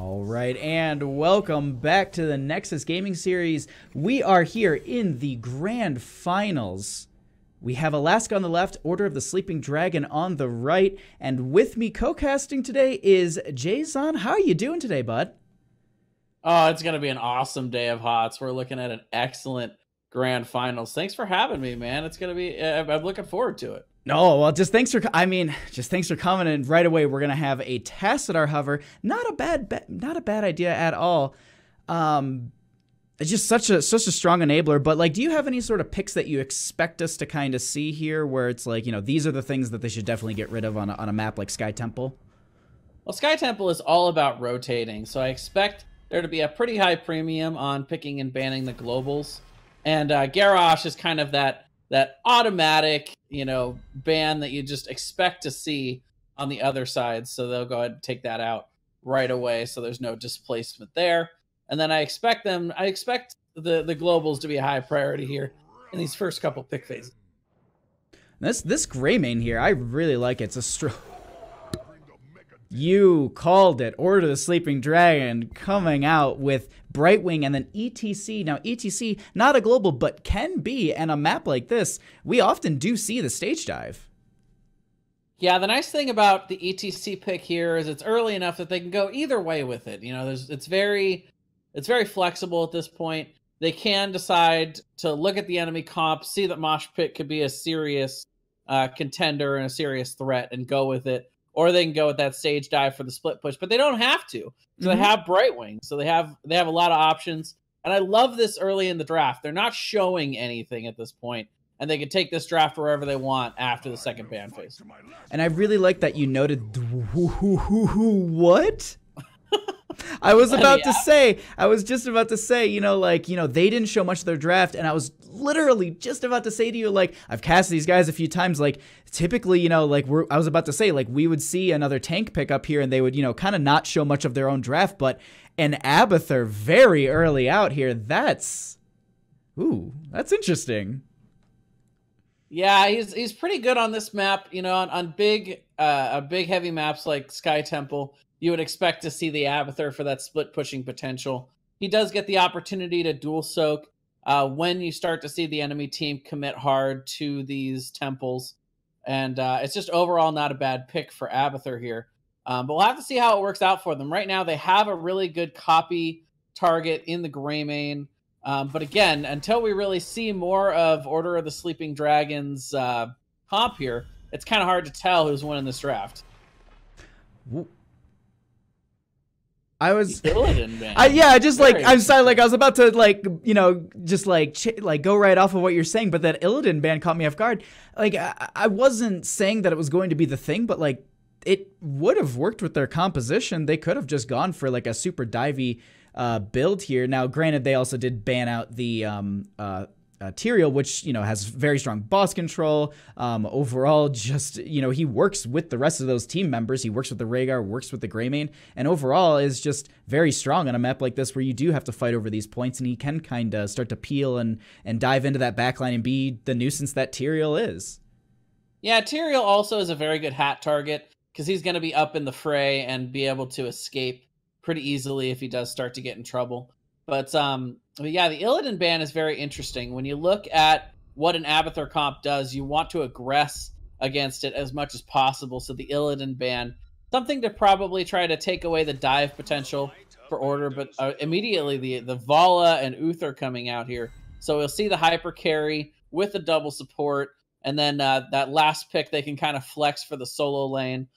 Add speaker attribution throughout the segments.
Speaker 1: All right, and welcome back to the Nexus Gaming Series. We are here in the grand finals. We have Alaska on the left, Order of the Sleeping Dragon on the right, and with me co-casting today is Jason. How are you doing today, bud?
Speaker 2: Oh, it's going to be an awesome day of HOTS. We're looking at an excellent grand finals. Thanks for having me, man. It's going to be, I'm looking forward to it.
Speaker 1: No, well, just thanks for coming. And right away, we're gonna have a test at our hover. Not a bad idea at all. It's just such a strong enabler. But like, do you have any sort of picks that you expect us to kind of see here, where it's like, you know, these are the things that they should definitely get rid of on a map like Sky Temple?
Speaker 2: Well, Sky Temple is all about rotating, so I expect there to be a pretty high premium on picking and banning the globals, and Garrosh is kind of that automatic, you know, ban that you just expect to see on the other side. So they'll go ahead and take that out right away. So there's no displacement there. And then I expect the globals to be a high priority here in these first couple pick phases.
Speaker 1: This gray main here, I really like it. It's a You called it. Order of the Sleeping Dragon coming out with Brightwing and then ETC. Now, ETC, not a global, but can be. And a map like this, we often do see the stage dive.
Speaker 2: Yeah, the nice thing about the ETC pick here is it's early enough that they can go either way with it. You know, it's very flexible at this point. They can decide to look at the enemy comp, see that Mosh Pit could be a serious contender and a serious threat, and go with it. Or they can go with that stage dive for the split push, but they don't have to. So they have Brightwing, so they have a lot of options. And I love this early in the draft. They're not showing anything at this point, and they can take this draft wherever they want after the second ban phase.
Speaker 1: And I really like that you noted what? I was just about to say, you know, like, you know, they didn't show much of their draft, and I was literally just about to say to you, like, I've cast these guys a few times, like, typically, you know, like, I was about to say, like, we would see another tank pick up here, and they would, you know, kind of not show much of their own draft, but an Abathur very early out here, that's interesting.
Speaker 2: Yeah, he's pretty good on this map, you know, on big heavy maps like Sky Temple. You would expect to see the Abathur for that split pushing potential. He does get the opportunity to dual soak when you start to see the enemy team commit hard to these temples. And it's just overall not a bad pick for Abathur here. But we'll have to see how it works out for them. Right now, they have a really good copy target in the gray main. But again, until we really see more of Order of the Sleeping Dragon's comp here, it's kind of hard to tell who's winning this draft. I was Illidan, man.
Speaker 1: I'm sorry, like I was about to like, you know, just like go right off of what you're saying, but that Illidan ban caught me off guard. Like I wasn't saying that it was going to be the thing, but like it would have worked with their composition. They could have just gone for like a super divey build here. Now, granted, they also did ban out the Tyrael, which, you know, has very strong boss control. Overall, just, you know, he works with the rest of those team members. He works with the Rhaegar, works with the Greymane, and overall is just very strong on a map like this where you do have to fight over these points, and he can kind of start to peel and dive into that backline and be the nuisance that Tyrael is.
Speaker 2: Yeah, Tyrael also is a very good hat target because he's going to be up in the fray and be able to escape pretty easily if he does start to get in trouble. But yeah, the Illidan ban is very interesting. When you look at what an Abathur comp does, you want to aggress against it as much as possible. So the Illidan ban, something to probably try to take away the dive potential for Order, but immediately the Vala and Uther coming out here. So we'll see the hyper carry with the double support, and then that last pick they can kind of flex for the solo lane.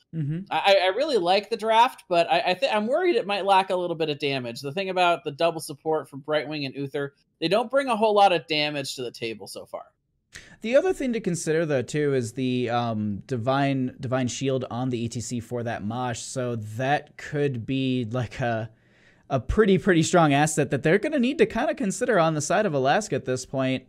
Speaker 2: I really like the draft, but I'm worried it might lack a little bit of damage. The thing about the double support for Brightwing and Uther, they don't bring a whole lot of damage to the table so far.
Speaker 1: The other thing to consider, though, too, is the divine shield on the ETC for that Mosh. So that could be like a pretty strong asset that they're going to need to kind of consider on the side of Alaska at this point.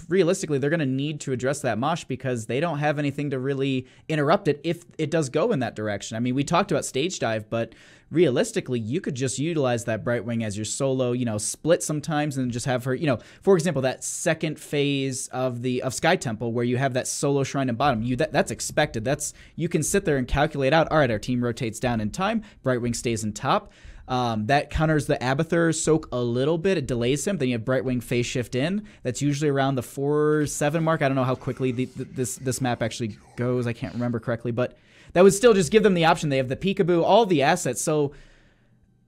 Speaker 1: Realistically, they're going to need to address that Mosh because they don't have anything to really interrupt it if it does go in that direction. I mean, we talked about stage dive, but realistically, you could just utilize that Brightwing as your solo, you know, split sometimes and just have her, you know, for example, that second phase of Sky Temple where you have that solo shrine in bottom. That's expected. You can sit there and calculate out, all right, our team rotates down in time, Brightwing stays in top. That counters the Abathur soak a little bit. It delays him. Then you have Brightwing phase shift in. That's usually around the 4-7 mark. I don't know how quickly this map actually goes. I can't remember correctly, but that would still just give them the option. They have the Peekaboo, all the assets. So,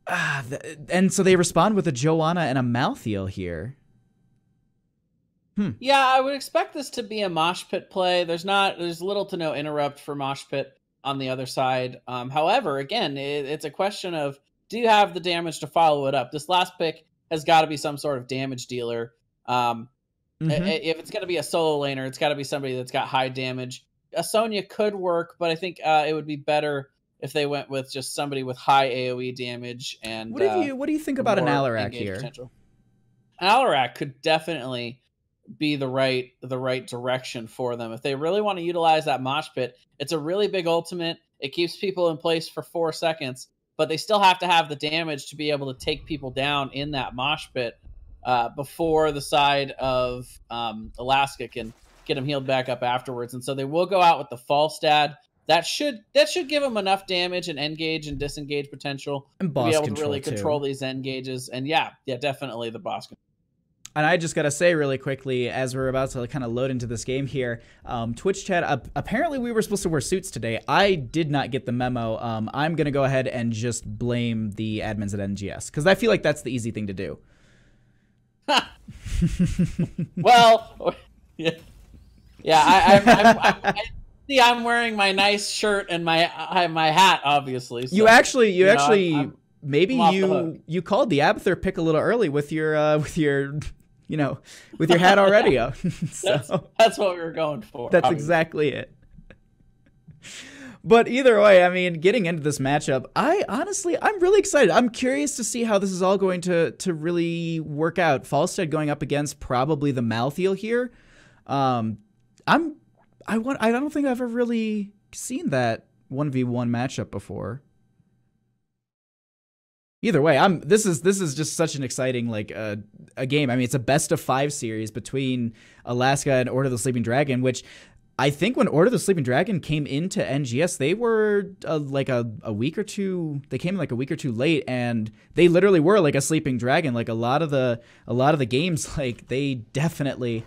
Speaker 1: and so they respond with a Joanna and a Malthael here.
Speaker 2: Yeah, I would expect this to be a mosh pit play. There's little to no interrupt for mosh pit on the other side. However, again, it's a question of, do you have the damage to follow it up? This last pick has got to be some sort of damage dealer. If it's going to be a solo laner, it's got to be somebody that's got high damage. A Sonya could work, but I think it would be better if they went with just somebody with high AoE damage. And
Speaker 1: what do you think about an Alarak here?
Speaker 2: Potential. An Alarak could definitely be the right direction for them. If they really want to utilize that mosh pit, it's a really big ultimate. It keeps people in place for 4 seconds, but they still have to have the damage to be able to take people down in that mosh pit before the side of Alaska can get them healed back up afterwards. And so they will go out with the Falstad. That should give them enough damage and engage and disengage potential
Speaker 1: and
Speaker 2: to be able to really control these engages. And yeah, definitely the boss control.
Speaker 1: And I just got to say really quickly, as we're about to kind of load into this game here, Twitch chat, apparently we were supposed to wear suits today. I did not get the memo. I'm going to go ahead and just blame the admins at NGS, because I feel like that's the easy thing to do.
Speaker 2: Well, yeah, I'm wearing my nice shirt and my hat, obviously. So,
Speaker 1: maybe you called the Abathur pick a little early with your hat already up. So,
Speaker 2: that's what we were going for.
Speaker 1: That's obviously exactly it. But either way, I mean, getting into this matchup, I'm really excited. I'm curious to see how this is all going to really work out. Falstad going up against probably the Malthael here. I don't think I've ever really seen that 1v1 matchup before. Either way, this is just such an exciting a game. I mean, it's a best of 5 series between Alaska and Order of the Sleeping Dragon, which I think when Order of the Sleeping Dragon came into NGS, they were a week or two. They came like a week or two late, and they literally were like a sleeping dragon. Like a lot of the games, like they definitely.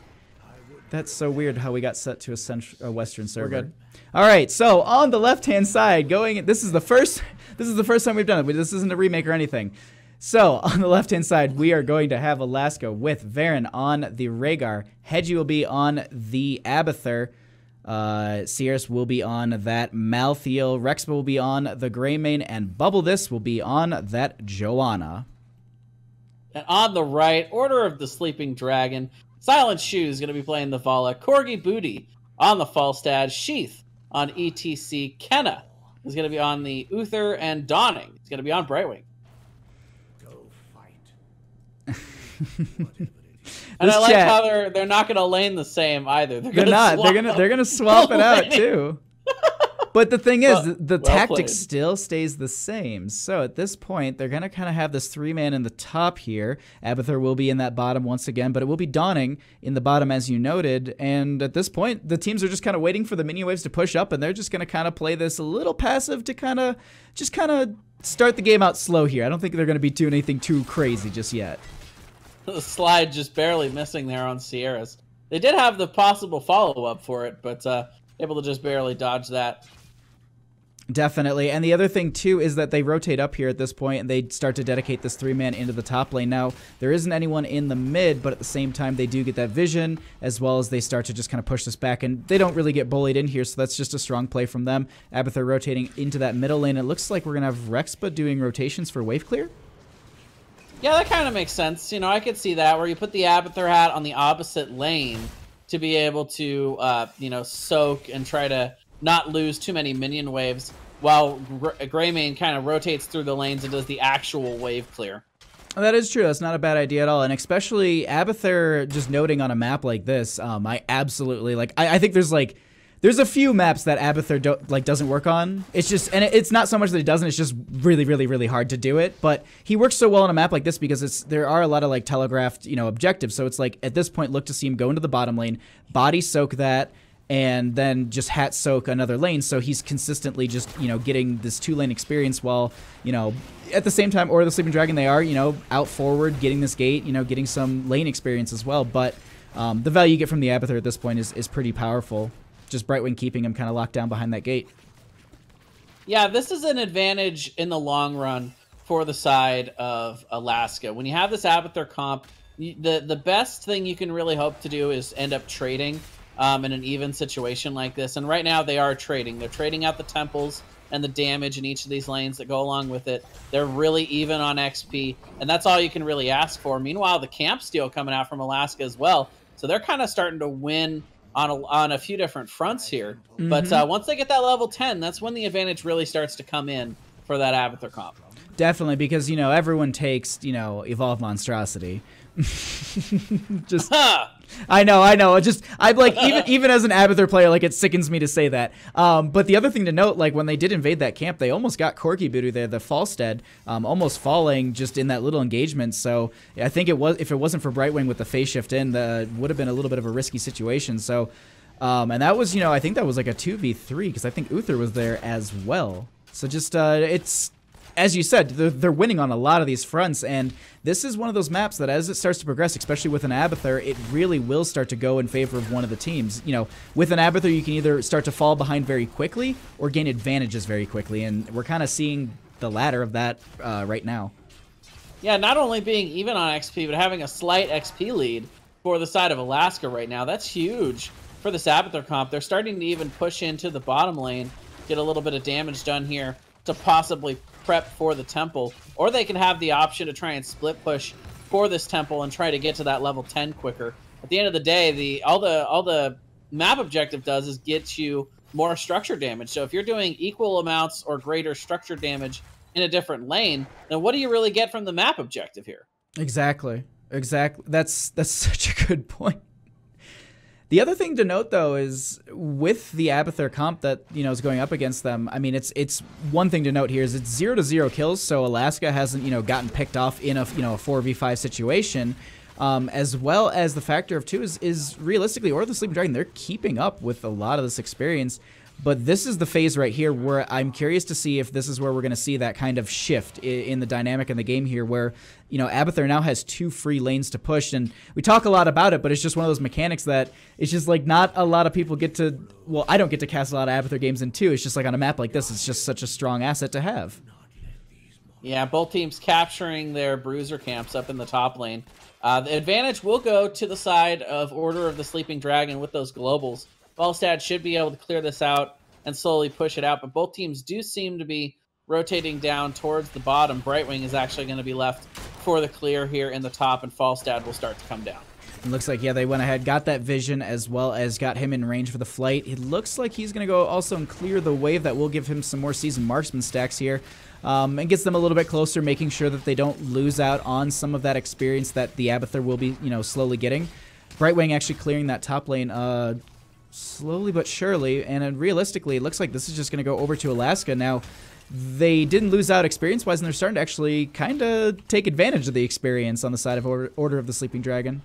Speaker 1: That's so weird how we got set to a Western server.
Speaker 2: We're good.
Speaker 1: All right, so on the left-hand side, this is the first time we've done it. This isn't a remake or anything. So on the left-hand side, we are going to have Alaska with Varen on the Rhaegar. Hedgie will be on the Abathur. Sears will be on that Malthael. Rexpa will be on the Greymane, and Bubble This will be on that Joanna.
Speaker 2: And on the right, Order of the Sleeping Dragon. Silent Shoe is going to be playing the Vala. Corgi Booty on the Falstad. Sheath on ETC. Kenna is going to be on the Uther, and Dawning is going to be on Brightwing.
Speaker 3: Go fight.
Speaker 2: And I like how they're not going to lane the same either. They're not.
Speaker 1: They're gonna swap it out too. But the thing is, the tactic still stays the same. So at this point, they're going to kind of have this 3-man in the top here. Abathur will be in that bottom once again, but it will be Dawning in the bottom, as you noted. And at this point, the teams are just kind of waiting for the mini waves to push up, and they're just going to kind of play this a little passive to kind of start the game out slow here. I don't think they're going to be doing anything too crazy just yet.
Speaker 2: The slide just barely missing there on Sierras. They did have the possible follow-up for it, but able to just barely dodge that.
Speaker 1: Definitely. And the other thing, too, is that they rotate up here at this point, and they start to dedicate this 3-man into the top lane. Now, there isn't anyone in the mid, but at the same time, they do get that vision, as well as they start to just kind of push this back, and they don't really get bullied in here, so that's just a strong play from them. Abathur rotating into that middle lane. It looks like we're going to have Rexpa doing rotations for wave clear.
Speaker 2: Yeah, that kind of makes sense. You know, I could see that, where you put the Abathur hat on the opposite lane to be able to, soak and try to not lose too many minion waves, while Greymane kind of rotates through the lanes and does the actual wave clear.
Speaker 1: That is true. That's not a bad idea at all. And especially Abathur, just noting on a map like this, I absolutely, I think there's a few maps that Abathur doesn't work on. It's just, and it's not so much that he doesn't, it's just really, really, really hard to do it. But he works so well on a map like this because there are a lot of telegraphed, objectives. So it's like, at this point, look to see him go into the bottom lane, body soak that, and then just hat soak another lane. So he's consistently just, you know, getting this 2-lane experience while, you know, at the same time, Order of the Sleeping Dragon, they are, you know, out forward, getting this gate, you know, getting some lane experience as well. But the value you get from the Abathur at this point is pretty powerful. Just Brightwing keeping him kind of locked down behind that gate.
Speaker 2: Yeah, this is an advantage in the long run for the side of Alaska. When you have this Abathur comp, the best thing you can really hope to do is end up trading in an even situation like this. And right now they are trading. They're trading out the temples and the damage in each of these lanes that go along with it. They're really even on XP, and that's all you can really ask for. Meanwhile, the camp steal coming out from Alaska as well. So they're kind of starting to win on a few different fronts here. Mm-hmm. But once they get that level 10, that's when the advantage really starts to come in for that Abathur comp.
Speaker 1: Definitely, because, you know, everyone takes, you know, Evolve Monstrosity. Just I know. Just I'm like, even as an Abathur player, like, it sickens me to say that. But the other thing to note, like, when they did invade that camp, they almost got Corky Voodoo there, the Falstead, almost falling just in that little engagement. So I think it was, if it wasn't for Brightwing with the phase shift in, would have been a little bit of a risky situation. So and that was, you know, I think that was like a 2v3 because I think Uther was there as well. So just it's, as you said, they're winning on a lot of these fronts, and this is one of those maps that as it starts to progress, especially with an Abathur, it really will start to go in favor of one of the teams. You know, with an Abathur, you can either start to fall behind very quickly or gain advantages very quickly, and we're kind of seeing the latter of that right now.
Speaker 2: Yeah, not only being even on XP, but having a slight XP lead for the side of Alaska right now. That's huge for this Abathur comp. They're starting to even push into the bottom lane, get a little bit of damage done here to possibly prep for the temple, or they can have the option to try and split push for this temple and try to get to that level 10 quicker. At the end of the day, all the map objective does is get you more structure damage. So if you're doing equal amounts or greater structure damage in a different lane, then what do you really get from the map objective here? Exactly.
Speaker 1: That's such a good point. The other thing to note, though, is with the Abathur comp that, you know, is going up against them, I mean, it's one thing to note here is it's 0-0 kills, so Alaska hasn't, you know, gotten picked off in a, you know, a 4v5 situation, as well as the factor of, too, is realistically, Order of the Sleeping Dragon, they're keeping up with a lot of this experience. But this is the phase right here where I'm curious to see if this is where we're going to see that kind of shift in the dynamic in the game here where, you know, Abathur now has 2 free lanes to push. And we talk a lot about it, but it's just one of those mechanics that it's just like not a lot of people get to, well, I don't get to cast a lot of Abathur games in 2. It's just like on a map like this, it's just such a strong asset to have.
Speaker 2: Yeah, both teams capturing their bruiser camps up in the top lane. The advantage will go to the side of Order of the Sleeping Dragon with those globals. Falstad should be able to clear this out and slowly push it out, but both teams do seem to be rotating down towards the bottom. Brightwing is actually going to be left for the clear here in the top, and Falstad will start to come down.
Speaker 1: It looks like, yeah, they went ahead, got that vision, as well as got him in range for the flight. It looks like he's going to go also and clear the wave. That will give him some more seasoned marksman stacks here, and gets them a little bit closer, making sure that they don't lose out on some of that experience that the Abathur will be, you know, slowly getting. Brightwing actually clearing that top lane slowly but surely, and realistically, it looks like this is just going to go over to Alaska. Now, they didn't lose out experience-wise, and they're starting to actually kind of take advantage of the experience on the side of Order of the Sleeping Dragon.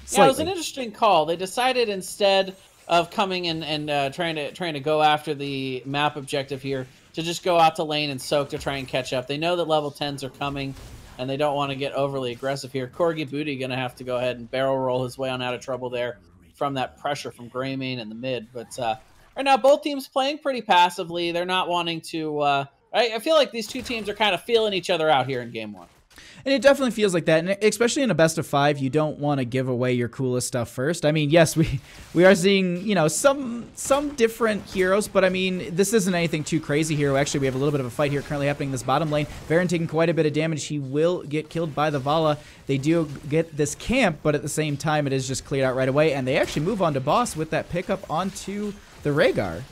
Speaker 1: Slightly.
Speaker 2: Yeah, it was an interesting call. They decided instead of coming in and trying to go after the map objective here, to just go out to lane and soak to try and catch up. They know that level 10s are coming, and they don't want to get overly aggressive here. Corgi Booty going to have to go ahead and barrel roll his way on out of trouble there from that pressure from Greymane in the mid. But right now, both teams playing pretty passively. They're not wanting to... I feel like these two teams are kind of feeling each other out here in Game 1.
Speaker 1: And it definitely feels like that, and especially in a best of 5, you don't want to give away your coolest stuff first. I mean, yes, we are seeing, you know, some different heroes, but I mean, this isn't anything too crazy here. Actually, we have a little bit of a fight here currently happening in this bottom lane. Baron taking quite a bit of damage. He will get killed by the Vala. They do get this camp, but at the same time, it is just cleared out right away, and they actually move on to boss with that pickup onto the Rhaegar.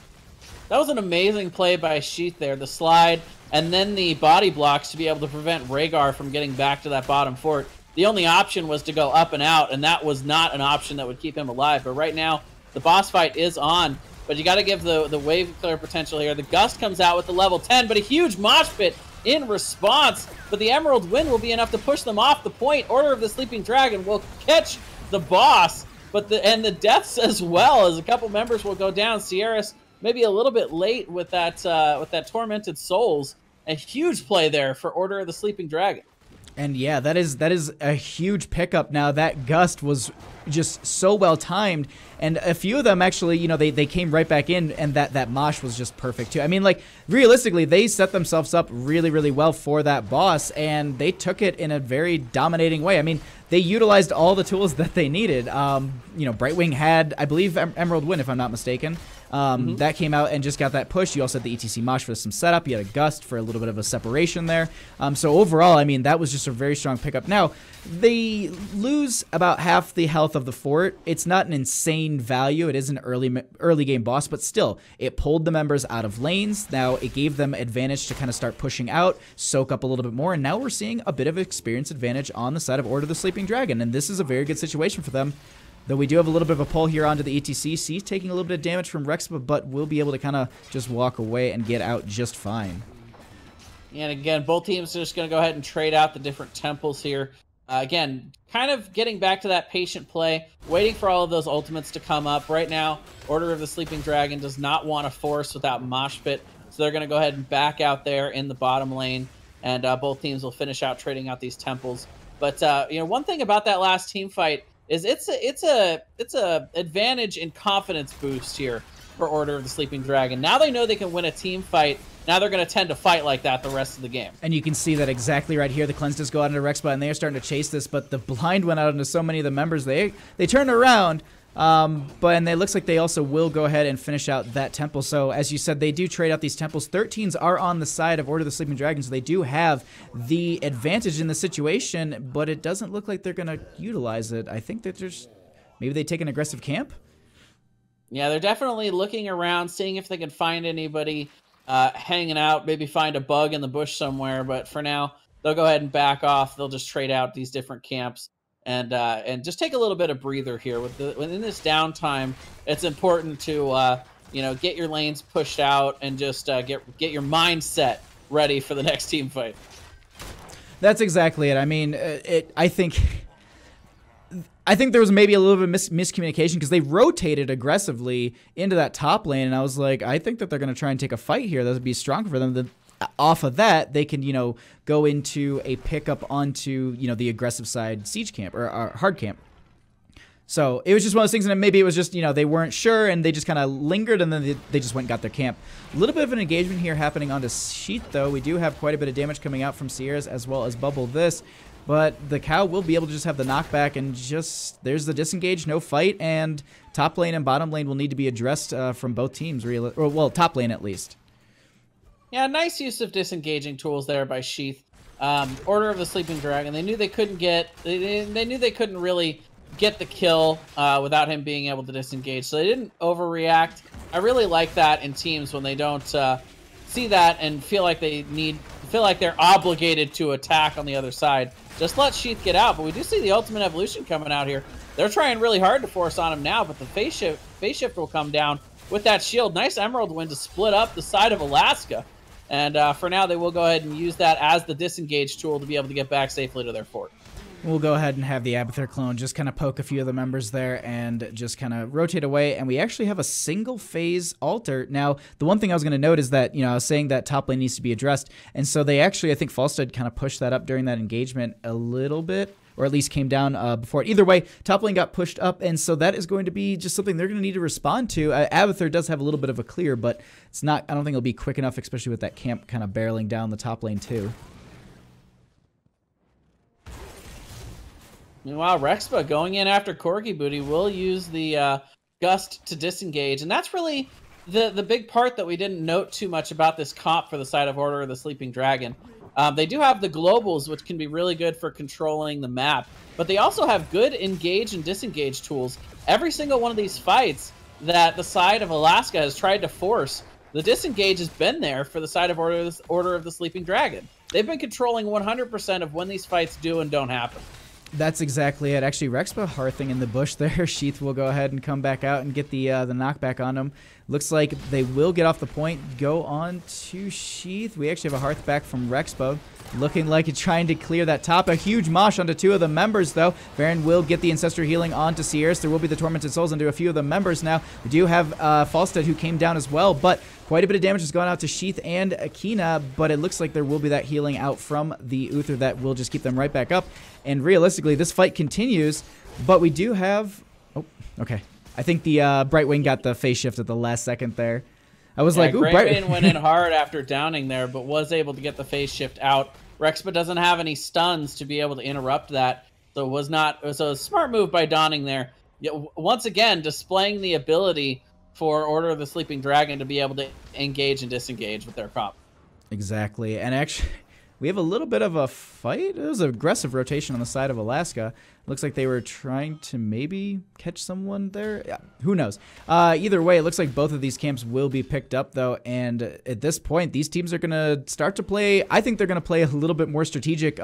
Speaker 2: That was an amazing play by Sheath there. The slide and then the body blocks to be able to prevent Rhaegar from getting back to that bottom fort. The only option was to go up and out, and that was not an option that would keep him alive. But right now, the boss fight is on, but you got to give the wave clear potential here. The Gust comes out with the level 10, but a huge mosh pit in response. But the Emerald Wind will be enough to push them off the point. Order of the Sleeping Dragon will catch the boss. but the deaths as well, as a couple members will go down. Sierras maybe a little bit late with that Tormented Souls. A huge play there for Order of the Sleeping Dragon.
Speaker 1: And yeah, that is a huge pickup. Now that gust was just so well timed, and a few of them actually, you know, they came right back in, and that mosh was just perfect too. I mean, like, realistically, they set themselves up really well for that boss, and they took it in a very dominating way. I mean, they utilized all the tools that they needed. You know, Brightwing had, I believe, Emerald Wind, if I'm not mistaken. That came out and just got that push. You also had the ETC Mosh for some setup. You had a Gust for a little bit of a separation there. So overall, I mean, that was just a very strong pickup. Now, they lose about half the health of the fort. It's not an insane value. It is an early game boss, but still, it pulled the members out of lanes. Now, it gave them advantage to kind of start pushing out, soak up a little bit more, and now we're seeing a bit of experience advantage on the side of Order of the Sleeping Dragon, and this is a very good situation for them. Though we do have a little bit of a pull here onto the ETC. He's taking a little bit of damage from Rexpa, but we'll be able to kind of just walk away and get out just fine.
Speaker 2: And again, both teams are just going to go ahead and trade out the different temples here. Again, kind of getting back to that patient play, waiting for all of those ultimates to come up. Right now, Order of the Sleeping Dragon does not want to force without Mosh Pit, so they're going to go ahead and back out there in the bottom lane, and both teams will finish out trading out these temples. But you know, one thing about that last team fight is it's a advantage in confidence boost here for Order of the Sleeping Dragon. Now they know they can win a team fight. Now they're going to tend to fight like that the rest of the game.
Speaker 1: And you can see that exactly right here. The cleanse does go out into Rexpa, and they are starting to chase this, but the blind went out into so many of the members. They turned around, and it looks like they also will go ahead and finish out that temple. So as you said, they do trade out these temples. 13s are on the side of Order of the Sleeping Dragon, so they do have the advantage in the situation, but it doesn't look like they're going to utilize it. I think that maybe they take an aggressive camp?
Speaker 2: Yeah, they're definitely looking around, seeing if they can find anybody hanging out, maybe find a bug in the bush somewhere. But for now, they'll go ahead and back off. They'll just trade out these different camps and just take a little bit of breather here. Within this downtime, it's important to you know, get your lanes pushed out and just get your mindset ready for the next team fight.
Speaker 1: That's exactly it. I mean, I think there was maybe a little bit of miscommunication because they rotated aggressively into that top lane, and I was like, I think that they're going to try and take a fight here. That would be stronger for them. Off of that, they can, you know, go into a pickup onto, you know, the aggressive side siege camp or hard camp. So it was just one of those things, and maybe it was just, you know, they weren't sure, and they just kind of lingered, and then they just went and got their camp. A little bit of an engagement here happening onto Sheath, though. We do have quite a bit of damage coming out from Sierras as well as Bubble this. But the cow will be able to just have the knockback, and just there's the disengage, no fight, and top lane and bottom lane will need to be addressed from both teams, well, top lane at least.
Speaker 2: Yeah, nice use of disengaging tools there by Sheath. Order of the Sleeping Dragon. They knew they couldn't really get the kill without him being able to disengage, so they didn't overreact. I really like that in teams when they don't see that and feel like they're obligated to attack on the other side. Just let Sheath get out, but we do see the Ultimate Evolution coming out here. They're trying really hard to force on him now, but the phase shift will come down with that shield. Nice Emerald Wind to split up the side of Alaska. And for now, they will go ahead and use that as the disengage tool to be able to get back safely to their fort.
Speaker 1: We'll go ahead and have the Abathur clone just kind of poke a few of the members there and just kind of rotate away. And we actually have a single phase altar. Now, the one thing I was going to note is that, you know, I was saying that top lane needs to be addressed. And so they actually, I think Falstad kind of pushed that up during that engagement a little bit, or at least came down before it. Either way, top lane got pushed up. And so that is going to be just something they're going to need to respond to. Abathur does have a little bit of a clear, but it's not, I don't think it'll be quick enough, especially with that camp kind of barreling down the top lane too.
Speaker 2: Meanwhile, Rexpa going in after Corgi Booty will use the Gust to disengage. And that's really the big part that we didn't note too much about this comp for the side of Order of the Sleeping Dragon. They do have the globals, which can be really good for controlling the map. But they also have good engage and disengage tools. Every single one of these fights that the side of Alaska has tried to force, the disengage has been there for the side of Order of the Sleeping Dragon. They've been controlling 100% of when these fights do and don't happen.
Speaker 1: That's exactly it. Actually, Rexpa hearthing in the bush there. Sheath will go ahead and come back out and get the knockback on him. Looks like they will get off the point, go on to Sheath. We actually have a Hearth back from Rexpo. Looking like it's trying to clear that top. A huge mosh onto 2 of the members, though. Baron will get the Ancestral Healing onto Sierras. There will be the Tormented Souls into a few of the members now. We do have Falstead, who came down as well, but quite a bit of damage has gone out to Sheath and Akina, but it looks like there will be that healing out from the Uther that will just keep them right back up. And realistically, this fight continues, but we do have... Oh, okay. I think the Brightwing got the phase shift at the last second there. I was like, ooh,
Speaker 2: Brightwing went in hard after downing there, but was able to get the phase shift out. Rexpa doesn't have any stuns to be able to interrupt that, so it was a smart move by Dawning there. Once again, displaying the ability for Order of the Sleeping Dragon to be able to engage and disengage with their comp.
Speaker 1: Exactly, and actually, we have a little bit of a fight. It was an aggressive rotation on the side of Alaska. Looks like they were trying to maybe catch someone there. Yeah, who knows? Either way, it looks like both of these camps will be picked up, though. And at this point, these teams are going to start to play. I think they're going to play a little bit more strategic,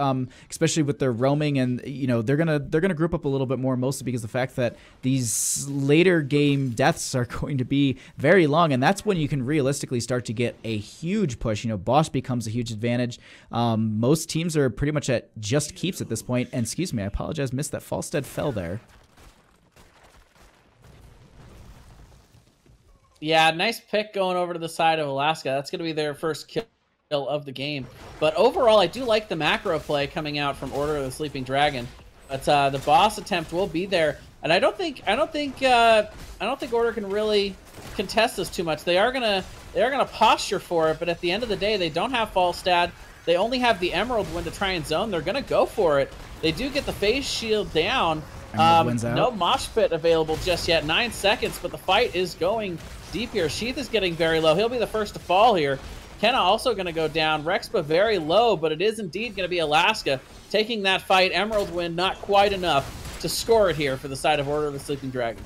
Speaker 1: especially with their roaming. And they're gonna group up a little bit more, mostly because of the fact that these later game deaths are going to be very long, and that's when you can realistically start to get a huge push. Boss becomes a huge advantage. Most teams are pretty much at just keeps at this point. And excuse me, I apologize, missed that. Falstead fell there.
Speaker 2: Yeah, nice pick going over to the side of Alaska. That's going to be their first kill of the game. But overall, I do like the macro play coming out from Order of the Sleeping Dragon. But the boss attempt will be there, and I don't think Order can really contest this too much. They are gonna posture for it, but at the end of the day, they don't have Falstad. They only have the Emerald Wind to try and zone. They're gonna go for it. They do get the phase shield down. No mosh pit available just yet. 9 seconds, but the fight is going deep here. Sheath is getting very low. He'll be the first to fall here. Kenna also going to go down. Rexpa very low, but it is indeed going to be Alaska taking that fight. Emerald Wind not quite enough to score it here for the side of Order of the Sleeping Dragon.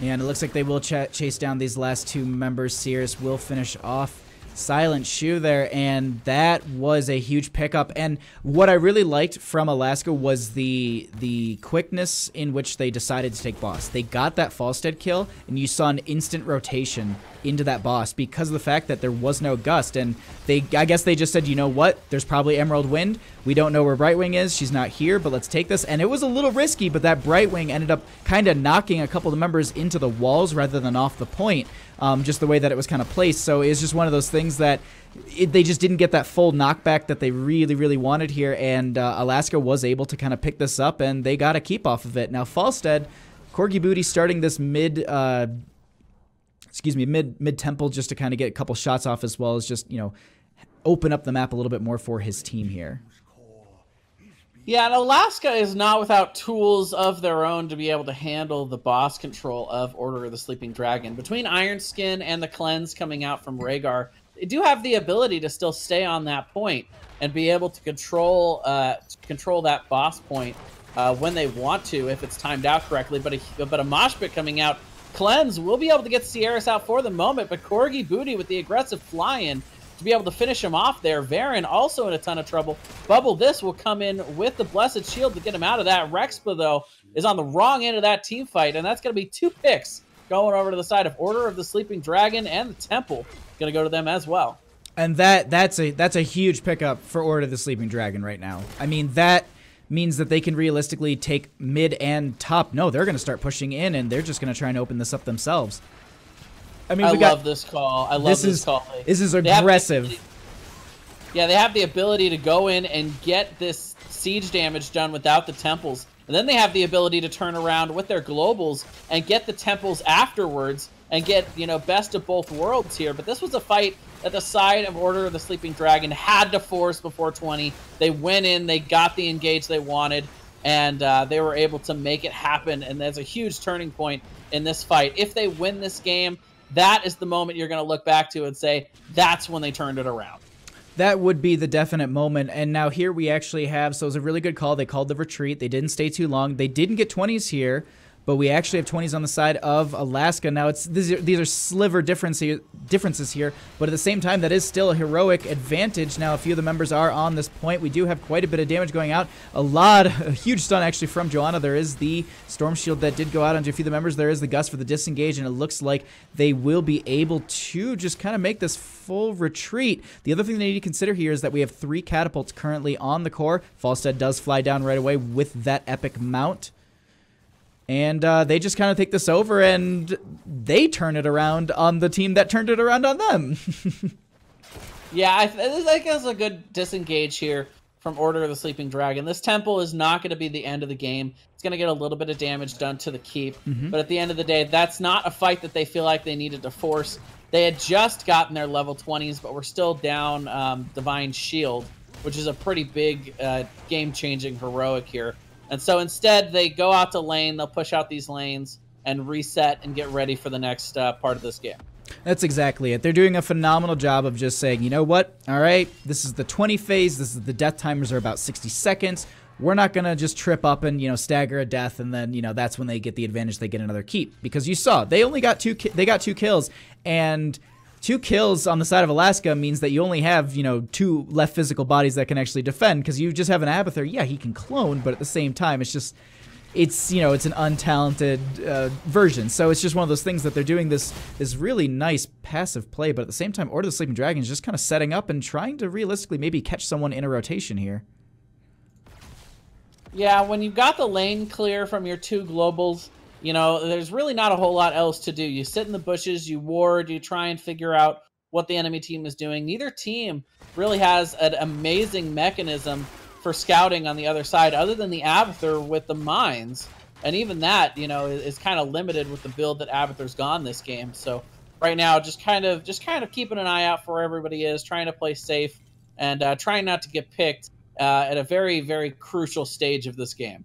Speaker 1: And it looks like they will chase down these last 2 members. Sears will finish off Silent Shoe there, and that was a huge pickup. And what I really liked from Alaska was the quickness in which they decided to take boss. They got that Falstead kill, and you saw an instant rotation into that boss because of the fact that there was no gust. And I guess they just said, you know what, there's probably Emerald Wind. We don't know where Brightwing is. She's not here, but let's take this. And it was a little risky, but that Brightwing ended up kind of knocking a couple of the members into the walls rather than off the point, just the way that it was kind of placed. So it's just one of those things that they just didn't get that full knockback that they really, really wanted here. And Alaska was able to kind of pick this up, and they got a keep off of it. Now, Falstead, Corgi Booty starting this mid temple just to kind of get a couple shots off, as well as just, open up the map a little bit more for his team here.
Speaker 2: Yeah, and Alaska is not without tools of their own to be able to handle the boss control of Order of the Sleeping Dragon. Between Iron Skin and the cleanse coming out from Rhaegar, they do have the ability to still stay on that point and be able to control that boss point when they want to, if it's timed out correctly. But a mosh pit coming out, cleanse will be able to get Sierras out for the moment, but Corgi Booty with the aggressive fly-in to be able to finish him off there. Varen also in a ton of trouble. Bubble This will come in with the Blessed Shield to get him out of that. Rexpa, though, is on the wrong end of that team fight, and that's going to be 2 picks going over to the side of Order of the Sleeping Dragon, and the Temple going to go to them as well.
Speaker 1: And that's a huge pickup for Order of the Sleeping Dragon right now. I mean, that means that they can realistically take mid and top. No, they're going to start pushing in, and they're just going to try and open this up themselves. I mean,
Speaker 2: I love this call. I love this call.
Speaker 1: This is aggressive.
Speaker 2: Yeah, they have the ability to go in and get this siege damage done without the temples. And then they have the ability to turn around with their globals and get the temples afterwards and get, best of both worlds here. But this was a fight that the side of Order of the Sleeping Dragon had to force before 20. They went in, they got the engage they wanted, and they were able to make it happen. And there's a huge turning point in this fight. If they win this game, that is the moment you're going to look back to and say, that's when they turned it around.
Speaker 1: That would be the definite moment. And now here we actually have, so it was a really good call. They called the retreat. They didn't stay too long. They didn't get 20s here, but we actually have 20s on the side of Alaska. Now, these are sliver differences here, but at the same time, that is still a heroic advantage. Now, a few of the members are on this point. We do have quite a bit of damage going out. A huge stun actually from Johanna. There is the Storm Shield that did go out onto a few of the members. There is the Gust for the disengage, and it looks like they will be able to just kind of make this full retreat. The other thing they need to consider here is that we have 3 catapults currently on the core. Falstad does fly down right away with that epic mount. And they just kind of take this over, and they turn it around on the team that turned it around on them.
Speaker 2: Yeah, I think that's a good disengage here from Order of the Sleeping Dragon. This temple is not going to be the end of the game. It's going to get a little bit of damage done to the keep. But at the end of the day, that's not a fight that they feel like they needed to force. They had just gotten their level 20s, but we're still down Divine Shield, which is a pretty big game-changing heroic here. And so instead, they go out to lane, they'll push out these lanes, and reset and get ready for the next part of this game.
Speaker 1: That's exactly it. They're doing a phenomenal job of just saying, you know what? All right, this is the 20 phase. This is the death timers are about 60 seconds. We're not going to just trip up and, stagger a death, and then, that's when they get the advantage. They get another keep. Because you saw, they only got two kills, and 2 kills on the side of Alaska means that you only have, 2 left physical bodies that can actually defend, because you just have an Abathur. Yeah, he can clone, but at the same time, it's just... It's an untalented version. So it's just one of those things that they're doing this really nice passive play, but at the same time, Order of the Sleeping Dragon is just kind of setting up and trying to realistically maybe catch someone in a rotation here.
Speaker 2: Yeah, when you've got the lane clear from your 2 globals, there's really not a whole lot else to do. You sit in the bushes, you ward, you try and figure out what the enemy team is doing. Neither team really has an amazing mechanism for scouting on the other side, other than the Abathur with the mines, and even that, is kind of limited with the build that Abathur's gone this game. So right now, just kind of keeping an eye out for where everybody is, trying to play safe, and trying not to get picked at a very, very crucial stage of this game.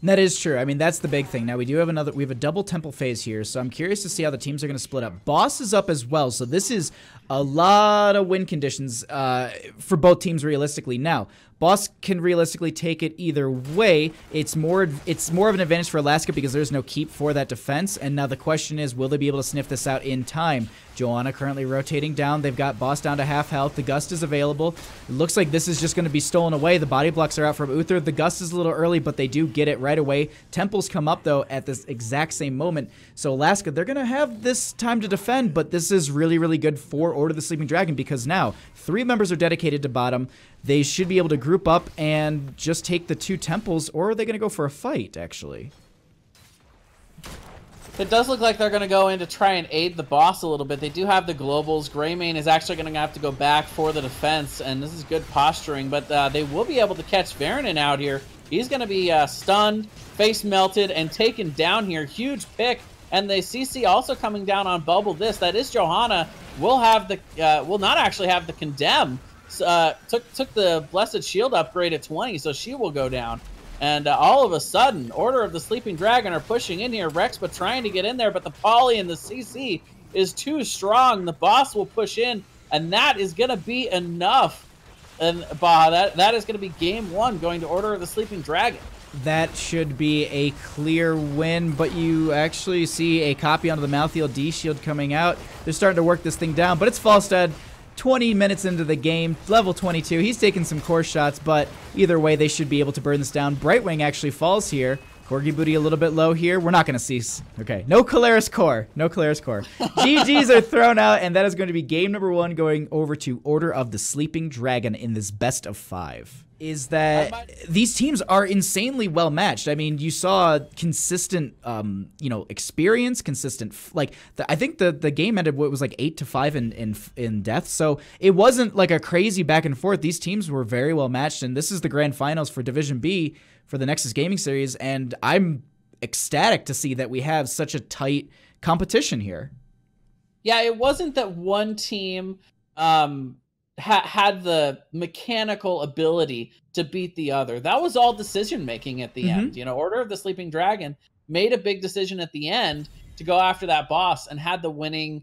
Speaker 1: That is true. I mean, that's the big thing. Now, we have a double temple phase here, so I'm curious to see how the teams are going to split up. Boss is up as well, so this is a lot of win conditions for both teams realistically. Now, Boss can realistically take it either way. It's more of an advantage for Alaska because there's no keep for that defense, and now the question is, will they be able to sniff this out in time? Johanna currently rotating down. They've got Boss down to half health. The Gust is available. It looks like this is just going to be stolen away. The body blocks are out from Uther. The Gust is a little early, but they do get it right away. Temples come up, though, at this exact same moment. So Alaska, they're going to have this time to defend, but this is really, really good for Order of the Sleeping Dragon because now 3 members are dedicated to bottom. They should be able to group up and just take the 2 temples, or are they going to go for a fight, actually?
Speaker 2: It does look like they're going to go in to try and aid the boss a little bit. They do have the globals. Greymane is actually going to have to go back for the defense, and this is good posturing, but they will be able to catch Varanen out here. He's going to be stunned, face melted, and taken down here. Huge pick, and the CC also coming down on Bubble This. That is Johanna. Will not actually have the Condemn. Took the Blessed Shield upgrade at 20, so she will go down. And all of a sudden, Order of the Sleeping Dragon are pushing in here. Rexpa trying to get in there, but the Poly and the CC is too strong. The boss will push in, and that is going to be enough. And that is going to be game 1 going to Order of the Sleeping Dragon.
Speaker 1: That should be a clear win, but you actually see a copy onto the Malthael D shield coming out. They're starting to work this thing down, but it's Falstad. 20 minutes into the game, level 22. He's taking some core shots, but either way, they should be able to burn this down. Brightwing actually falls here. Corgi Booty a little bit low here. We're not going to cease. Okay, no Caleris core. No Caleris core. GGs are thrown out, and that is going to be game number 1 going over to Order of the Sleeping Dragon in this best of 5. Is that these teams are insanely well matched. I mean, you saw consistent, experience, consistent. I think the game ended what was like 8-5 in death. So it wasn't like a crazy back and forth. These teams were very well matched, and this is the grand finals for Division B for the Nexus Gaming Series. And I'm ecstatic to see that we have such a tight competition here.
Speaker 2: Yeah, it wasn't that one team had the mechanical ability to beat the other. That was all decision making at the end. Order of the Sleeping Dragon made a big decision at the end to go after that boss and had the winning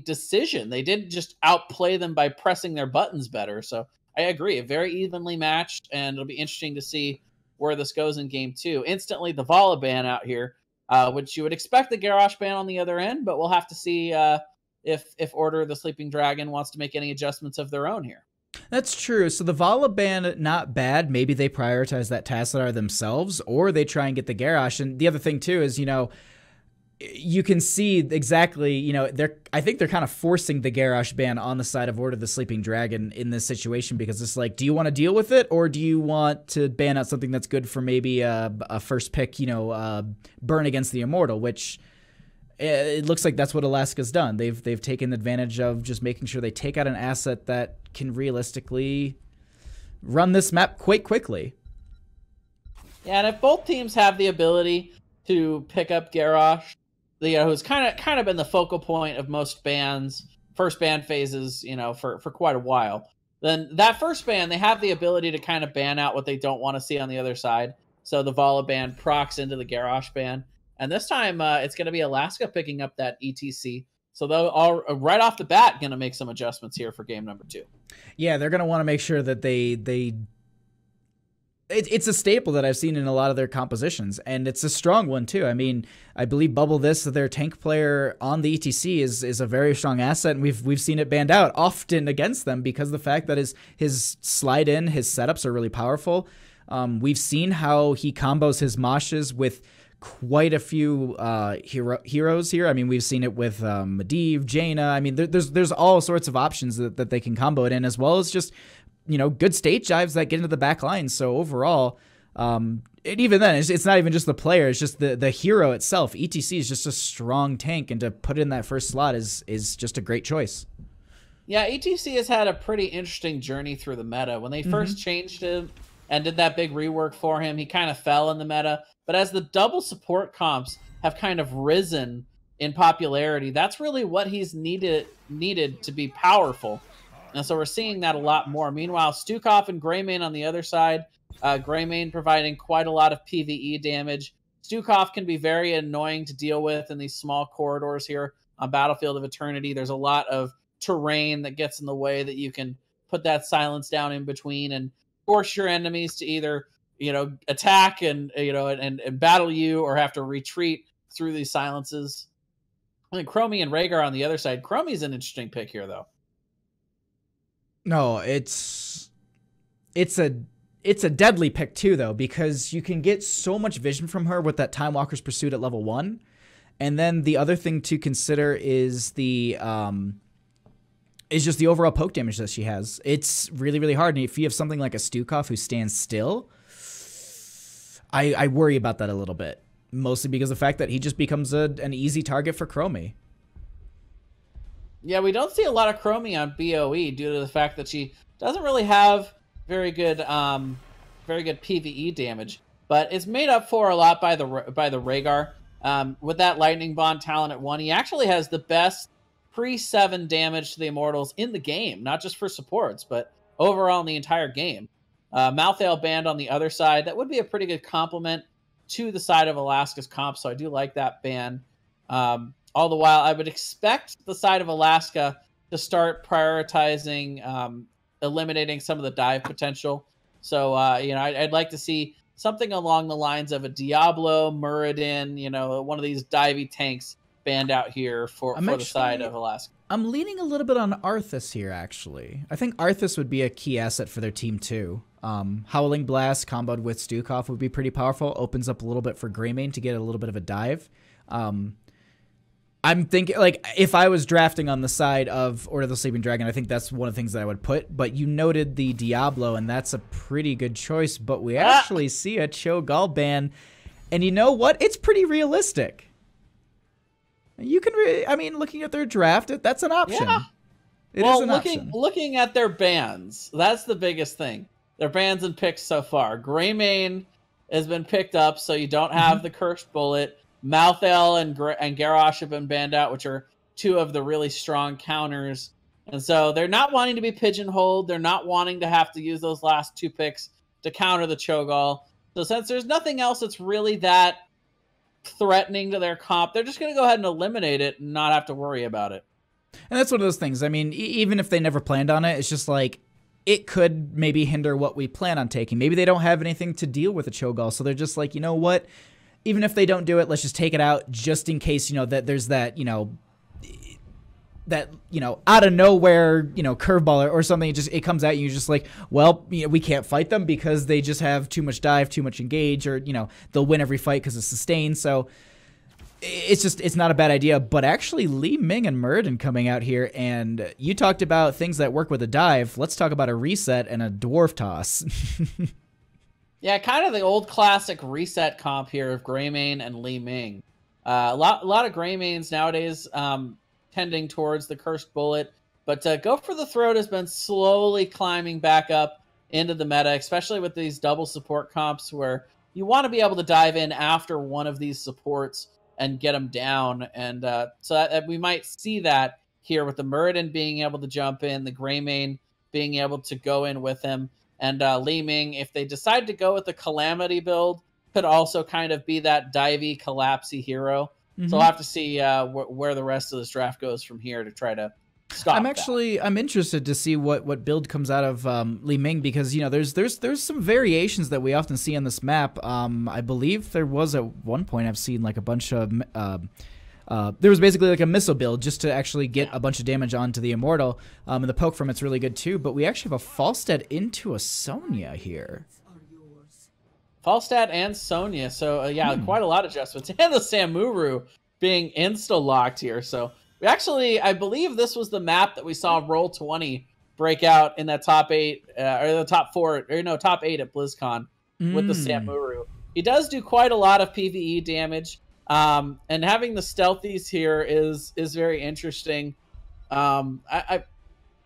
Speaker 2: decision. They didn't just outplay them by pressing their buttons better. So I agree, very evenly matched, and it'll be interesting to see where this goes in game 2. Instantly, the Vala ban out here, which you would expect the Garrosh ban on the other end, but we'll have to see if Order of the Sleeping Dragon wants to make any adjustments of their own here.
Speaker 1: That's true. So the Vala ban, not bad. Maybe they prioritize that Tassadar themselves, or they try and get the Garrosh. And the other thing too is, you can see exactly, I think they're kind of forcing the Garrosh ban on the side of Order of the Sleeping Dragon in this situation, because it's like, do you want to deal with it, or do you want to ban out something that's good for maybe a first pick, burn against the Immortal, which it looks like that's what Alaska's done. They've taken advantage of just making sure they take out an asset that can realistically run this map quite quickly.
Speaker 2: Yeah, and if both teams have the ability to pick up Garrosh, who's kind of been the focal point of most bans, first ban phases, for quite a while, then that first ban, they have the ability to kind of ban out what they don't want to see on the other side. So the Vala ban procs into the Garrosh ban. And this time, it's going to be Alaska picking up that ETC. So they'll all right off the bat going to make some adjustments here for game number 2.
Speaker 1: Yeah, they're going to want to make sure that it's a staple that I've seen in a lot of their compositions, and it's a strong one too. I mean, I believe Bubble This, their tank player on the ETC, is a very strong asset, and we've seen it banned out often against them because of the fact that his slide in, his setups are really powerful. We've seen how he combos his moshes with quite a few heroes here. I mean, we've seen it with Medivh, Jaina. I mean, there's all sorts of options that they can combo it in, as well as just good stage dives that get into the back line. So overall, even then, it's not even just the player; it's just the hero itself. ETC is just a strong tank, and to put it in that first slot is just a great choice.
Speaker 2: Yeah, ETC has had a pretty interesting journey through the meta. When they first changed him and did that big rework for him, he kind of fell in the meta. But as the double support comps have kind of risen in popularity, that's really what he's needed to be powerful. And so we're seeing that a lot more. Meanwhile, Stukov and Greymane on the other side, Greymane providing quite a lot of PvE damage. Stukov can be very annoying to deal with in these small corridors here on Battlefield of Eternity. There's a lot of terrain that gets in the way that you can put that silence down in between and force your enemies to either attack and battle you, or have to retreat through these silences. I think Chromie and Rhaegar on the other side. Chromie's an interesting pick here, though.
Speaker 1: No, it's a deadly pick too, though, because you can get so much vision from her with that Time Walker's Pursuit at level 1, and then the other thing to consider is just the overall poke damage that she has. It's really, really hard, and if you have something like a Stukov who stands still, I worry about that a little bit, mostly because of the fact that he just becomes an easy target for Chromie.
Speaker 2: Yeah, we don't see a lot of Chromie on BOE due to the fact that she doesn't really have very good PvE damage, but it's made up for a lot by the Rhaegar. With that Lightning Bond talent at 1, he actually has the best pre-7 damage to the Immortals in the game, not just for supports, but overall in the entire game. Malthael banned on the other side. That would be a pretty good complement to the side of Alaska's comp, so I do like that ban. All the while, I would expect the side of Alaska to start prioritizing eliminating some of the dive potential. So, I'd like to see something along the lines of a Diablo, Muradin, one of these divey tanks banned out here for the side of Alaska.
Speaker 1: I'm leaning a little bit on Arthas here, actually. I think Arthas would be a key asset for their team, too. Howling Blast comboed with Stukov would be pretty powerful. Opens up a little bit for Greymane to get a little bit of a dive. I'm thinking, if I was drafting on the side of Order of the Sleeping Dragon, I think that's one of the things that I would put. But you noted the Diablo, and that's a pretty good choice. But we actually see a Cho'Gall ban. And you know what? It's pretty realistic. You can, looking at their draft, that's an option. Yeah. It is an option.
Speaker 2: Looking at their bans, that's the biggest thing. Their bans and picks so far. Greymane has been picked up, so you don't have the Cursed Bullet. Malthael and Garrosh have been banned out, which are two of the really strong counters. And so they're not wanting to be pigeonholed. They're not wanting to have to use those last 2 picks to counter the Cho'Gall. So since there's nothing else that's really that threatening to their comp, they're just going to go ahead and eliminate it and not have to worry about it.
Speaker 1: And that's one of those things. I mean, even if they never planned on it, it's just like, it could maybe hinder what we plan on taking. Maybe they don't have anything to deal with a Cho'Gall, so they're just like, you know what? Even if they don't do it, let's just take it out just in case, that there's that, out of nowhere, curveball or something. It comes at you. You're just like, well, we can't fight them because they just have too much dive, too much engage, or, they'll win every fight because it's sustained. So it's not a bad idea. But actually, Li Ming and Muradin coming out here, and you talked about things that work with a dive. Let's talk about a reset and a dwarf toss.
Speaker 2: Yeah, kind of the old classic reset comp here of Greymane and Li Ming. A lot of Greymanes nowadays tending towards the Cursed Bullet, but Go for the Throat has been slowly climbing back up into the meta, especially with these double support comps where you want to be able to dive in after one of these supports and get them down. And so that we might see that here with the Muradin being able to jump in, the Greymane being able to go in with him. And Li Ming, if they decide to go with the Calamity build, could also kind of be that divey, collapsey hero. Mm-hmm. So we'll have to see where the rest of this draft goes from here to try to stop
Speaker 1: I'm interested to see what build comes out of Li Ming, because there's some variations that we often see on this map. I believe there was at one point I've seen like a bunch of there was basically like a missile build just to actually get a bunch of damage onto the Immortal, and the poke from it's really good too. But we actually have a Falstad into a Sonya here.
Speaker 2: Falstad and Sonya, so quite a lot of adjustments. And the Samuru being insta-locked here. So we actually, I believe this was the map that we saw Roll20 break out in that top 8, or the top 4, or no, top 8 at BlizzCon with the Samuru. He does do quite a lot of PvE damage. And having the stealthies here is very interesting. I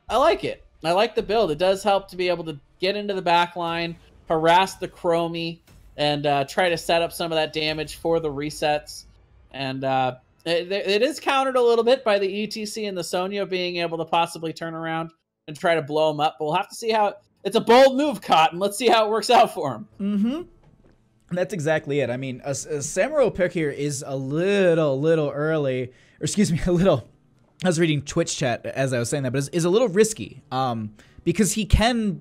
Speaker 2: like it. I like the build. It does help to be able to get into the back line, harass the Chromie, and try to set up some of that damage for the resets. And it is countered a little bit by the ETC and the Sonya being able to possibly turn around and try to blow them up. But we'll have to see how... It's a bold move, Cotton. Let's see how it works out for him.
Speaker 1: Mm-hmm. That's exactly it. I mean, a Samuro pick here is a little early, or excuse me, a little. I was reading Twitch chat as I was saying that, but is a little risky, because he can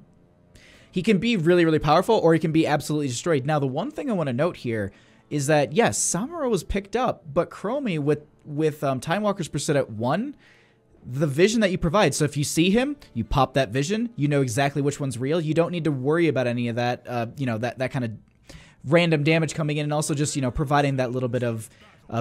Speaker 1: be really powerful, or he can be absolutely destroyed. Now, the one thing I want to note here is that yes, Samuro was picked up, but Chromie with Time Walker's Pursuit at 1, the vision that you provide. So if you see him, you pop that vision. You know exactly which one's real. You don't need to worry about any of that. That kind of random damage coming in, and also just, providing that little bit of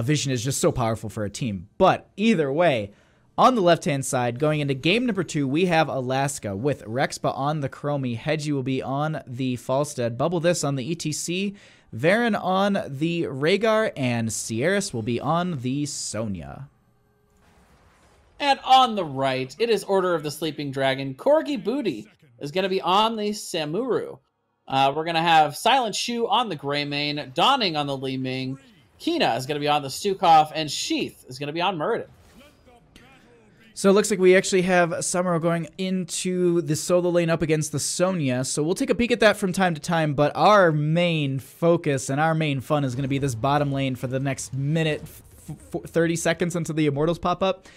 Speaker 1: vision is just so powerful for a team. But either way, on the left-hand side, going into game number 2, we have Alaska with Rexpa on the Chromie, Hedgie will be on the Falstad, Bubble This on the ETC, Varen on the Rhaegar, and Sierras will be on the Sonya.
Speaker 2: And on the right, it is Order of the Sleeping Dragon. Corgi Booty is going to be on the Samuru. We're going to have Silent Shu on the Greymane, Dawning on the Li Ming, Kina is going to be on the Stukov, and Sheath is going to be on Muradin.
Speaker 1: So it looks like we actually have Samuro going into the solo lane up against the Sonya. So we'll take a peek at that from time to time, but our main focus and our main fun is going to be this bottom lane for the next minute, 30 seconds until the Immortals pop up.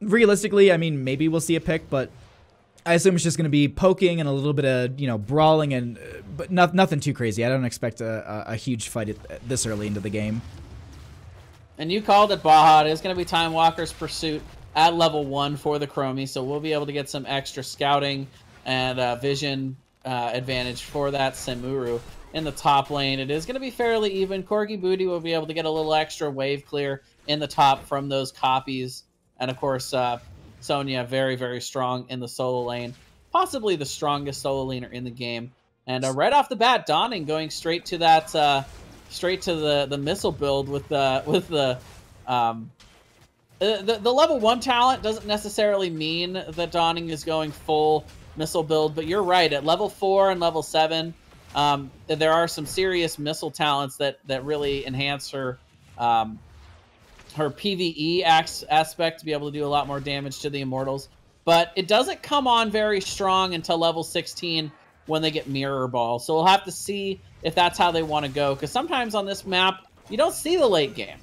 Speaker 1: Realistically, I mean, maybe we'll see a pick, but I assume it's just going to be poking and a little bit of, brawling, and but nothing too crazy. I don't expect a huge fight this early into the game.
Speaker 2: And you called it, Baha. It is going to be Time Walker's Pursuit at level 1 for the Chromie, so we'll be able to get some extra scouting and vision advantage for that Samuru in the top lane. It is going to be fairly even. Corgi Booty will be able to get a little extra wave clear in the top from those copies. And, of course, Sonya, very strong in the solo lane. Possibly the strongest solo laner in the game. And right off the bat, Dawning going straight to that... straight to the missile build with the level 1 talent doesn't necessarily mean that Dawning is going full missile build, but you're right, at level 4 and level 7 there are some serious missile talents that really enhance her her PvE aspect to be able to do a lot more damage to the Immortals, but it doesn't come on very strong until level 16 when they get Mirror Ball. So we'll have to see if that's how they want to go, because sometimes on this map, you don't see the late game.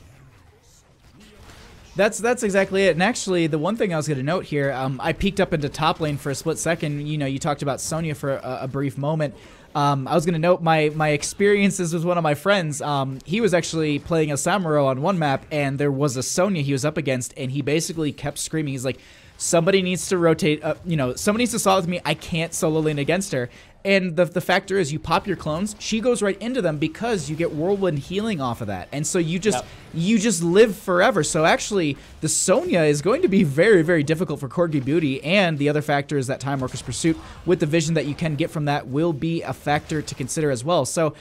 Speaker 1: That's exactly it. And actually, the one thing I was going to note here, I peeked up into top lane for a split second. You know, you talked about Sonya for a brief moment. I was going to note my experiences with one of my friends. He was actually playing a Samuro on one map, and there was a Sonya he was up against, and he basically kept screaming. He's like, somebody needs to rotate, you know, somebody needs to solo with me. I can't solo lane against her. And the factor is you pop your clones, she goes right into them because you get whirlwind healing off of that. And so you just live forever. So actually, the Sonya is going to be very, very difficult for Corgi Beauty. And the other factor is that Time Worker's Pursuit with the vision that you can get from that will be a factor to consider as well. So,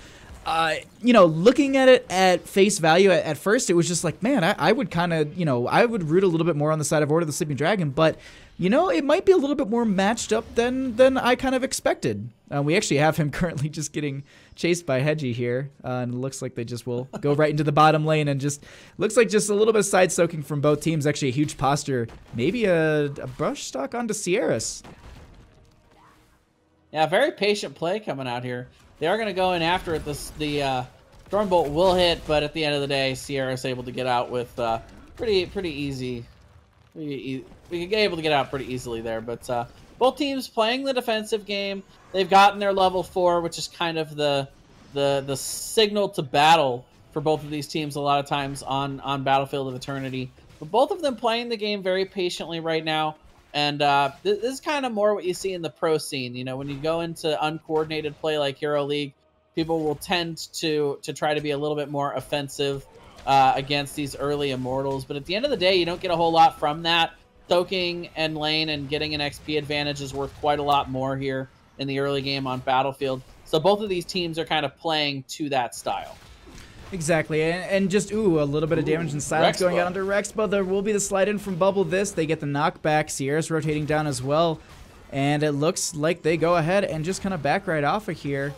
Speaker 1: you know, looking at it at face value at first, it was just like, man, I would kind of, you know, I would root a little bit more on the side of Order of the Sleeping Dragon. But, you know, it might be a little bit more matched up than I kind of expected. We actually have him currently just getting chased by Hedgie here, and it looks like they just will go right into the bottom lane, and just looks like just a little bit of side soaking from both teams. Actually, a huge posture, maybe a brush stock onto Sierras.
Speaker 2: Yeah, very patient play coming out here. They are going to go in after it. The Stormbolt will hit, but at the end of the day, Sierra's able to get out with pretty easy. We can get able to get out pretty easily there, but both teams playing the defensive game. They've gotten their level 4, which is kind of the signal to battle for both of these teams a lot of times on Battlefield of Eternity. But both of them playing the game very patiently right now. And this is kind of more what you see in the pro scene. You know, when you go into uncoordinated play like Hero League, people will tend to try to be a little bit more offensive against these early Immortals. But at the end of the day, you don't get a whole lot from that. Soaking and lane and getting an XP advantage is worth quite a lot more here in the early game on Battlefield. So both of these teams are kind of playing to that style.
Speaker 1: Exactly, and just, a little bit of damage and silence going out under Rexpo. There will be the slide in from Bubble this. They get the knockback. Sierra's rotating down as well. And it looks like they go ahead and just kind of back right off of here.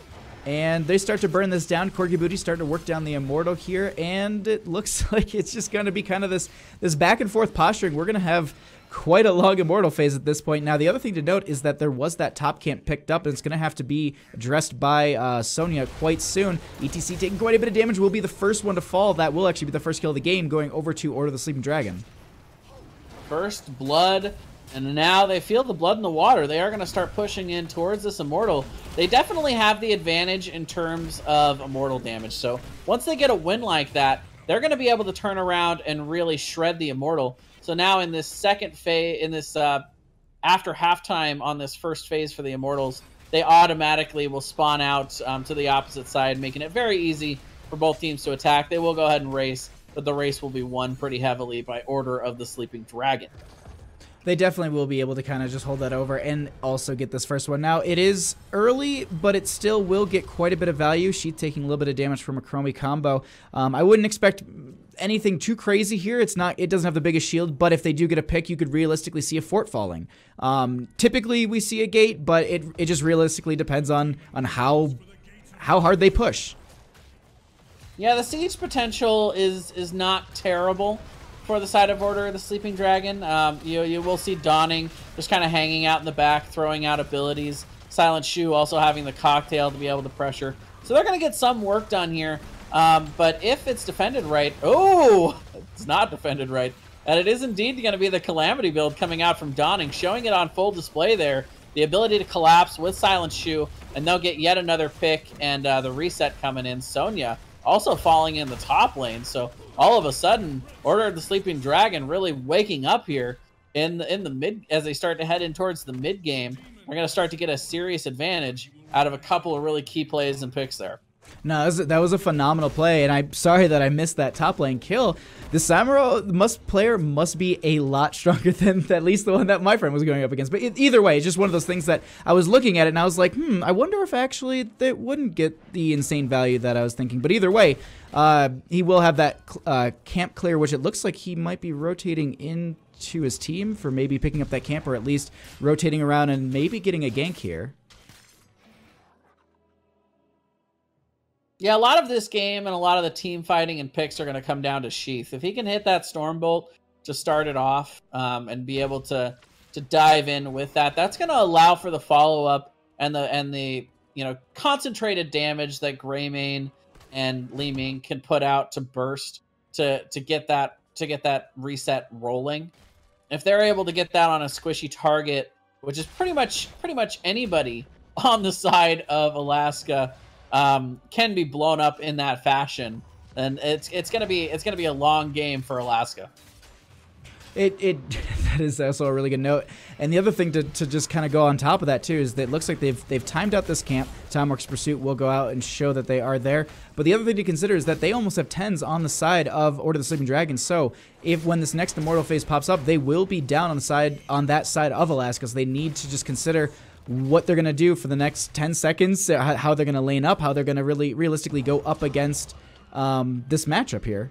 Speaker 1: And they start to burn this down. Corgi Booty starting to work down the Immortal here. And it looks like it's just going to be kind of this back and forth posturing. We're going to have quite a long Immortal phase at this point. Now, the other thing to note is that there was that top camp picked up, and it's going to have to be addressed by Sonya quite soon. ETC taking quite a bit of damage, will be the first one to fall. That will actually be the first kill of the game, going over to Order of the Sleeping Dragon.
Speaker 2: First blood, and now they feel the blood in the water. They are going to start pushing in towards this Immortal. They definitely have the advantage in terms of Immortal damage. So once they get a win like that, they're going to be able to turn around and really shred the Immortal. So now in this second phase, in this after halftime on this first phase for the Immortals, they automatically will spawn out to the opposite side, making it very easy for both teams to attack. They will go ahead and race, but the race will be won pretty heavily by Order of the Sleeping Dragon.
Speaker 1: They definitely will be able to kind of just hold that over and also get this first one. Now, it is early, but it still will get quite a bit of value. She's taking a little bit of damage from a Chromie combo. I wouldn't expect anything too crazy here. It doesn't have the biggest shield, but if they do get a pick, you could realistically see a fort falling. Typically, we see a gate, but it just realistically depends on how hard they push.
Speaker 2: Yeah, the siege potential is not terrible for the side of Order of the Sleeping Dragon. You will see Dawning just kind of hanging out in the back, throwing out abilities. Silent Shoe also having the cocktail to be able to pressure. So they're going to get some work done here. But if it's defended right... Oh! It's not defended right. And it is indeed going to be the Calamity build coming out from Dawning, showing it on full display there. The ability to collapse with Silent Shoe, and they'll get yet another pick, and the reset coming in. Sonya also falling in the top lane, so all of a sudden, Order of the Sleeping Dragon really waking up here in the mid as they start to head in towards the mid game. They're going to start to get a serious advantage out of a couple of really key plays and picks there.
Speaker 1: No, that was a phenomenal play, and I'm sorry that I missed that top lane kill. The Samuro player must be a lot stronger than at least the one that my friend was going up against. But either way, it's just one of those things that I was looking at it, and I was like, I wonder if actually they wouldn't get the insane value that I was thinking. But either way, he will have that camp clear, which it looks like he might be rotating into his team for maybe picking up that camp, or at least rotating around and maybe getting a gank here.
Speaker 2: Yeah, a lot of this game and a lot of the team fighting and picks are going to come down to Sheath. If he can hit that Stormbolt to start it off and be able to dive in with that, that's going to allow for the follow-up and the concentrated damage that Greymane and Li Ming can put out to burst to get that to get that reset rolling. If they're able to get that on a squishy target, which is pretty much anybody on the side of Alaska, can be blown up in that fashion, then it's gonna be a long game for Alaska.
Speaker 1: That is also a really good note. And the other thing to just kind of go on top of that too is that it looks like they've timed out this camp. Timeworks Pursuit will go out and show that they are there. But the other thing to consider is that they almost have 10s on the side of Order of the Sleeping Dragon. So if when this next Immortal phase pops up, they will be down on that side of Alaska. So they need to just consider what they're going to do for the next 10 seconds, how they're going to lane up, how they're going to really realistically go up against this matchup here.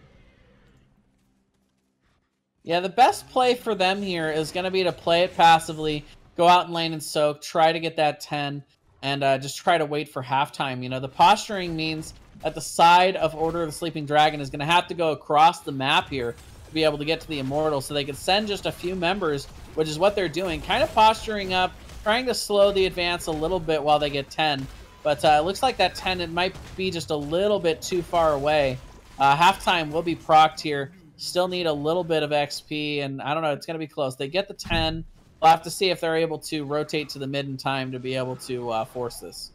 Speaker 2: Yeah, the best play for them here is going to be to play it passively, go out and lane and soak, try to get that 10, and just try to wait for halftime. You know, the posturing means that the side of Order of the Sleeping Dragon is going to have to go across the map here to be able to get to the Immortal, so they can send just a few members, which is what they're doing, kind of posturing up, trying to slow the advance a little bit while they get 10. But it looks like that 10, it might be just a little bit too far away. Halftime will be procced here. Still need a little bit of XP, and I don't know, it's going to be close. They get the 10. We'll have to see if they're able to rotate to the mid in time to be able to force this.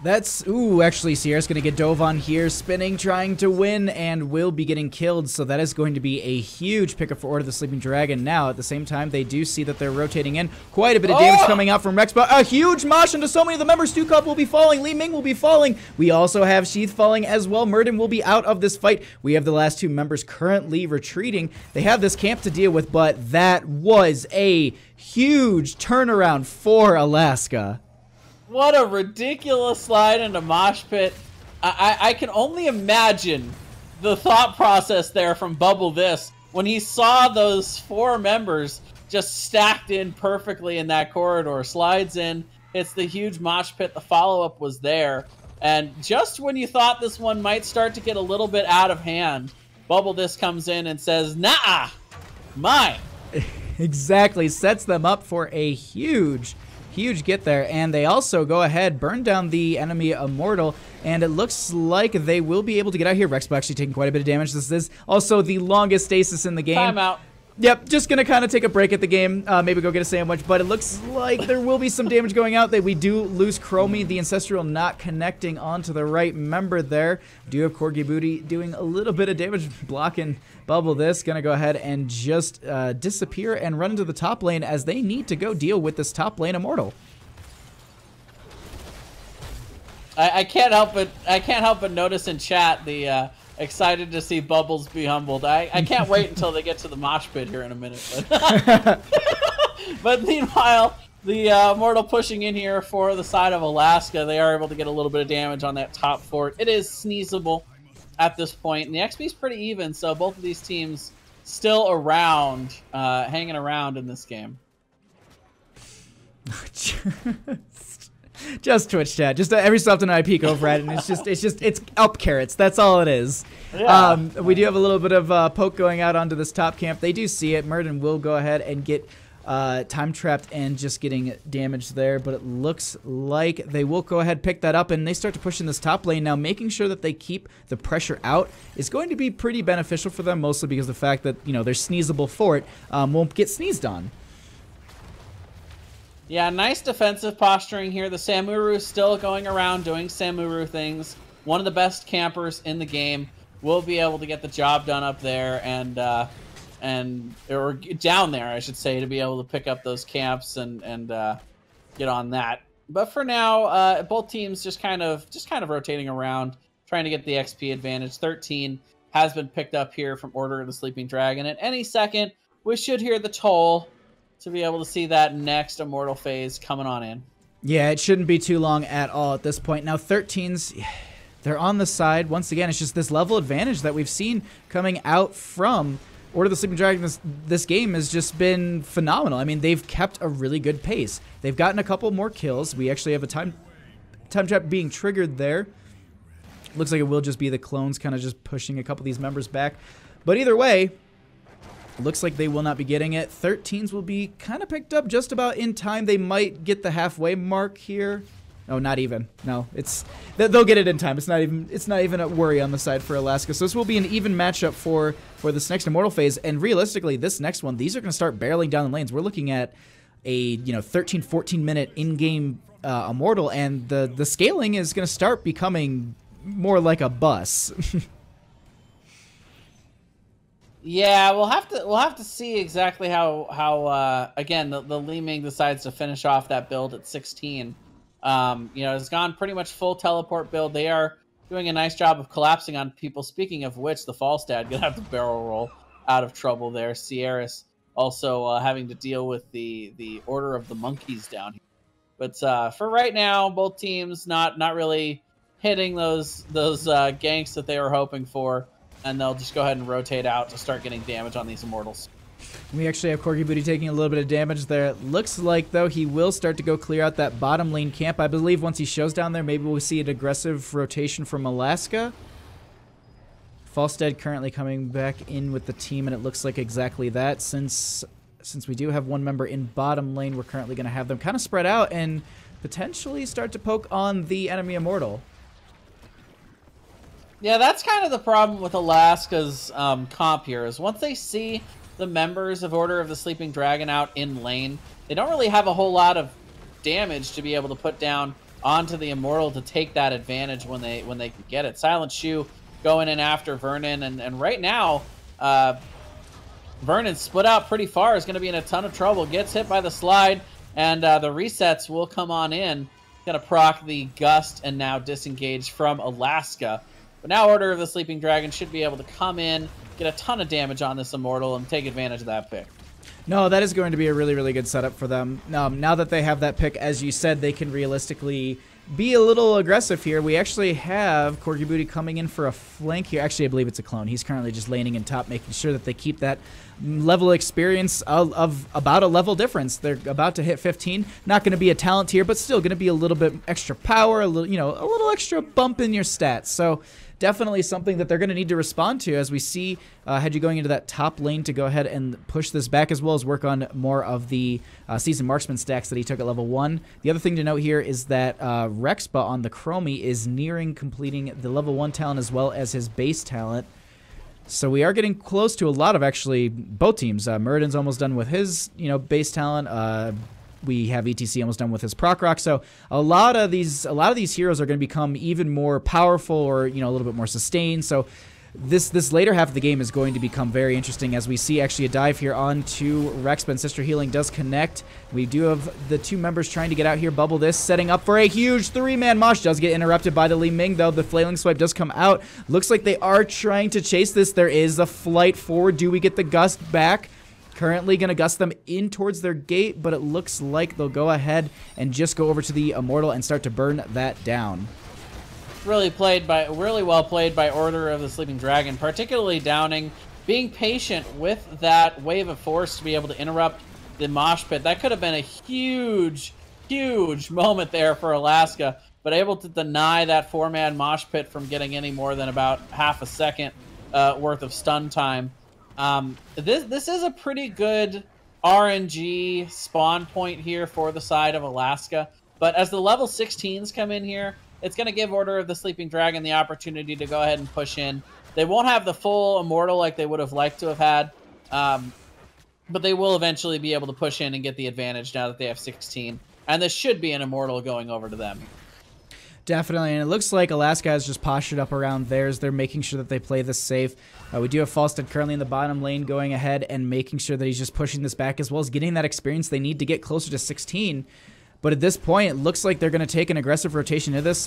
Speaker 1: That's, ooh, actually, Sierra's going to get dove on here, spinning, trying to win, and will be getting killed, so that is going to be a huge pickup for Order of the Sleeping Dragon. Now, at the same time, they do see that they're rotating in. Quite a bit of damage coming out from Rex, but a huge mosh into so many of the members. Stukov will be falling, Li Ming will be falling. We also have Sheath falling as well. Murden will be out of this fight. We have the last two members currently retreating. They have this camp to deal with, but that was a huge turnaround for Alaska.
Speaker 2: What a ridiculous slide into Mosh Pit. I can only imagine the thought process there from Bubble This when he saw those 4 members just stacked in perfectly in that corridor. Slides in, hits the huge Mosh Pit. The follow-up was there. And just when you thought this one might start to get a little bit out of hand, Bubble This comes in and says, "Nah, mine."
Speaker 1: Exactly. Sets them up for a huge get there, and they also go ahead, burn down the enemy Immortal, and it looks like they will be able to get out here. Rexpo actually taking quite a bit of damage. This is also the longest stasis in the game.
Speaker 2: Timeout.
Speaker 1: Yep, just gonna kind of take a break at the game, maybe go get a sandwich, but it looks like there will be some damage going out. That we do lose Chromie, the Ancestral not connecting onto the right member there. We do have Corgi Booty doing a little bit of damage, blocking Bubble This. Gonna go ahead and just disappear and run into the top lane as they need to go deal with this top lane Immortal.
Speaker 2: I can't help but notice in chat the excited to see Bubbles be humbled. I can't wait until they get to the mosh pit here in a minute. But meanwhile, the Immortal pushing in here for the side of Alaska. They are able to get a little bit of damage on that top fort. It is sneezable at this point, and the XP is pretty even, so both of these teams still around, hanging around in this game.
Speaker 1: Just Twitch chat. Just every so often I peek over at it, and it's up carrots. That's all it is. Yeah. We do have a little bit of poke going out onto this top camp. They do see it. Murden will go ahead and get time trapped and just getting damaged there, but it looks like they will go ahead, pick that up, and they start to push in this top lane. Now, making sure that they keep the pressure out is going to be pretty beneficial for them, mostly because of the fact that, you know, their sneezable fort won't get sneezed on.
Speaker 2: Yeah, nice defensive posturing here. The Samuru still going around doing Samuru things. One of the best campers in the game will be able to get the job done up there or down there, I should say, to be able to pick up those camps and get on that. But for now, both teams just kind of rotating around, trying to get the XP advantage. 13 has been picked up here from Order of the Sleeping Dragon. At any second, we should hear the toll to be able to see that next Immortal phase coming on in.
Speaker 1: Yeah, it shouldn't be too long at all at this point. Now, 13s, they're on the side. Once again, it's just this level advantage that we've seen coming out from Order of the Sleeping Dragon. This game has just been phenomenal. I mean, they've kept a really good pace. They've gotten a couple more kills. We actually have a time trap being triggered there. Looks like it will just be the clones kind of just pushing a couple of these members back. But either way, looks like they will not be getting it. 13s will be kind of picked up just about in time. They might get the halfway mark here. Oh, not even. No, they'll get it in time. It's not even a worry on the side for Alaska. So this will be an even matchup for this next Immortal phase. And realistically, this next one, these are going to start barreling down the lanes. We're looking at a 13, 14 minute in-game Immortal, and the scaling is going to start becoming more like a bus.
Speaker 2: Yeah, we'll have to see exactly how again the Li Ming decides to finish off that build at 16. It's gone pretty much full teleport build. They are doing a nice job of collapsing on people. Speaking of which, the Falstad gonna have to barrel roll out of trouble there. Sierras also having to deal with the Order of the Monkeys down here. But for right now, both teams not really hitting those ganks that they were hoping for. And they'll just go ahead and rotate out to start getting damage on these Immortals.
Speaker 1: We actually have Corky Booty taking a little bit of damage there. Looks like, though, he will start to go clear out that bottom lane camp. I believe once he shows down there, maybe we'll see an aggressive rotation from Alaska. Falstead currently coming back in with the team, and it looks like exactly that. Since we do have one member in bottom lane, we're currently going to have them kind of spread out and potentially start to poke on the enemy Immortal.
Speaker 2: Yeah, that's kind of the problem with Alaska's comp here, is once they see the members of Order of the Sleeping Dragon out in lane, they don't really have a whole lot of damage to be able to put down onto the Immortal to take that advantage when they can get it. Silent Shoe going in after Vernon, and right now, Vernon split out pretty far, is going to be in a ton of trouble, gets hit by the slide, and the resets will come on in. Going to proc the Gust and now disengage from Alaska. But now Order of the Sleeping Dragon should be able to come in, get a ton of damage on this Immortal, and take advantage of that pick.
Speaker 1: No, that is going to be a really, really good setup for them. Now that they have that pick, as you said, they can realistically be a little aggressive here. We actually have Corky Booty coming in for a flank here. Actually, I believe it's a clone. He's currently just laning in top, making sure that they keep that level of experience of about a level difference. They're about to hit 15. Not going to be a talent tier, but still going to be a little bit extra power, a little extra bump in your stats. So definitely something that they're going to need to respond to, as we see Hedgie going into that top lane to go ahead and push this back, as well as work on more of the Seasoned Marksman stacks that he took at level 1. The other thing to note here is that Rexpa on the Chromie is nearing completing the level 1 talent as well as his base talent. So we are getting close to a lot of actually both teams. Muradin's almost done with his base talent. We have ETC almost done with his proc rock. So a lot of these heroes are going to become even more powerful, or a little bit more sustained. So this later half of the game is going to become very interesting, as we see actually a dive here onto Rexpa, and Sister Healing does connect. We do have the two members trying to get out here. Bubble this, setting up for a huge 3-man mosh. Does get interrupted by the Li Ming, though. The flailing swipe does come out. Looks like they are trying to chase this. There is a flight forward. Do we get the Gust back? Currently going to gust them in towards their gate, but it looks like they'll go ahead and just go over to the Immortal and start to burn that down.
Speaker 2: Really well played by Order of the Sleeping Dragon, particularly Downing, being patient with that wave of force to be able to interrupt the mosh pit. That could have been a huge moment there for Alaska, but able to deny that 4-man mosh pit from getting any more than about half a second worth of stun time. This is a pretty good RNG spawn point here for the side of Alaska, but as the level 16s come in here, it's going to give Order of the Sleeping Dragon the opportunity to go ahead and push in. They won't have the full Immortal like they would have liked to have had, but they will eventually be able to push in and get the advantage now that they have 16, and this should be an Immortal going over to them.
Speaker 1: Definitely, and it looks like Alaska has just postured up around theirs. They're making sure that they play this safe. We do have Falstad currently in the bottom lane going ahead and making sure that he's just pushing this back, as well as getting that experience they need to get closer to 16. But at this point, it looks like they're going to take an aggressive rotation to this.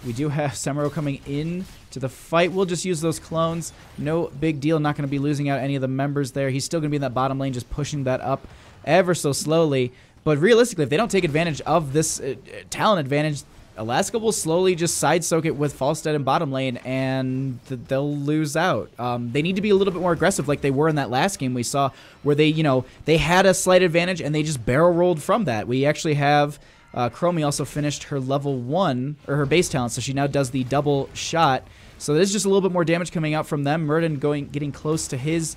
Speaker 1: We do have Samuro coming in to the fight. We'll just use those clones. No big deal. Not going to be losing out any of the members there. He's still going to be in that bottom lane, just pushing that up ever so slowly. But realistically, if they don't take advantage of this talent advantage, Alaska will slowly just side soak it with Falstad in bottom lane, and they'll lose out. They need to be a little bit more aggressive, like they were in that last game we saw, where they had a slight advantage and they just barrel rolled from that. We actually have Chromie also finished her level 1 or her base talent, so she now does the double shot. So there's just a little bit more damage coming out from them. Muradin getting close to his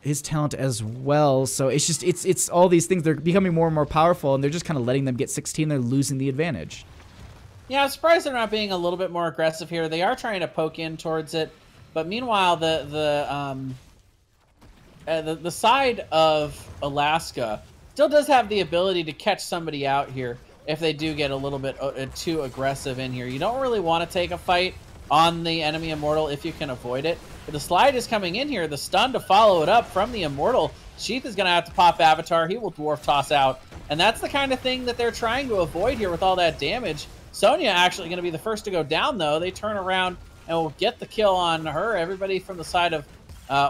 Speaker 1: his talent as well. So it's just it's all these things. They're becoming more and more powerful, and they're just kind of letting them get 16. They're losing the advantage.
Speaker 2: Yeah, I'm surprised they're not being a little bit more aggressive here. They are trying to poke in towards it, but meanwhile, the side of Alaska still does have the ability to catch somebody out here if they do get a little bit too aggressive in here. You don't really want to take a fight on the enemy Immortal if you can avoid it. But the slide is coming in here. The stun to follow it up from the Immortal. Sheath is going to have to pop Avatar. He will Dwarf Toss out. And that's the kind of thing that they're trying to avoid here with all that damage. Sonya actually going to be the first to go down, though. They turn around and will get the kill on her. Everybody from the side of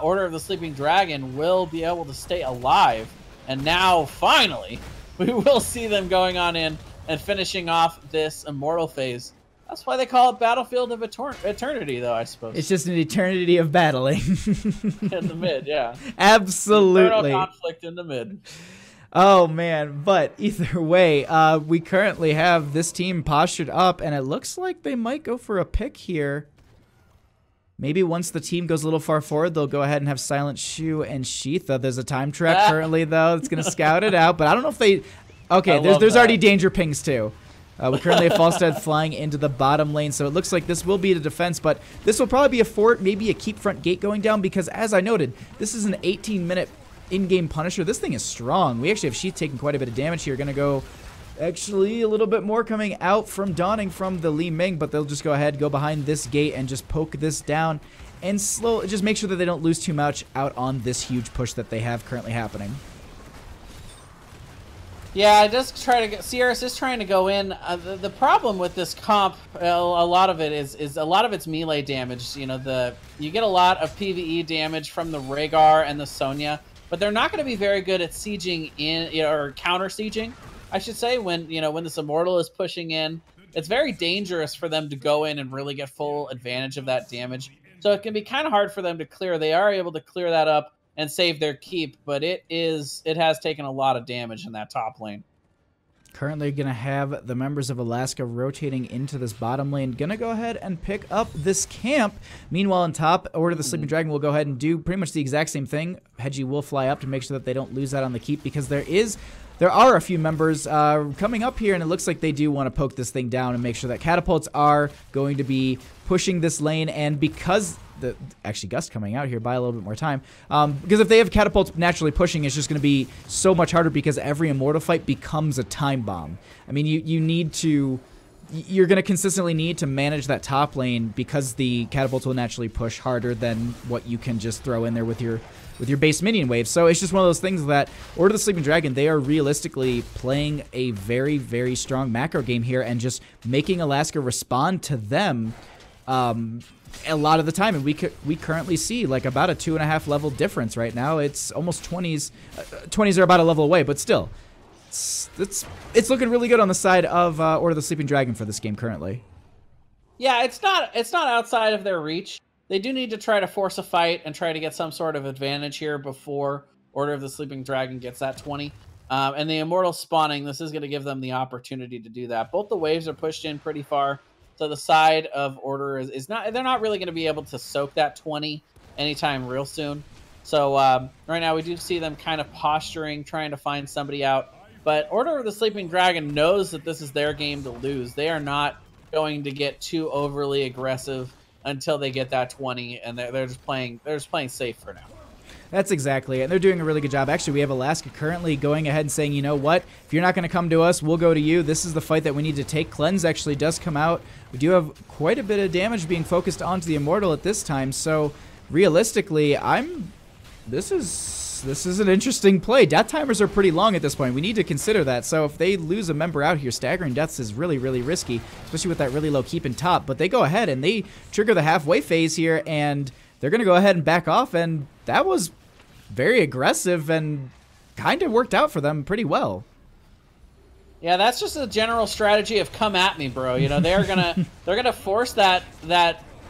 Speaker 2: Order of the Sleeping Dragon will be able to stay alive. And now, finally, we will see them going on in and finishing off this Immortal phase. That's why they call it Battlefield of Eternity, though, I suppose.
Speaker 1: It's just an eternity of battling.
Speaker 2: In the mid, yeah.
Speaker 1: Absolutely.
Speaker 2: Eternal conflict in the mid.
Speaker 1: Oh, man. But either way, we currently have this team postured up, and it looks like they might go for a pick here. Maybe once the team goes a little far forward, they'll go ahead and have Silent Shoe and Sheath. There's a time trap currently, though, that's going to scout it out. But I don't know if they... Okay, there's already danger pings, too. We currently have Falstad flying into the bottom lane, so it looks like this will be the defense, but this will probably be a fort, maybe a keep front gate going down, because as I noted, this is an 18-minute in-game Punisher. This thing is strong. We actually have Sheath taking quite a bit of damage here. Going to go, actually, a little bit more coming out from Dawning from the Li Ming, but they'll just go ahead, go behind this gate, and just poke this down, and just make sure that they don't lose too much out on this huge push that they have currently happening.
Speaker 2: Yeah, I just try to get Sierra's just trying to go in. The problem with this comp, a lot of it is a lot of it's melee damage. You know, you get a lot of PvE damage from the Rhaegar and the Sonya, but they're not going to be very good at sieging in, or counter sieging, I should say. When this Immortal is pushing in, it's very dangerous for them to go in and really get full advantage of that damage. So it can be kind of hard for them to clear. They are able to clear that up and save their keep, but it has taken a lot of damage in that top lane.
Speaker 1: Currently going to have the members of Alaska rotating into this bottom lane. Going to go ahead and pick up this camp. Meanwhile, on top, Order of the Sleeping Dragon will go ahead and do pretty much the exact same thing. Hedgie will fly up to make sure that they don't lose out on the keep, because there are a few members coming up here, and it looks like they do want to poke this thing down and make sure that catapults are going to be pushing this lane. And because actually Gust coming out here, buy a little bit more time, because if they have catapults naturally pushing, it's just going to be so much harder, because every Immortal fight becomes a time bomb. I mean, you're going to consistently need to manage that top lane, because the catapults will naturally push harder than what you can just throw in there with your base minion wave. So it's just one of those things that Order of the Sleeping Dragon, they are realistically playing a very, very strong macro game here, and just making Alaska respond to them a lot of the time. And we currently see like about a 2.5 level difference right now. It's almost 20s. 20s are about a level away, but still, it's looking really good on the side of Order of the Sleeping Dragon for this game currently.
Speaker 2: Yeah, it's not outside of their reach. They do need to try to force a fight and try to get some sort of advantage here before Order of the Sleeping Dragon gets that 20. And the Immortal spawning, this is going to give them the opportunity to do that. Both the waves are pushed in pretty far, so the side of Order is not, they're not really going to be able to soak that 20 anytime real soon. So right now we do see them kind of posturing, trying to find somebody out. But Order of the Sleeping Dragon knows that this is their game to lose. They are not going to get too overly aggressive until they get that 20, and they're just playing safe for now.
Speaker 1: That's exactly it. And they're doing a really good job. Actually, we have Alaska currently going ahead and saying, you know what? If you're not going to come to us, we'll go to you. This is the fight that we need to take. Cleanse actually does come out. We do have quite a bit of damage being focused onto the Immortal at this time. So realistically, this is an interesting play. Death timers are pretty long at this point. We need to consider that. So if they lose a member out here, staggering deaths is really, really risky, especially with that really low keep in top. But they go ahead and they trigger the halfway phase here, and they're going to go ahead and back off. And that was very aggressive and kind of worked out for them pretty well.
Speaker 2: Yeah, that's just a general strategy of come at me, bro. You know, they're gonna force that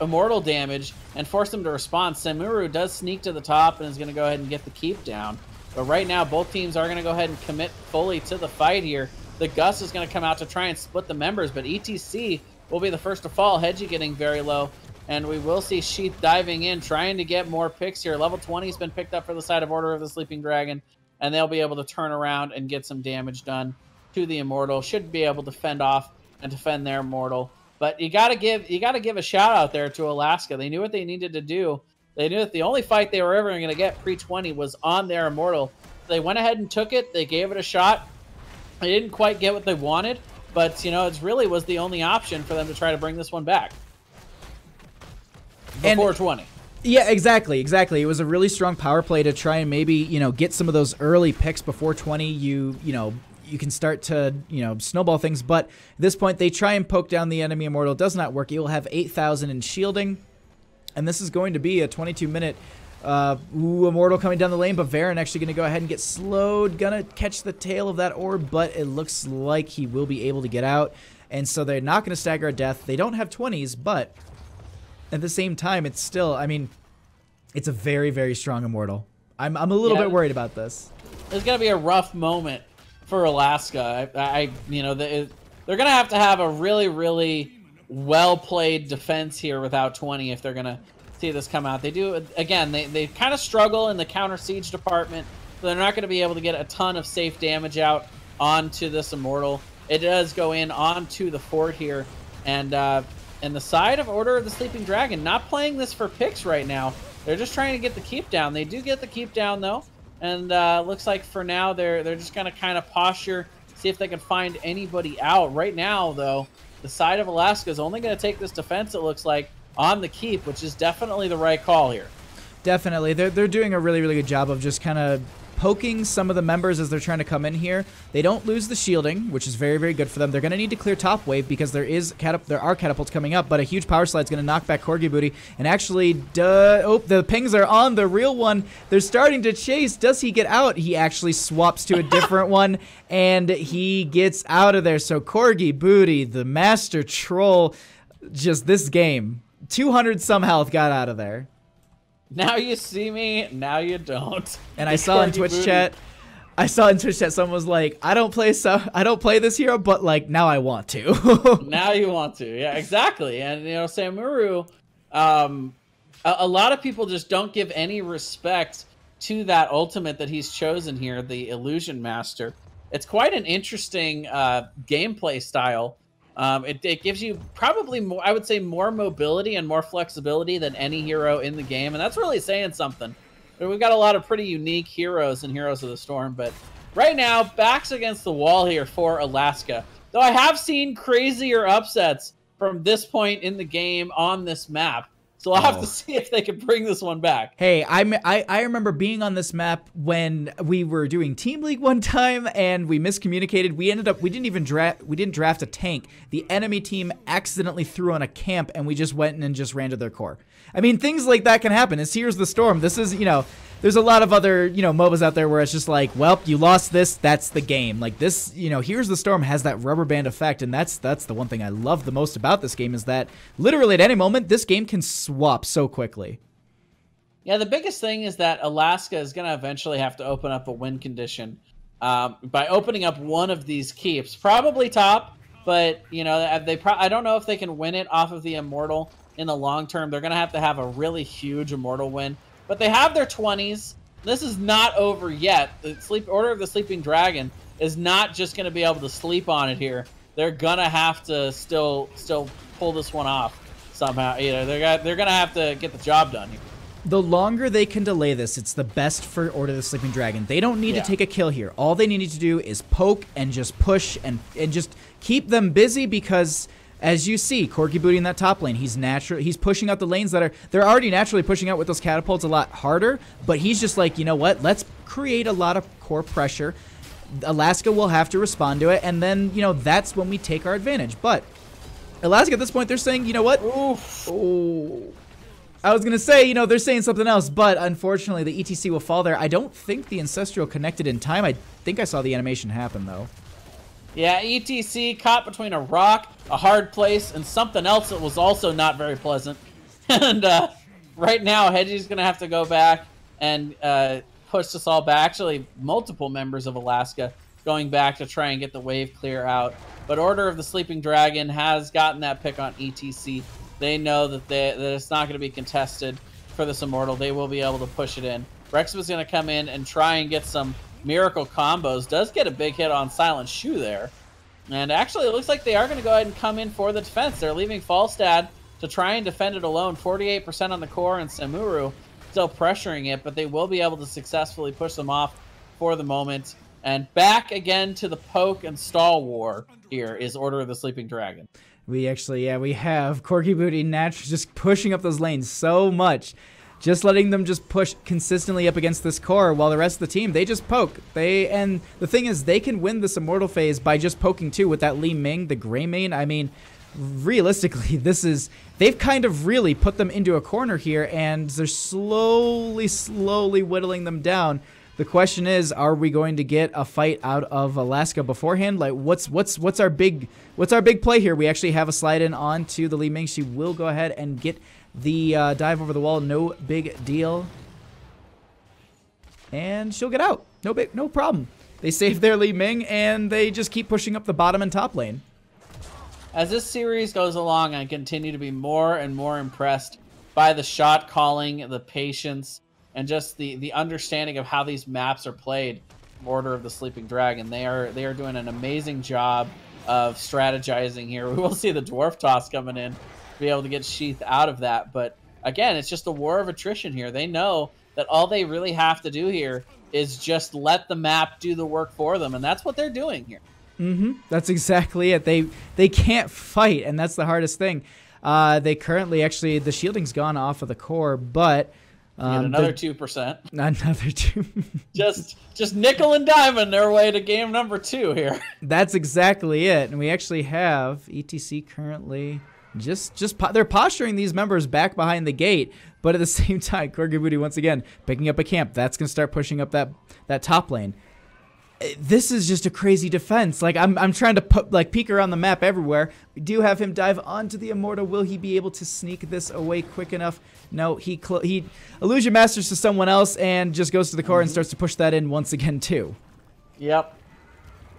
Speaker 2: Immortal damage and force them to respond. Samuru does sneak to the top and is going to go ahead and get the keep down. But right now, both teams are going to go ahead and commit fully to the fight here. The Gus is going to come out to try and split the members, but ETC will be the first to fall. Hedgie getting very low. And we will see Sheath diving in, trying to get more picks here. Level 20 has been picked up for the side of Order of the Sleeping Dragon, and they'll be able to turn around and get some damage done to the Immortal. Should be able to fend off and defend their Immortal. But you gotta give a shout out there to Alaska. They knew what they needed to do. They knew that the only fight they were ever going to get pre-20 was on their Immortal. They went ahead and took it. They gave it a shot. They didn't quite get what they wanted, but you know, it really was the only option for them to try to bring this one back before 20.
Speaker 1: Yeah, exactly. It was a really strong power play to try and maybe, you know, get some of those early picks before 20. You know, you can start to, you know, snowball things, but at this point they try and poke down the enemy Immortal. It does not work. It will have 8,000 in shielding, and this is going to be a 22-minute Immortal coming down the lane, but Varen actually going to go ahead and get slowed. Gonna catch the tail of that orb, but it looks like he will be able to get out, and so they're not going to stagger a death. They don't have 20s, but at the same time, it's still, I mean, it's a very, very strong Immortal. I'm a little bit worried about this.
Speaker 2: It's going to be a rough moment for Alaska. You know, they're going to have a really, really well-played defense here without 20 if they're going to see this come out. They do, again, they kind of struggle in the counter siege department, so they're not going to be able to get a ton of safe damage out onto this Immortal. It does go in onto the fort here, and the side of Order of the Sleeping Dragon not playing this for picks right now. They're just trying to get the keep down. They do get the keep down though, and looks like for now they're just going to kind of posture, see if they can find anybody out. Right now though, the side of Alaska is only going to take this defense, it looks like, on the keep, which is definitely the right call here.
Speaker 1: Definitely. They're doing a really, really good job of just kind of poking some of the members as they're trying to come in here. They don't lose the shielding, which is very, very good for them. They're going to need to clear top wave because there are catapults coming up, but a huge power slide is going to knock back Corgi Booty. And actually, the pings are on the real one. They're starting to chase. Does he get out? He actually swaps to a different one, and he gets out of there. So Corgi Booty, the master troll, just this game, 200 some health got out of there.
Speaker 2: Now you see me, now you don't.
Speaker 1: And I saw in Twitch chat, someone was like, I don't play this hero, but like now I want to.
Speaker 2: Now you want to. Yeah, exactly. And you know, Samuru, a lot of people just don't give any respect to that ultimate that he's chosen here, the Illusion Master. It's quite an interesting gameplay style. It gives you probably more, I would say, more mobility and more flexibility than any hero in the game, and that's really saying something. We've got a lot of pretty unique heroes in Heroes of the Storm, but right now, backs against the wall here for Alaska. Though I have seen crazier upsets from this point in the game on this map. So I'll have to see if they can bring this one back.
Speaker 1: Hey, I remember being on this map when we were doing Team League one time and we miscommunicated. We didn't draft a tank. The enemy team accidentally threw on a camp and we just went in and just ran to their core. I mean, things like that can happen. It's Here's the Storm. This is, you know, there's a lot of other, you know, MOBAs out there where it's just like, well, you lost this, that's the game. Like this, you know, Here's the Storm has that rubber band effect, and that's the one thing I love the most about this game is that literally at any moment, this game can swap so quickly.
Speaker 2: Yeah, the biggest thing is that Alaska is going to eventually have to open up a win condition by opening up one of these keeps. Probably top, but, you know, I don't know if they can win it off of the Immortal in the long term. They're going to have a really huge Immortal win. But they have their 20s. This is not over yet. The Order of the Sleeping Dragon is not just going to be able to sleep on it here. They're going to have to still pull this one off somehow. You know, they're going to have to get the job done here.
Speaker 1: The longer they can delay this, it's the best for Order of the Sleeping Dragon. They don't need to take a kill here. All they need to do is poke and just push and just keep them busy because, as you see, Corgi Booty in that top lane, he's pushing out the lanes they're already naturally pushing out with those catapults a lot harder, but he's just like, you know what, let's create a lot of core pressure. Alaska will have to respond to it, and then, you know, that's when we take our advantage. But Alaska at this point, they're saying, you know what? Oof. Oh. I was going to say, you know, they're saying something else, but unfortunately the ETC will fall there. I don't think the Ancestral connected in time. I think I saw the animation happen, though.
Speaker 2: Yeah, ETC caught between a rock, a hard place, and something else that was also not very pleasant. And right now, Hedgie's going to have to go back and push us all back. Actually, multiple members of Alaska going back to try and get the wave clear out. But Order of the Sleeping Dragon has gotten that pick on ETC They know that that it's not going to be contested for this Immortal. They will be able to push it in. Rex was going to come in and try and get some miracle combos. Does get a big hit on Silent Shoe there. And actually, it looks like they are going to go ahead and come in for the defense. They're leaving Falstad to try and defend it alone. 48% on the core, and Samuru still pressuring it, but they will be able to successfully push them off for the moment. And back again to the poke and stall war here is Order of the Sleeping Dragon.
Speaker 1: We actually, yeah, we have Corky Booty naturally just pushing up those lanes so much. Just letting them just push consistently up against this core while the rest of the team, they just poke. And the thing is, they can win this Immortal phase by just poking too with that Li Ming, the gray main. I mean, realistically, they've kind of really put them into a corner here, and they're slowly whittling them down. The question is, are we going to get a fight out of Alaska beforehand? Like, what's our big play here? We actually have a slide in onto the Li Ming. She will go ahead and get the dive over the wall. No big deal, and she'll get out. No problem. They save their Li Ming, and they just keep pushing up the bottom and top lane.
Speaker 2: As this series goes along, I continue to be more and more impressed by the shot calling, the patience, and just the understanding of how these maps are played. Order of the Sleeping Dragon. They are doing an amazing job of strategizing here. We will see the Dwarf Toss coming in, be able to get Sheath out of that. But again, it's just a war of attrition here. They know that all they really have to do here is just let the map do the work for them, and that's what they're doing here.
Speaker 1: That's exactly it. They can't fight, and that's the hardest thing. They currently, actually, the shielding's gone off of the core, but
Speaker 2: another 2%.
Speaker 1: Another 2.
Speaker 2: just nickel and diamond their way to game number 2 here.
Speaker 1: That's exactly it. And we actually have ETC currently they're posturing these members back behind the gate, but at the same time, Corky Booty once again picking up a camp. That's gonna start pushing up that top lane. This is just a crazy defense. Like, I'm trying to peek around the map everywhere. We do have him dive onto the Immortal. Will he be able to sneak this away quick enough? No, he Illusion Masters to someone else and just goes to the core and starts to push that in once again too.
Speaker 2: Yep.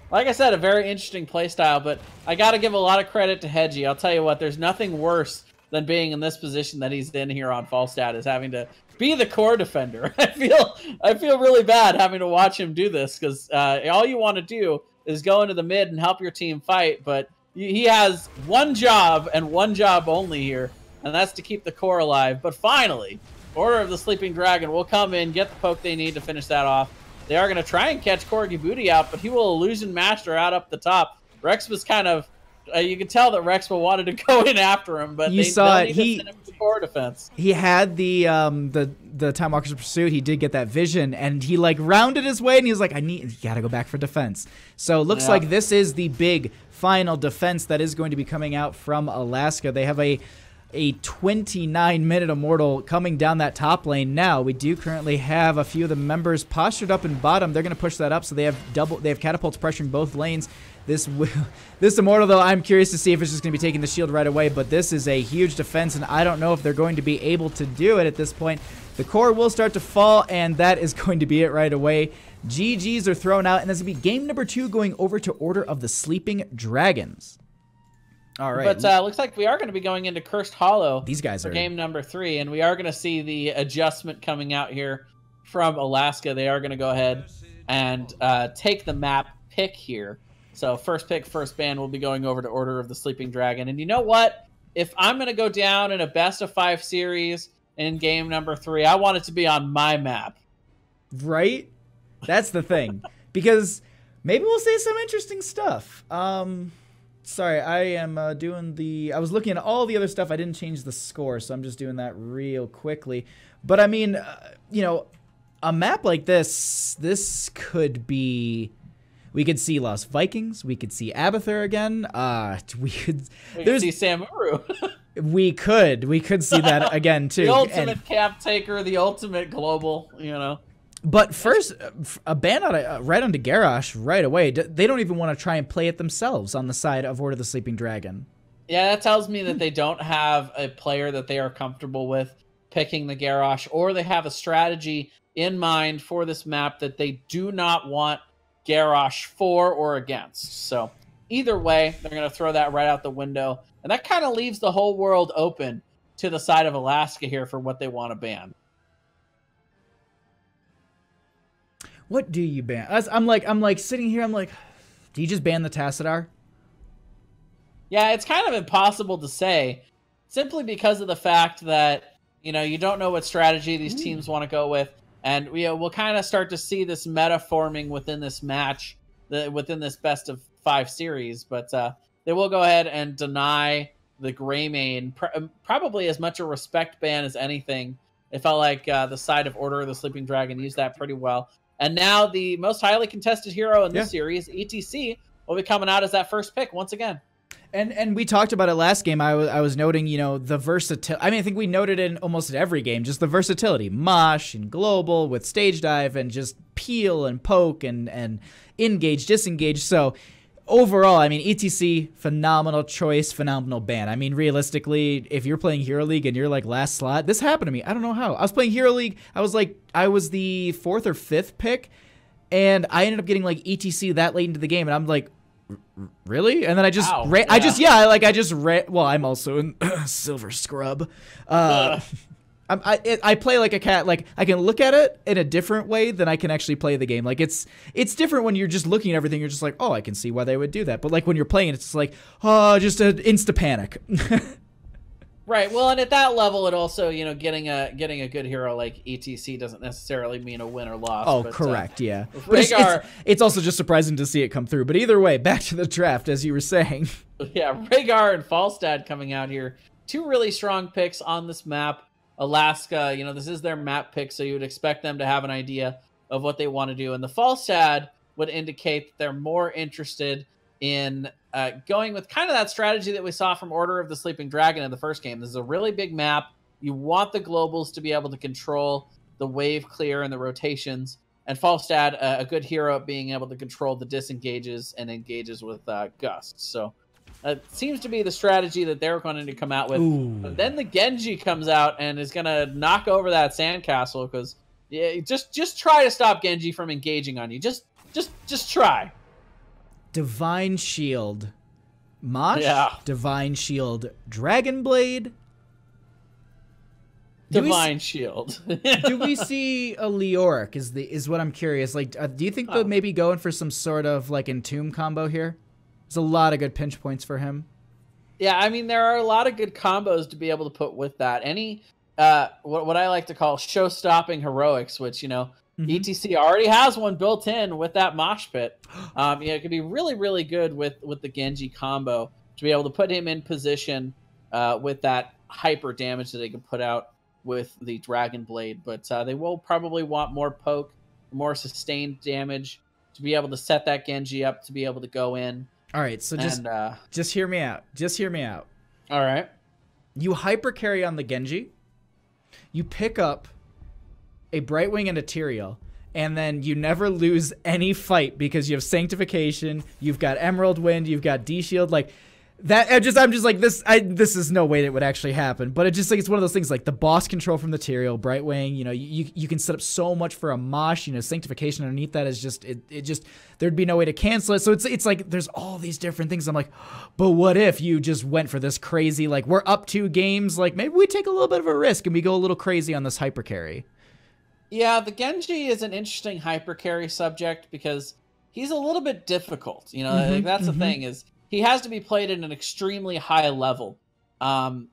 Speaker 2: Like I said, a very interesting playstyle, but I got to give a lot of credit to Hedgie. I'll tell you what, there's nothing worse than being in this position that he's in here on Falstad, is having to be the core defender. I feel really bad having to watch him do this, because all you want to do is go into the mid and help your team fight, but he has one job and one job only here, and that's to keep the core alive. But finally, Order of the Sleeping Dragon will come in, get the poke they need to finish that off. They are going to try and catch Corky Booty out, but he will Illusion Master out up the top. Rex was kind of, you could tell that Rex wanted to go in after him, but
Speaker 1: you saw it.
Speaker 2: He send him to core defense.
Speaker 1: He had the Time Walker's Pursuit. He did get that vision, and he like rounded his way, and he was like, you gotta go back for defense. So it looks like this is the big final defense that is going to be coming out from Alaska. They have a 29-minute Immortal coming down that top lane now. We do currently have a few of the members postured up in bottom. They're going to push that up, so they have catapults pressuring both lanes. This Immortal, though, I'm curious to see if it's just going to be taking the shield right away, but this is a huge defense, and I don't know if they're going to be able to do it at this point. The core will start to fall, and that is going to be it right away. GGs are thrown out, and that's going to be game number 2 going over to Order of the Sleeping Dragons. All right.
Speaker 2: But looks like we are going to be going into Cursed Hollow.
Speaker 1: These guys
Speaker 2: for
Speaker 1: are
Speaker 2: game number 3, and we are going to see the adjustment coming out here from Alaska. They are going to go ahead and take the map pick here. So first pick, first ban will be going over to Order of the Sleeping Dragon. And you know what? If I'm going to go down in a best of 5 series in game number 3, I want it to be on my map.
Speaker 1: Right? That's the thing. Because maybe we'll say some interesting stuff. Sorry, I am I was looking at all the other stuff. I didn't change the score, so I'm just doing that real quickly. But I mean, you know, a map like this could be, we could see Lost Vikings, we could see Abathur again. We could
Speaker 2: see Samuru.
Speaker 1: we could see that again too.
Speaker 2: The ultimate cap taker, the ultimate global, you know.
Speaker 1: But first, a ban right onto Garrosh right away. They don't even want to try and play it themselves on the side of Order of the Sleeping Dragon.
Speaker 2: Yeah, that tells me that they don't have a player that they are comfortable with picking the Garrosh, or they have a strategy in mind for this map that they do not want Garrosh for or against. So Either way, they're going to throw that right out the window. And that kind of leaves the whole world open to the side of Alaska here for what they want to ban.
Speaker 1: What do you ban? I'm like sitting here. I'm like, do you just ban the Tassadar?
Speaker 2: Yeah, it's kind of impossible to say, simply because of the fact that, you know, you don't know what strategy these teams want to go with. And we'll kind of start to see this meta forming within this match, within this best of 5 series. But they will go ahead and deny the Greymane, probably as much a respect ban as anything. It felt like the side of Order of the Sleeping Dragon used that pretty well. And now the most highly contested hero in this series, ETC, will be coming out as that first pick once again.
Speaker 1: And we talked about it last game. I was noting, you know, the versatility. I mean, I think we noted it in almost every game, just the versatility. Mosh and global with stage dive and just peel and poke and engage, disengage. So overall, I mean, ETC, phenomenal choice, phenomenal ban. I mean, realistically, if you're playing Hero League and you're like last slot, this happened to me. I don't know how. I was playing Hero League. I was the 4th or 5th pick, and I ended up getting like ETC that late into the game, and I'm like, really? And then I just, well, I'm also in Silver Scrub. I play like a cat. Like, I can look at it in a different way than I can actually play the game. Like, it's different when you're just looking at everything. You're just like, oh, I can see why they would do that. But like when you're playing, it's just like, oh, just an insta panic.
Speaker 2: Right. Well, and at that level, it also, you know, getting a good hero like ETC doesn't necessarily mean a win or loss.
Speaker 1: Oh, but, correct. Yeah.
Speaker 2: Rhaegar,
Speaker 1: it's also just surprising to see it come through. But either way, back to the draft, as you were saying.
Speaker 2: Yeah, Rhaegar and Falstad coming out here. 2 really strong picks on this map. Alaska, you know, this is their map pick, so you would expect them to have an idea of what they want to do. And the Falstad would indicate that they're more interested in going with kind of that strategy that we saw from Order of the Sleeping Dragon in the first game. This is a really big map. You want the globals to be able to control the wave clear and the rotations. And Falstad, a good hero at being able to control the disengages and engages with gusts. So it seems to be the strategy that they're going to come out with.
Speaker 1: Ooh.
Speaker 2: But then the Genji comes out and is going to knock over that sandcastle because just try to stop Genji from engaging on you. Just try.
Speaker 1: Divine Shield. Mosh?
Speaker 2: Yeah.
Speaker 1: Divine Shield. Dragon Blade?
Speaker 2: Divine Shield.
Speaker 1: Do we see a Leoric is what I'm curious. Like, do you think they'll maybe going for some sort of like Entomb combo here? There's a lot of good pinch points for him.
Speaker 2: Yeah, I mean, there are a lot of good combos to be able to put with that. Any, what I like to call show-stopping heroics, which, you know, ETC already has one built in with that mosh pit. It could be really, really good with the Genji combo to be able to put him in position with that hyper damage that they can put out with the Dragon Blade. But they will probably want more poke, more sustained damage to be able to set that Genji up to be able to go in.
Speaker 1: All right, so just hear me out. Just hear me out.
Speaker 2: All right.
Speaker 1: You hyper carry on the Genji. You pick up a Brightwing and a Tyrael, and then you never lose any fight because you have Sanctification, you've got Emerald Wind, you've got D-Shield, like that. I'm just like this. This is no way that would actually happen, but it's just like it's one of those things like the boss control from the Tyrael, Brightwing. You know, you can set up so much for a Mosh. You know, Sanctification underneath that is just it just there'd be no way to cancel it. So it's like there's all these different things. I'm like, but what if you just went for this crazy like we're up 2 games, like maybe we take a little bit of a risk and we go a little crazy on this hyper carry.
Speaker 2: Yeah, the Genji is an interesting hyper carry subject because he's a little bit difficult. You know, like that's the thing is he has to be played at an extremely high level, and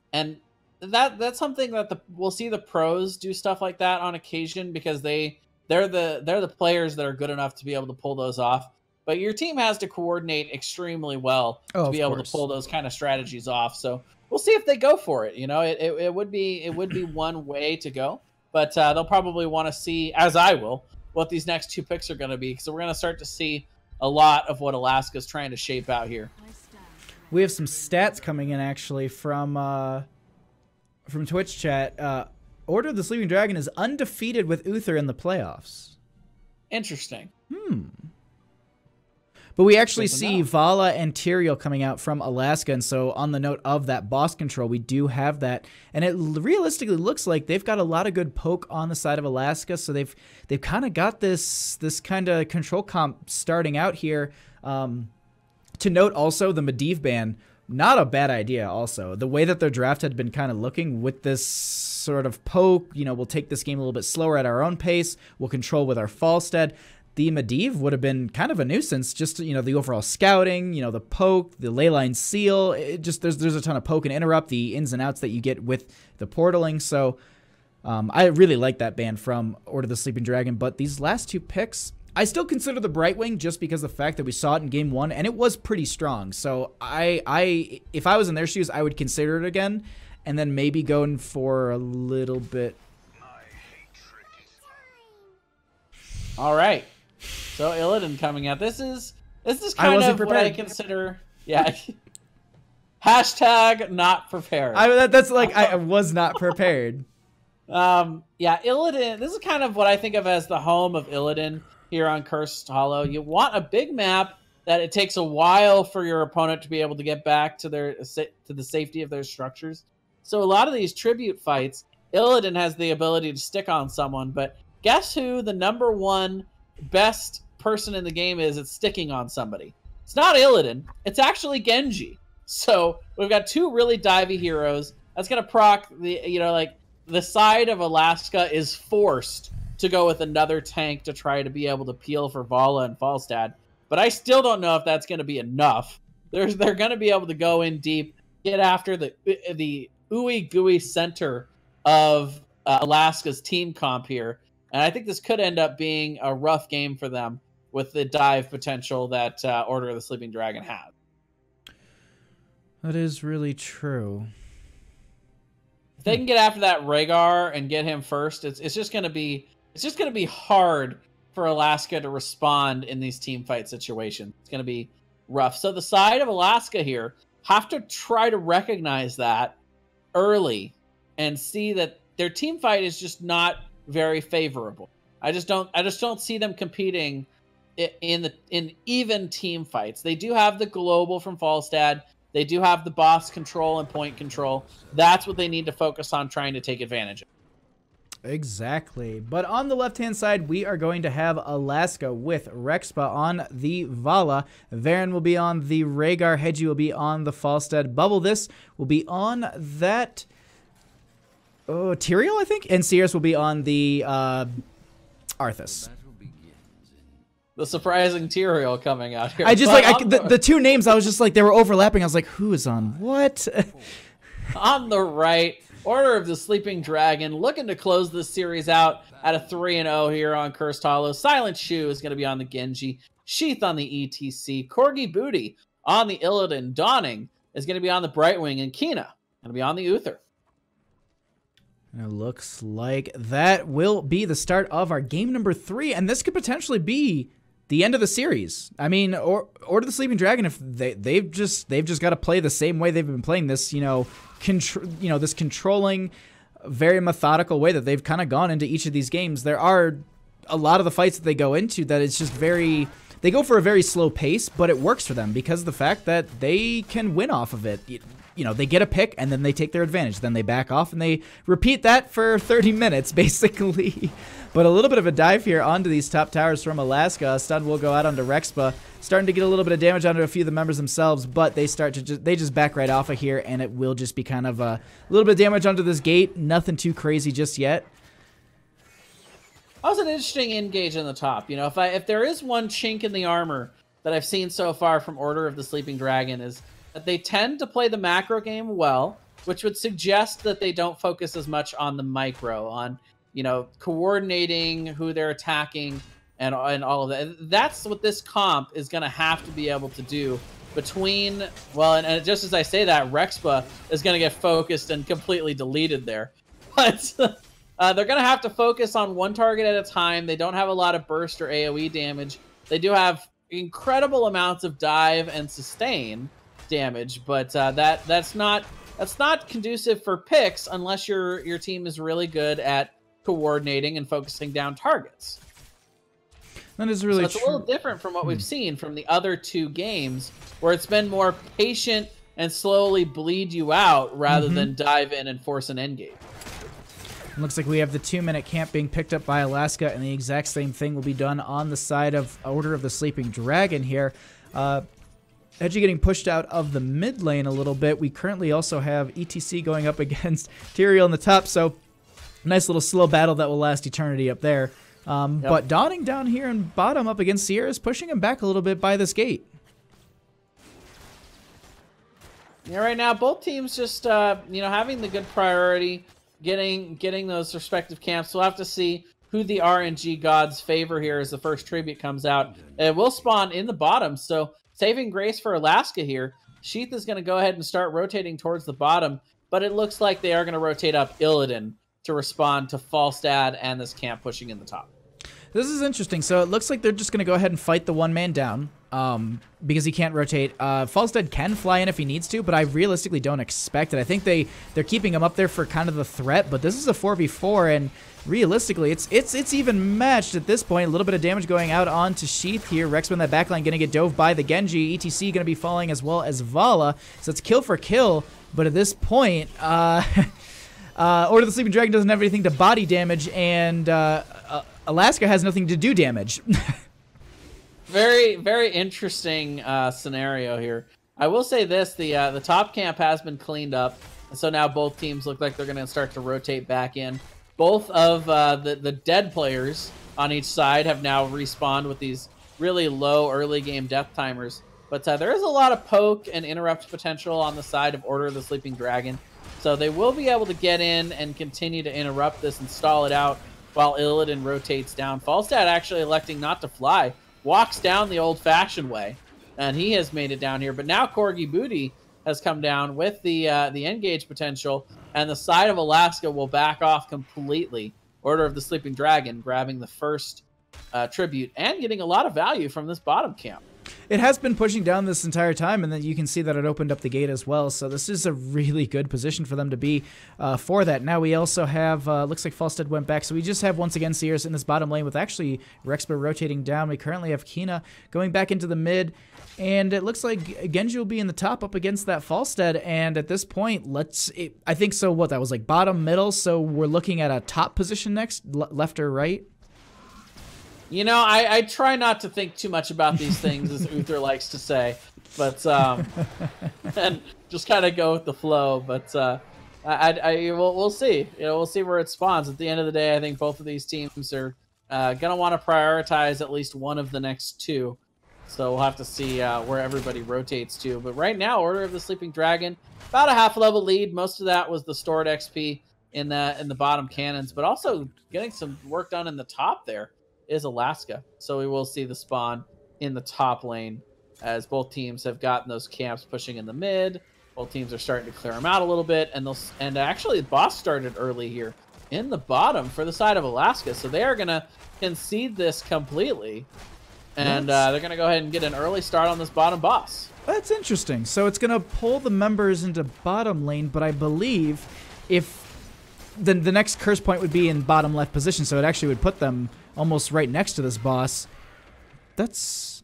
Speaker 2: that's something that we'll see the pros do stuff like that on occasion because they're the players that are good enough to be able to pull those off. But your team has to coordinate extremely well to be able to pull those kind of strategies off. So we'll see if they go for it. You know, it would be one way to go. But they'll probably want to see, as I will, what these next 2 picks are going to be. So we're going to start to see a lot of what Alaska's trying to shape out here.
Speaker 1: We have some stats coming in, actually, from Twitch chat. Order of the Sleeping Dragon is undefeated with Uther in the playoffs.
Speaker 2: Interesting.
Speaker 1: But we actually see Vala and Tyrael coming out from Alaska, and so on the note of that boss control, we do have that, and it realistically looks like they've got a lot of good poke on the side of Alaska, so they've kind of got this kind of control comp starting out here. To note also, the Medivh ban, not a bad idea also. The way that their draft had been kind of looking with this sort of poke, you know, we'll take this game a little bit slower at our own pace, we'll control with our Falstead. The Medivh would have been kind of a nuisance, just, you know, the overall scouting, you know, the poke, the leyline seal, it just, there's a ton of poke and interrupt, the ins and outs that you get with the portaling, so I really like that ban from Order of the Sleeping Dragon, but these last two picks, I still consider the Brightwing just because of the fact that we saw it in game 1, and it was pretty strong. So if I was in their shoes, I would consider it again, and then maybe going for a little bit.
Speaker 2: All right, so Illidan coming out. This is kind of what I consider. Yeah. Hashtag not prepared.
Speaker 1: That's like I was not prepared.
Speaker 2: Yeah, Illidan. This is kind of what I think of as the home of Illidan. Here on Cursed Hollow, you want a big map that it takes a while for your opponent to be able to get back to the safety of their structures. So a lot of these tribute fights, Illidan has the ability to stick on someone, but guess who the #1 best person in the game is at sticking on somebody? It's not Illidan, it's actually Genji. So we've got two really divey heroes. That's gonna proc the, you know, like the side of Alaska is forced to go with another tank to try to be able to peel for Vala and Falstad. But I still don't know if that's going to be enough. They're going to be able to go in deep, get after the ooey gooey center of Alaska's team comp here. And I think this could end up being a rough game for them with the dive potential that Order of the Sleeping Dragon has.
Speaker 1: That is really true.
Speaker 2: If they can get after that Rhaegar and get him first, it's just going to be hard for Alaska to respond in these team fight situations. It's going to be rough. So the side of Alaska here have to try to recognize that early and see that their team fight is just not very favorable. I just don't see them competing in even team fights. They do have the global from Falstad. They do have the boss control and point control. That's what they need to focus on trying to take advantage of.
Speaker 1: Exactly. But on the left-hand side, we are going to have Alaska with Rexpa on the Vala. Varen will be on the Rhaegar. Hedgie will be on the Falstad. Bubble This will be on that Tyrael, I think? And Sears will be on the Arthas.
Speaker 2: The surprising Tyrael coming out here.
Speaker 1: I just like the two names, I was just like, they were overlapping. I was like, who is on what?
Speaker 2: On the right, Order of the Sleeping Dragon, looking to close this series out at a 3-0 here on Cursed Hollow. Silent Shoe is going to be on the Genji. Sheath on the ETC. Corgi Booty on the Illidan. Dawning is going to be on the Brightwing. And Kina going to be on the Uther.
Speaker 1: And it looks like that will be the start of our game number 3. And this could potentially be the end of the series. I mean, Order of the Sleeping Dragon, if they've just got to play the same way they've been playing this, this controlling, very methodical way that they've kind of gone into each of these games. There are a lot of the fights that they go into that it's just they go for a very slow pace, but it works for them because of the fact that they can win off of it. You know, they get a pick and then they take their advantage. Then they back off and they repeat that for 30 minutes, basically. But a little bit of a dive here onto these top towers from Alaska. Stun will go out onto Rexpa, starting to get a little bit of damage onto a few of the members themselves, but they just back right off of here, and it will just be kind of a little bit of damage onto this gate. Nothing too crazy just yet.
Speaker 2: That was an interesting engage in the top. You know, if there is one chink in the armor that I've seen so far from Order of the Sleeping Dragon is that they tend to play the macro game well, which would suggest that they don't focus as much on the micro, on, you know, coordinating who they're attacking and all of that. That's what this comp is going to have to be able to do between, well, and just as I say that, Rexpa is going to get focused and completely deleted there. But they're going to have to focus on one target at a time. They don't have a lot of burst or AoE damage. They do have incredible amounts of dive and sustain damage, but that's not conducive for picks unless your team is really good at coordinating and focusing down targets.
Speaker 1: That is really
Speaker 2: true. It's a little different from what we've seen from the other two games, where it's been more patient and slowly bleed you out rather than dive in and force an endgame.
Speaker 1: Looks like we have the 2-minute camp being picked up by Alaska, and the exact same thing will be done on the side of Order of the Sleeping Dragon here. Edgy getting pushed out of the mid lane a little bit. We currently also have ETC going up against Tyrael in the top, so nice little slow battle that will last eternity up there. But Dawning down here in bottom up against Sierra is pushing him back a little bit by this gate.
Speaker 2: Yeah, right now both teams just having the good priority, getting those respective camps. We'll have to see who the RNG gods favor here as the first tribute comes out. It will spawn in the bottom, so saving grace for Alaska here. Sheath is going to go ahead and start rotating towards the bottom, but it looks like they are going to rotate up Illidan to respond to Falstad and this camp pushing in the top.
Speaker 1: This is interesting. So it looks like they're just going to go ahead and fight the one man down because he can't rotate. Falstad can fly in if he needs to, but I realistically don't expect it. I think they're keeping him up there for kind of the threat, but this is a 4v4, and realistically, it's even matched at this point. A little bit of damage going out onto Sheath here. Rexman, that backline, going to get dove by the Genji. ETC going to be falling as well as Vala. So it's kill for kill, but at this point, Order of the Sleeping Dragon doesn't have anything to body damage, and Alaska has nothing to do damage.
Speaker 2: Very, very interesting scenario here. I will say this, the top camp has been cleaned up, and so now both teams look like they're going to start to rotate back in. Both of the dead players on each side have now respawned with these really low early game death timers. But there is a lot of poke and interrupt potential on the side of Order of the Sleeping Dragon. So they will be able to get in and continue to interrupt this and stall it out while Illidan rotates down. Falstad actually electing not to fly, walks down the old-fashioned way, and he has made it down here. But now Corgi Booty has come down with the engage potential, and the side of Alaska will back off completely. Order of the Sleeping Dragon grabbing the first tribute and getting a lot of value from this bottom camp.
Speaker 1: It has been pushing down this entire time, and then you can see that it opened up the gate as well. So this is a really good position for them to be for that. Now we also have, looks like Falstad went back. So we just have, once again, Sears in this bottom lane with actually Rexper rotating down. We currently have Kina going back into the mid. And it looks like Genji will be in the top up against that Falstad. And at this point, I think so. What, that was like bottom, middle. So we're looking at a top position next, left or right?
Speaker 2: You know, I try not to think too much about these things, as Uther likes to say, but and just kind of go with the flow. But we'll see. You know, we'll see where it spawns. At the end of the day, I think both of these teams are gonna want to prioritize at least one of the next two. So we'll have to see where everybody rotates to. But right now, Order of the Sleeping Dragon, about a half-level lead. Most of that was the stored XP in the bottom cannons, but also getting some work done in the top there is Alaska. So we will see the spawn in the top lane as both teams have gotten those camps pushing in the mid. Both teams are starting to clear them out a little bit, and actually the boss started early here in the bottom for the side of Alaska. So they are going to concede this completely, and they're going to go ahead and get an early start on this bottom boss.
Speaker 1: That's interesting. So it's going to pull the members into bottom lane, but I believe if the next curse point would be in bottom left position, so it actually would put them almost right next to this boss. That's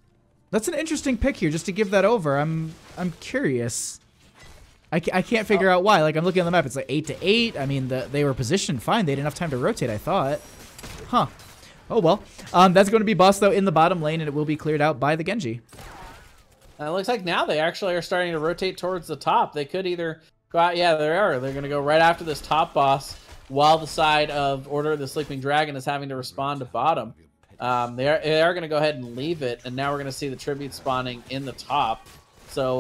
Speaker 1: an interesting pick here, just to give that over. I'm curious. I can't figure out why. Like, I'm looking on the map, it's like 8 to 8. I mean, they were positioned fine. They had enough time to rotate, I thought. Huh. Oh well. That's going to be boss though in the bottom lane, and it will be cleared out by the Genji.
Speaker 2: It looks like now they actually are starting to rotate towards the top. They could either go out, yeah, they are. They're going to go right after this top boss, while the side of Order of the Sleeping Dragon is having to respond to bottom. They are going to go ahead and leave it, and now we're going to see the tribute spawning in the top. So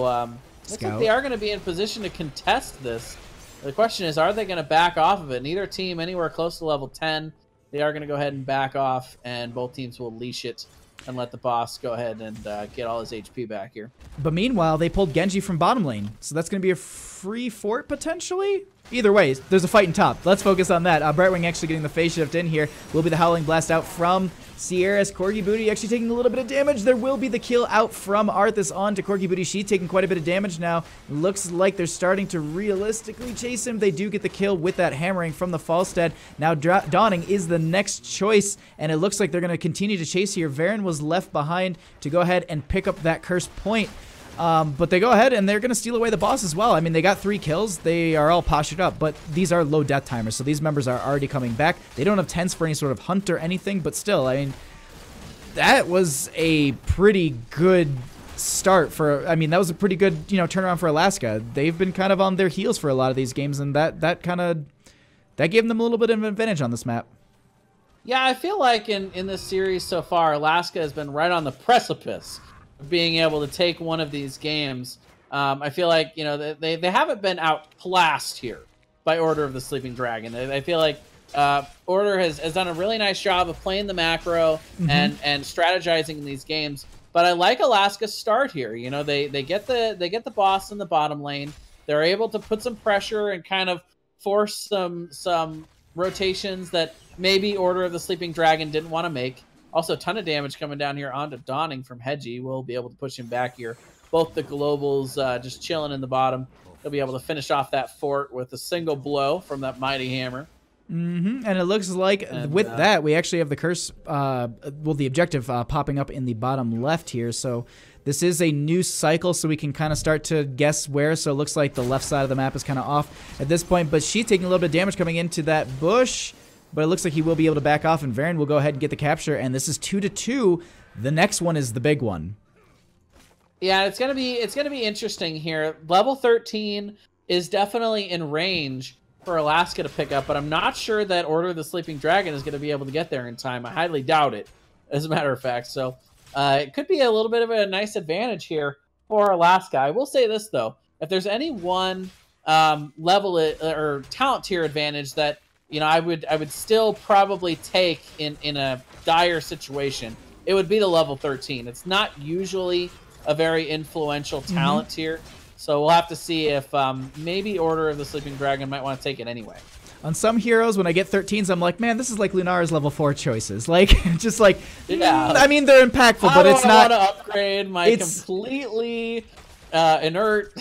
Speaker 2: looks like they are going to be in position to contest this. The question is, are they going to back off of it? Neither team anywhere close to level 10. They are going to go ahead and back off, and both teams will leash it and let the boss go ahead and get all his HP back here.
Speaker 1: But meanwhile, they pulled Genji from bottom lane, so that's going to be a free fort potentially? Either way, there's a fight in top. Let's focus on that. Brightwing actually getting the phase shift in here. Will be the Howling Blast out from Sierra's. Corgi Booty actually taking a little bit of damage. There will be the kill out from Arthas on to Corgi Booty. She's taking quite a bit of damage now. Looks like they're starting to realistically chase him. They do get the kill with that hammering from the Falstad. Now Dawning is the next choice, and it looks like they're going to continue to chase here. Varen was left behind to go ahead and pick up that cursed point. But they go ahead and they're going to steal away the boss as well. I mean, they got 3 kills. They are all postured up, but these are low death timers, so these members are already coming back. They don't have tents for any sort of hunt or anything, but still, I mean, that was a pretty good start for, I mean, that was a pretty good, you know, turnaround for Alaska. They've been kind of on their heels for a lot of these games, and that gave them a little bit of an advantage on this map.
Speaker 2: Yeah, I feel like in this series so far, Alaska has been right on the precipice of being able to take one of these games. I feel like, you know, they haven't been outclassed here by Order of the Sleeping Dragon. I feel like Order has done a really nice job of playing the macro and strategizing in these games. But I like Alaska's start here. You know, they get the boss in the bottom lane. They're able to put some pressure and kind of force some rotations that maybe Order of the Sleeping Dragon didn't want to make. Also, a ton of damage coming down here onto Dawning from Hedgie. We'll be able to push him back here. Both the Globals just chilling in the bottom. He'll be able to finish off that fort with a single blow from that mighty hammer.
Speaker 1: And it looks like with that, we actually have the curse, well, the objective popping up in the bottom left here. So this is a new cycle, so we can kind of start to guess where. So it looks like the left side of the map is kind of off at this point, but she's taking a little bit of damage coming into that bush, but it looks like he will be able to back off, and Varen will go ahead and get the capture, and this is 2-2. The next one is the big one.
Speaker 2: Yeah, it's gonna be interesting here. Level 13 is definitely in range for Alaska to pick up, but I'm not sure that Order of the Sleeping Dragon is going to be able to get there in time. I highly doubt it, as a matter of fact. So it could be a little bit of a nice advantage here for Alaska. I will say this, though. If there's any one level or talent tier advantage that, you know, I would still probably take in a dire situation, it would be the level 13. It's not usually a very influential talent tier. So we'll have to see if maybe Order of the Sleeping Dragon might want to take it anyway.
Speaker 1: On some heroes, when I get 13s, I'm like, man, this is like Lunara's level 4 choices. Like, just like,
Speaker 2: yeah.
Speaker 1: I mean, they're impactful, but it's not.
Speaker 2: I want to upgrade my completely inert,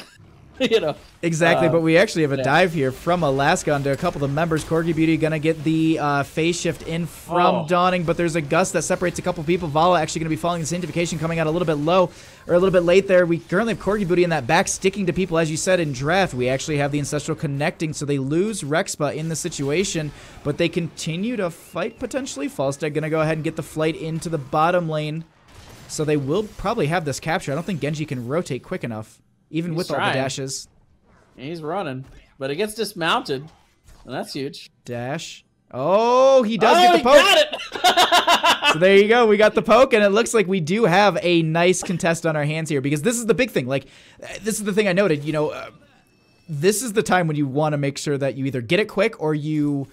Speaker 2: you know.
Speaker 1: Exactly, but we actually have a dive here from Alaska onto a couple of the members. Corgi Beauty going to get the phase shift in from Dawning, but there's a gust that separates a couple people. Vala actually going to be following the Sanctification, coming out a little bit low, or a little bit late there. We currently have Corgi Beauty in that back, sticking to people. As you said, in draft, we actually have the Ancestral connecting, so they lose Rexpa in the situation, but they continue to fight potentially. Falstad going to go ahead and get the flight into the bottom lane, so they will probably have this capture. I don't think Genji can rotate quick enough, even with all the dashes.
Speaker 2: He's running, but it gets dismounted, and that's huge.
Speaker 1: Dash. Oh, he does get the poke.
Speaker 2: Got it!
Speaker 1: So there you go. We got the poke, and it looks like we do have a nice contest on our hands here, because this is the big thing. Like, this is the thing I noted. You know, this is the time when you want to make sure that you either get it quick or you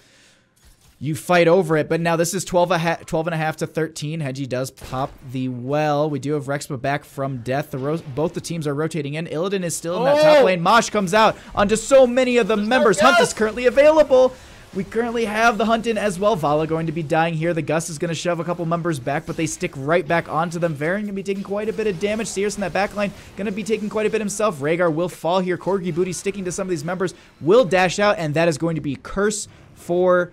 Speaker 1: fight over it. But now this is 12 and a half to 13. Hedgie does pop the well. We do have Rexpa back from death. Both the teams are rotating in. Illidan is still in that top lane. Mosh comes out onto so many of the members. Hunt is currently available. We currently have the Hunt in as well. Vala going to be dying here. The Gus is going to shove a couple members back, but they stick right back onto them. Varen going to be taking quite a bit of damage. Sears in that back line going to be taking quite a bit himself. Rhaegar will fall here. Corgi Booty sticking to some of these members. Will dash out, and that is going to be curse for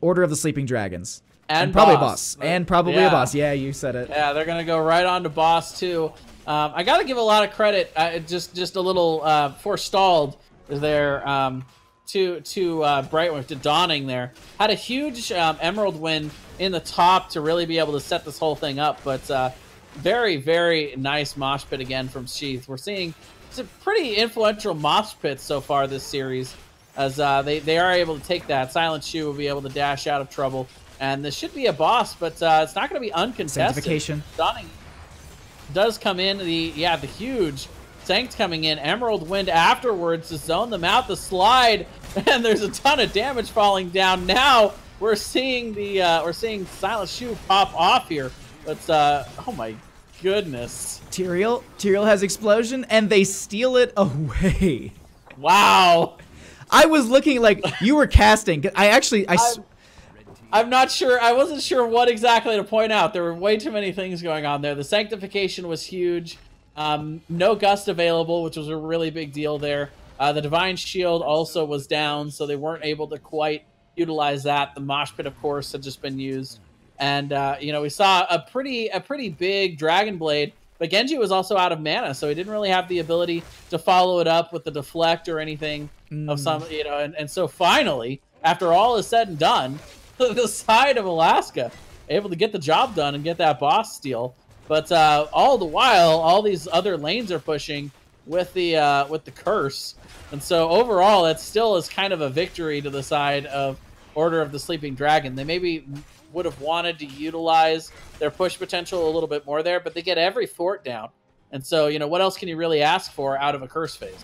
Speaker 1: Order of the Sleeping Dragons. And probably a boss. And probably a boss. Yeah, you said it.
Speaker 2: Yeah, they're going to go right on to boss, too. I got to give a lot of credit. Just a little forestalled there to Brightwing, to Dawning there. Had a huge Emerald win in the top to really be able to set this whole thing up. But very, very nice mosh pit again from Sheath. We're seeing some pretty influential mosh pits so far this series, as they are able to take that. Silent Shoe will be able to dash out of trouble. And this should be a boss, but it's not going to be uncontested.
Speaker 1: Sanctification.
Speaker 2: Dawning does come in. The huge Sanct coming in. Emerald Wind afterwards to zone them out. The slide, and there's a ton of damage falling down. Now we're seeing Silent Shoe pop off here. But oh my goodness.
Speaker 1: Tyrael has explosion, and they steal it away.
Speaker 2: Wow.
Speaker 1: I was looking like you were casting.
Speaker 2: I'm not sure. I wasn't sure what exactly to point out. There were way too many things going on there. The Sanctification was huge. No Gust available, which was a really big deal there. The Divine Shield also was down, so they weren't able to quite utilize that. The Mosh Pit, of course, had just been used. And, you know, we saw a pretty big Dragon Blade, but Genji was also out of mana, so he didn't really have the ability to follow it up with the Deflect or anything of some, you know, and so finally, after all is said and done, the side of Alaska able to get the job done and get that boss steal. But all the while, all these other lanes are pushing with the curse, and so overall, it still is kind of a victory to the side of Order of the Sleeping Dragon. They maybe would have wanted to utilize their push potential a little bit more there, but they get every fort down, and so what else can you really ask for out of a curse phase?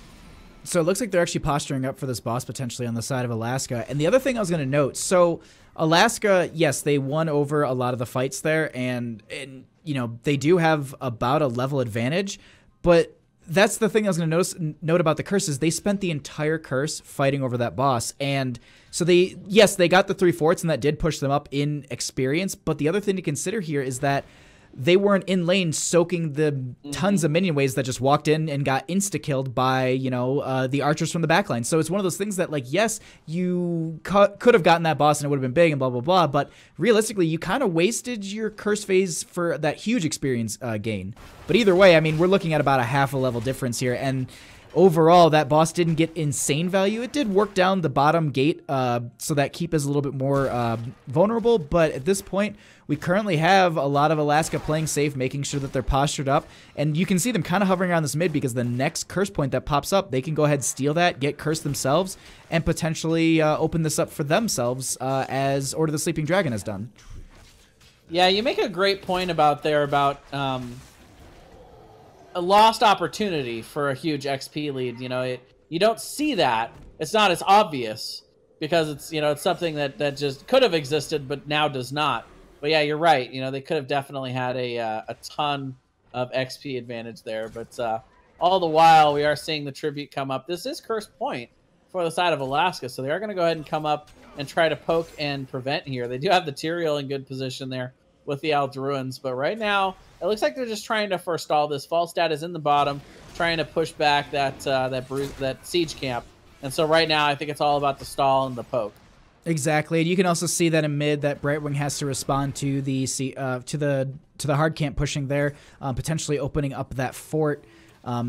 Speaker 1: So it looks like they're actually posturing up for this boss potentially on the side of Alaska. And the other thing I was going to note, so Alaska, yes, they won over a lot of the fights there, and they do have about a level advantage, but that's the thing I was going to note about the curse is they spent the entire curse fighting over that boss. And so they got the 3 forts, and that did push them up in experience. But the other thing to consider here is that they weren't in lane soaking the tons of minion waves that just walked in and got insta-killed by, the archers from the backline. So it's one of those things that, like, yes, you could have gotten that boss and it would have been big and blah, blah, blah. But realistically, you kind of wasted your curse phase for that huge experience gain. But either way, I mean, we're looking at about a half a level difference here. And overall, that boss didn't get insane value. It did work down the bottom gate so that Keep is a little bit more vulnerable. But at this point, we currently have a lot of Alaska playing safe, making sure that they're postured up. And you can see them kind of hovering around this mid because the next curse point that pops up, they can go ahead and steal that, get cursed themselves, and potentially open this up for themselves as Order of the Sleeping Dragon has done.
Speaker 2: Yeah, you make a great point about a lost opportunity for a huge XP lead. You don't see that. It's not as obvious because it's something that just could have existed but now does not. But yeah, you're right. They could have definitely had a ton of XP advantage there. But all the while, we are seeing the tribute come up. This is Curse Point for the side of Alaska, so they are going to go ahead and come up and try to poke and prevent here. They do have the Tyrael in good position there with the Aldruins, but right now, it looks like they're just trying to forestall this. Falstad is in the bottom, trying to push back that siege camp. And so right now, I think it's all about the stall and the poke.
Speaker 1: Exactly, and you can also see that in mid that Brightwing has to respond to the hard camp pushing there, potentially opening up that fort.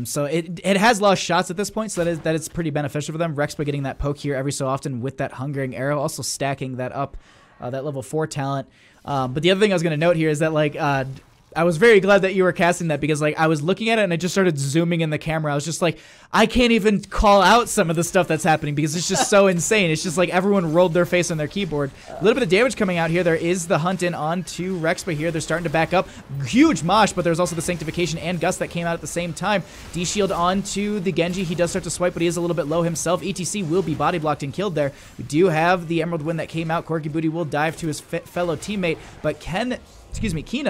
Speaker 1: So it has lost shots at this point, so that is pretty beneficial for them. Rexpa getting that poke here every so often with that Hungering Arrow, also stacking that up, that level 4 talent. But the other thing I was going to note here is that I was very glad that you were casting that because I was looking at it and I just started zooming in the camera. I was just like, I can't even call out some of the stuff that's happening because it's just so insane. It's just like everyone rolled their face on their keyboard. A little bit of damage coming out here. There is the hunt in onto Rexpa here. They're starting to back up. Huge mosh, but there's also the Sanctification and Gust that came out at the same time. D-Shield onto the Genji. He does start to swipe, but he is a little bit low himself. ETC will be body blocked and killed there. We do have the Emerald Wind that came out. Corky Booty will dive to his fellow teammate, but Kina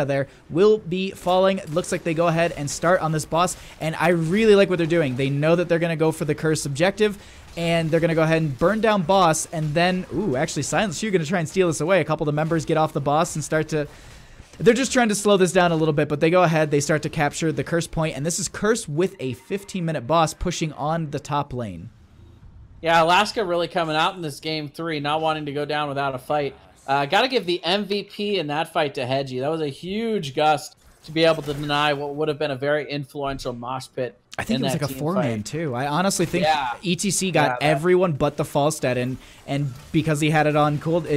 Speaker 1: there will be falling. It looks like they go ahead and start on this boss, and I really like what they're doing. They know that they're going to go for the curse objective, and they're going to go ahead and burn down boss, and then, actually, Silence, you're going to try and steal this away. A couple of the members get off the boss and start to... They're just trying to slow this down a little bit, but they go ahead, they start to capture the curse point, and this is Curse with a 15-minute boss pushing on the top lane.
Speaker 2: Yeah, Alaska really coming out in this game 3, not wanting to go down without a fight. Got to give the MVP in that fight to Hedgie. That was a huge gust to be able to deny what would have been a very influential mosh pit.
Speaker 1: I think it was like a 4-man too. I honestly think ETC got everyone but the Falstad, and because he had it on cooled,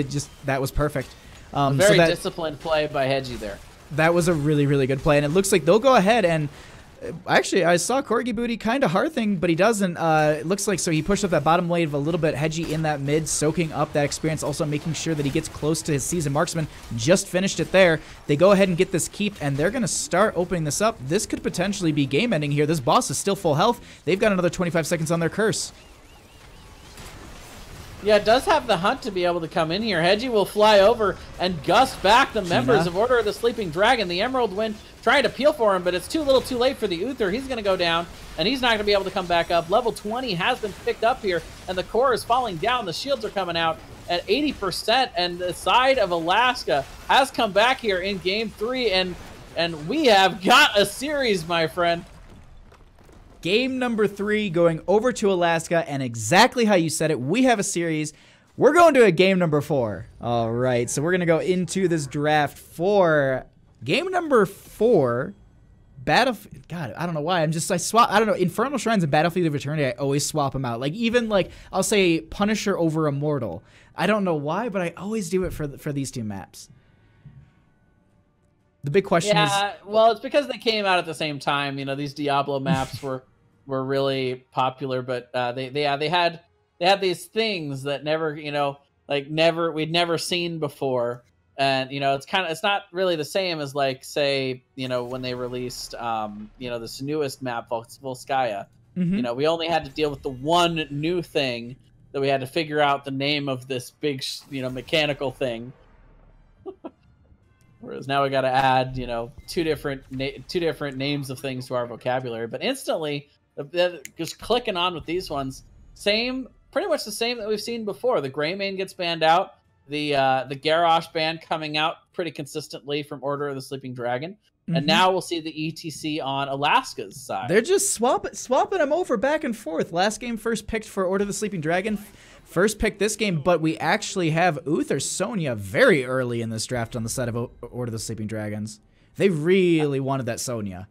Speaker 1: that was perfect.
Speaker 2: Very disciplined play by Hedgie there.
Speaker 1: That was a really, really good play, and it looks like they'll go ahead and... Actually, I saw Corgi Booty kind of hearthing, but he doesn't. It looks like so he pushed up that bottom wave a little bit. Hedgie in that mid, soaking up that experience, also making sure that he gets close to his seasoned marksman. Just finished it there. They go ahead and get this keep, and they're going to start opening this up. This could potentially be game ending here. This boss is still full health. They've got another 25 seconds on their curse.
Speaker 2: Yeah, it does have the hunt to be able to come in here. Hedgie will fly over and gust back the members of Order of the Sleeping Dragon. The Emerald Wind trying to peel for him, but it's too little too late for the Uther. He's going to go down, and he's not going to be able to come back up. Level 20 has been picked up here, and the core is falling down. The shields are coming out at 80%, and the side of Alaska has come back here in Game 3, and we have got a series, my friend.
Speaker 1: Game number 3 going over to Alaska, and exactly how you said it, we have a series. We're going to a game number 4. All right, so we're going to go into this draft for game number 4. Battlefield. God, I don't know why. I don't know. Infernal Shrines and Battlefield of Eternity, I always swap them out. Even I'll say Punisher over Immortal. I don't know why, but I always do it for these two maps. The big question is,
Speaker 2: Yeah, well, it's because they came out at the same time. You know, these Diablo maps were really popular, but they had these things that never, you know, like we'd never seen before. And you know, it's not really the same as, like, say, you know, when they released you know, this newest map, Volskaya. You know, we only had to deal with the one new thing that we had to figure out the name of this big, you know, mechanical thing. Whereas now we got to add, you know, two different names of things to our vocabulary. But instantly, just clicking on with these ones, pretty much the same that we've seen before. The Greymane gets banned out. The Garrosh ban coming out pretty consistently from Order of the Sleeping Dragon. And now we'll see the ETC on Alaska's side.
Speaker 1: They're just swapping them over back and forth. Last game first picked for Order of the Sleeping Dragon. First pick this game, but we actually have Uther Sonya very early in this draft on the side of Order of the Sleeping Dragons. They really wanted that Sonya.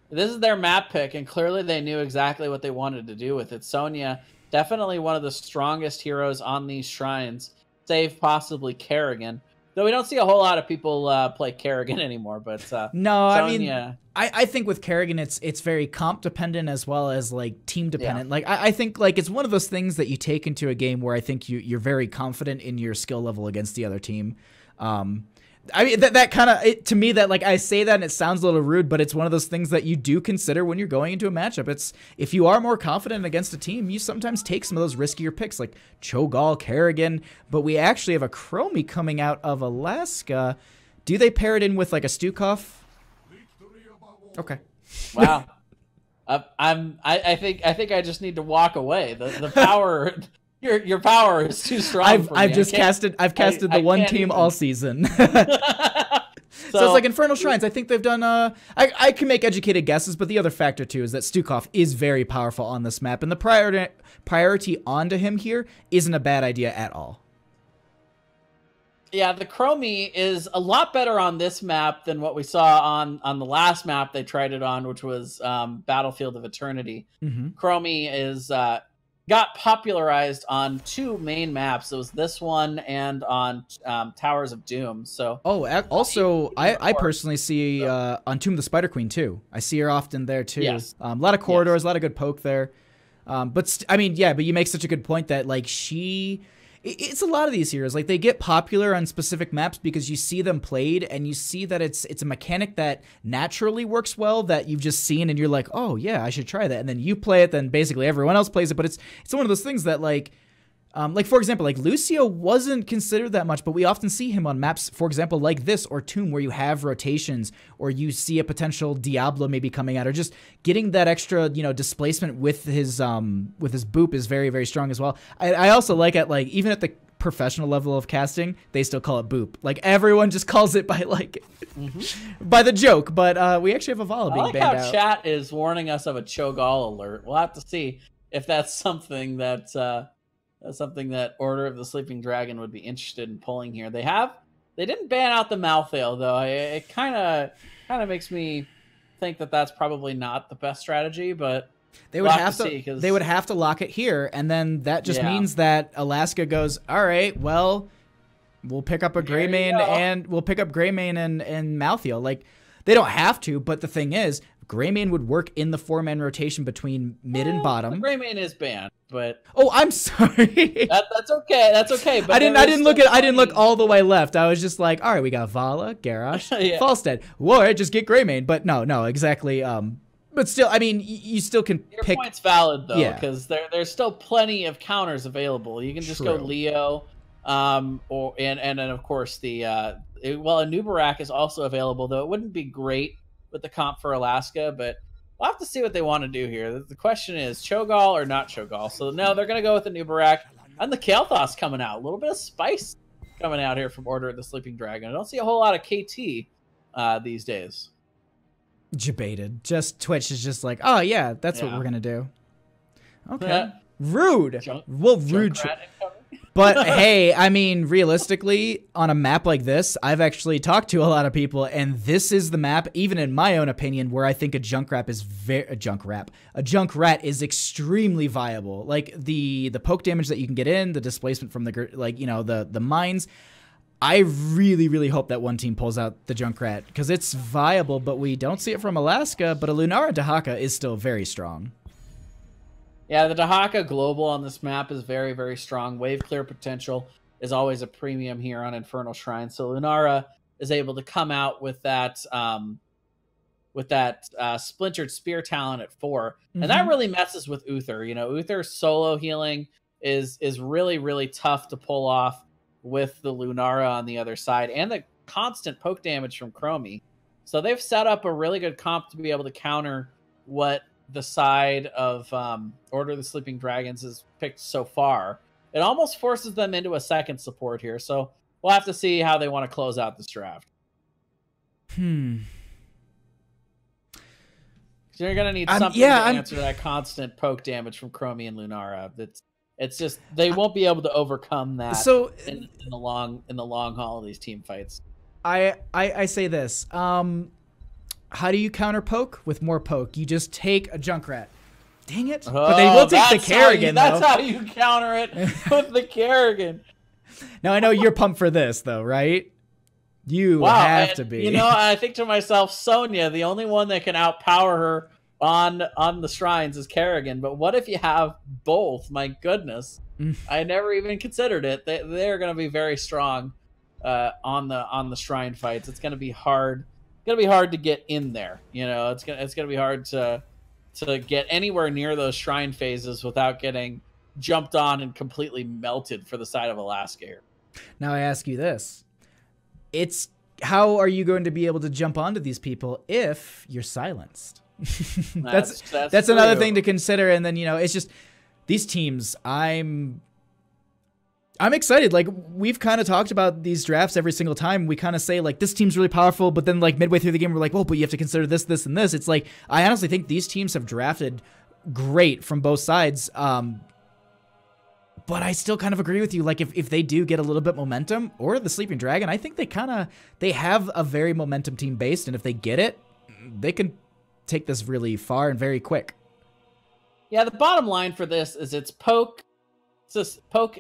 Speaker 2: This is their map pick, and clearly they knew exactly what they wanted to do with it. Sonya, definitely one of the strongest heroes on these shrines, save possibly Kerrigan. Though we don't see a whole lot of people play Kerrigan anymore, but
Speaker 1: no,
Speaker 2: Sonya,
Speaker 1: I mean, I think with Kerrigan, it's very comp dependent as well as like team dependent. Yeah. Like I think like it's one of those things that you take into a game where I think you're very confident in your skill level against the other team. I mean, that kind of, to me, that like I say that and it sounds a little rude, but it's one of those things that you do consider when you're going into a matchup. It's, if you are more confident against a team, you sometimes take some of those riskier picks like Cho'Gall, Kerrigan, but we actually have a Chromie coming out of Alaska. Do they pair it in with like a Stukov? Okay.
Speaker 2: Wow. I think I just need to walk away. The power. Your power is too strong for me.
Speaker 1: I've casted the one team all season. So it's like Infernal Shrines. I think they've done I can make educated guesses, but the other factor too is that Stukov is very powerful on this map, and the priority onto him here isn't a bad idea at all.
Speaker 2: Yeah, the Chromie is a lot better on this map than what we saw on the last map they tried it on, which was Battlefield of Eternity. Chromie is got popularized on two main maps. It was this one and on Towers of Doom. So
Speaker 1: also I personally see on Tomb of the Spider Queen too. I see her often there too.
Speaker 2: Yes.
Speaker 1: A lot of corridors, a lot of good poke there. But I mean, yeah, but you make such a good point that like it's a lot of these heroes. Like they get popular on specific maps because you see them played and you see that it's a mechanic that naturally works well that you've just seen and you're like, oh yeah, I should try that. And then you play it, then basically everyone else plays it. But it's one of those things that like for example, like Lucio wasn't considered that much, but we often see him on maps, for example, like this or Tomb, where you have rotations or you see a potential Diablo maybe coming out, or just getting that extra, displacement with his boop is very, very strong as well. I also like it, like even at the professional level of casting, they still call it boop. Like everyone just calls it by like by the joke, but we actually have a Vala being banned out.
Speaker 2: I like how chat is warning us of a Cho'Gall alert. We'll have to see if that's something that Order of the Sleeping Dragon would be interested in pulling here. They didn't ban out the Malthael though. It kind of makes me think that that's probably not the best strategy, but
Speaker 1: they would have to lock it here, and then that just means that Alaska goes, all right, well, we'll pick up a Greymane and Malthael. Like they don't have to, but the thing is, Greymane would work in the 4-man rotation between mid and bottom.
Speaker 2: Greymane is banned, but
Speaker 1: I'm sorry.
Speaker 2: That's okay. That's okay. But
Speaker 1: I didn't look all the way left. I was just like, all right, we got Vala, Garrosh, Falstead. War, just get Greymane. But no, exactly. But still, I mean, you still can pick.
Speaker 2: Your point's valid though, because there's still plenty of counters available. You can just go Leo, and then of course a Nubarak is also available, though it wouldn't be great with the comp for Alaska, but we'll have to see what they want to do here. The question is Cho'Gall or not Cho'Gall. So no, they're going to go with the Nubarak and the Kael'thas coming out. A little bit of spice coming out here from Order of the Sleeping Dragon. I don't see a whole lot of KT these days.
Speaker 1: Debated. Just Twitch is just like, oh yeah, that's what we're going to do. Okay. Rude. Rude. But hey, I mean, realistically, on a map like this, I've actually talked to a lot of people, and this is the map, even in my own opinion, where I think a Junkrat is extremely viable. Like the poke damage that you can get in, the displacement from the mines. I really, really hope that one team pulls out the Junkrat because it's viable, but we don't see it from Alaska. But a Lunara Dahaka is still very strong.
Speaker 2: Yeah, the Dahaka global on this map is very, very strong. Wave clear potential is always a premium here on Infernal Shrine. So Lunara is able to come out with that splintered spear talent at 4, and that really messes with Uther. You know, Uther's solo healing is really, really tough to pull off with the Lunara on the other side, and the constant poke damage from Chromie. So they've set up a really good comp to be able to counter what the side of Order of the Sleeping Dragons has picked so far. It almost forces them into a second support here, so we'll have to see how they want to close out this draft. You're going to need something to answer that constant poke damage from Chromie and Lunara. It's just they won't be able to overcome that in the long haul of these team fights.
Speaker 1: I say this. How do you counter poke? With more poke. You just take a Junkrat. Dang it. But they will take the Kerrigan,
Speaker 2: That's how you counter it with the Kerrigan.
Speaker 1: Now, I know you're pumped for this, though, right? You have to be.
Speaker 2: You know, I think to myself, Sonya, the only one that can outpower her on the shrines is Kerrigan. But what if you have both? My goodness. I never even considered it. They're going to be very strong on the shrine fights. It's going to be hard. It's going to be hard to get in there. You know, it's going to be hard to get anywhere near those shrine phases without getting jumped on and completely melted for the side of Alaska here.
Speaker 1: Now I ask you this. It's how are you going to be able to jump onto these people if you're silenced? That's another thing to consider. And then, you know, it's just these teams, I'm excited. Like, we've kind of talked about these drafts every single time. We kind of say, like, this team's really powerful, but then, like, midway through the game, we're like, well, but you have to consider this, this, and this. It's like, I honestly think these teams have drafted great from both sides. But I still kind of agree with you. Like, if they do get a little bit momentum, or the Sleeping Dragon, I think they have a very momentum team based, and if they get it, they can take this really far and very quick.
Speaker 2: Yeah, the bottom line for this is it's poke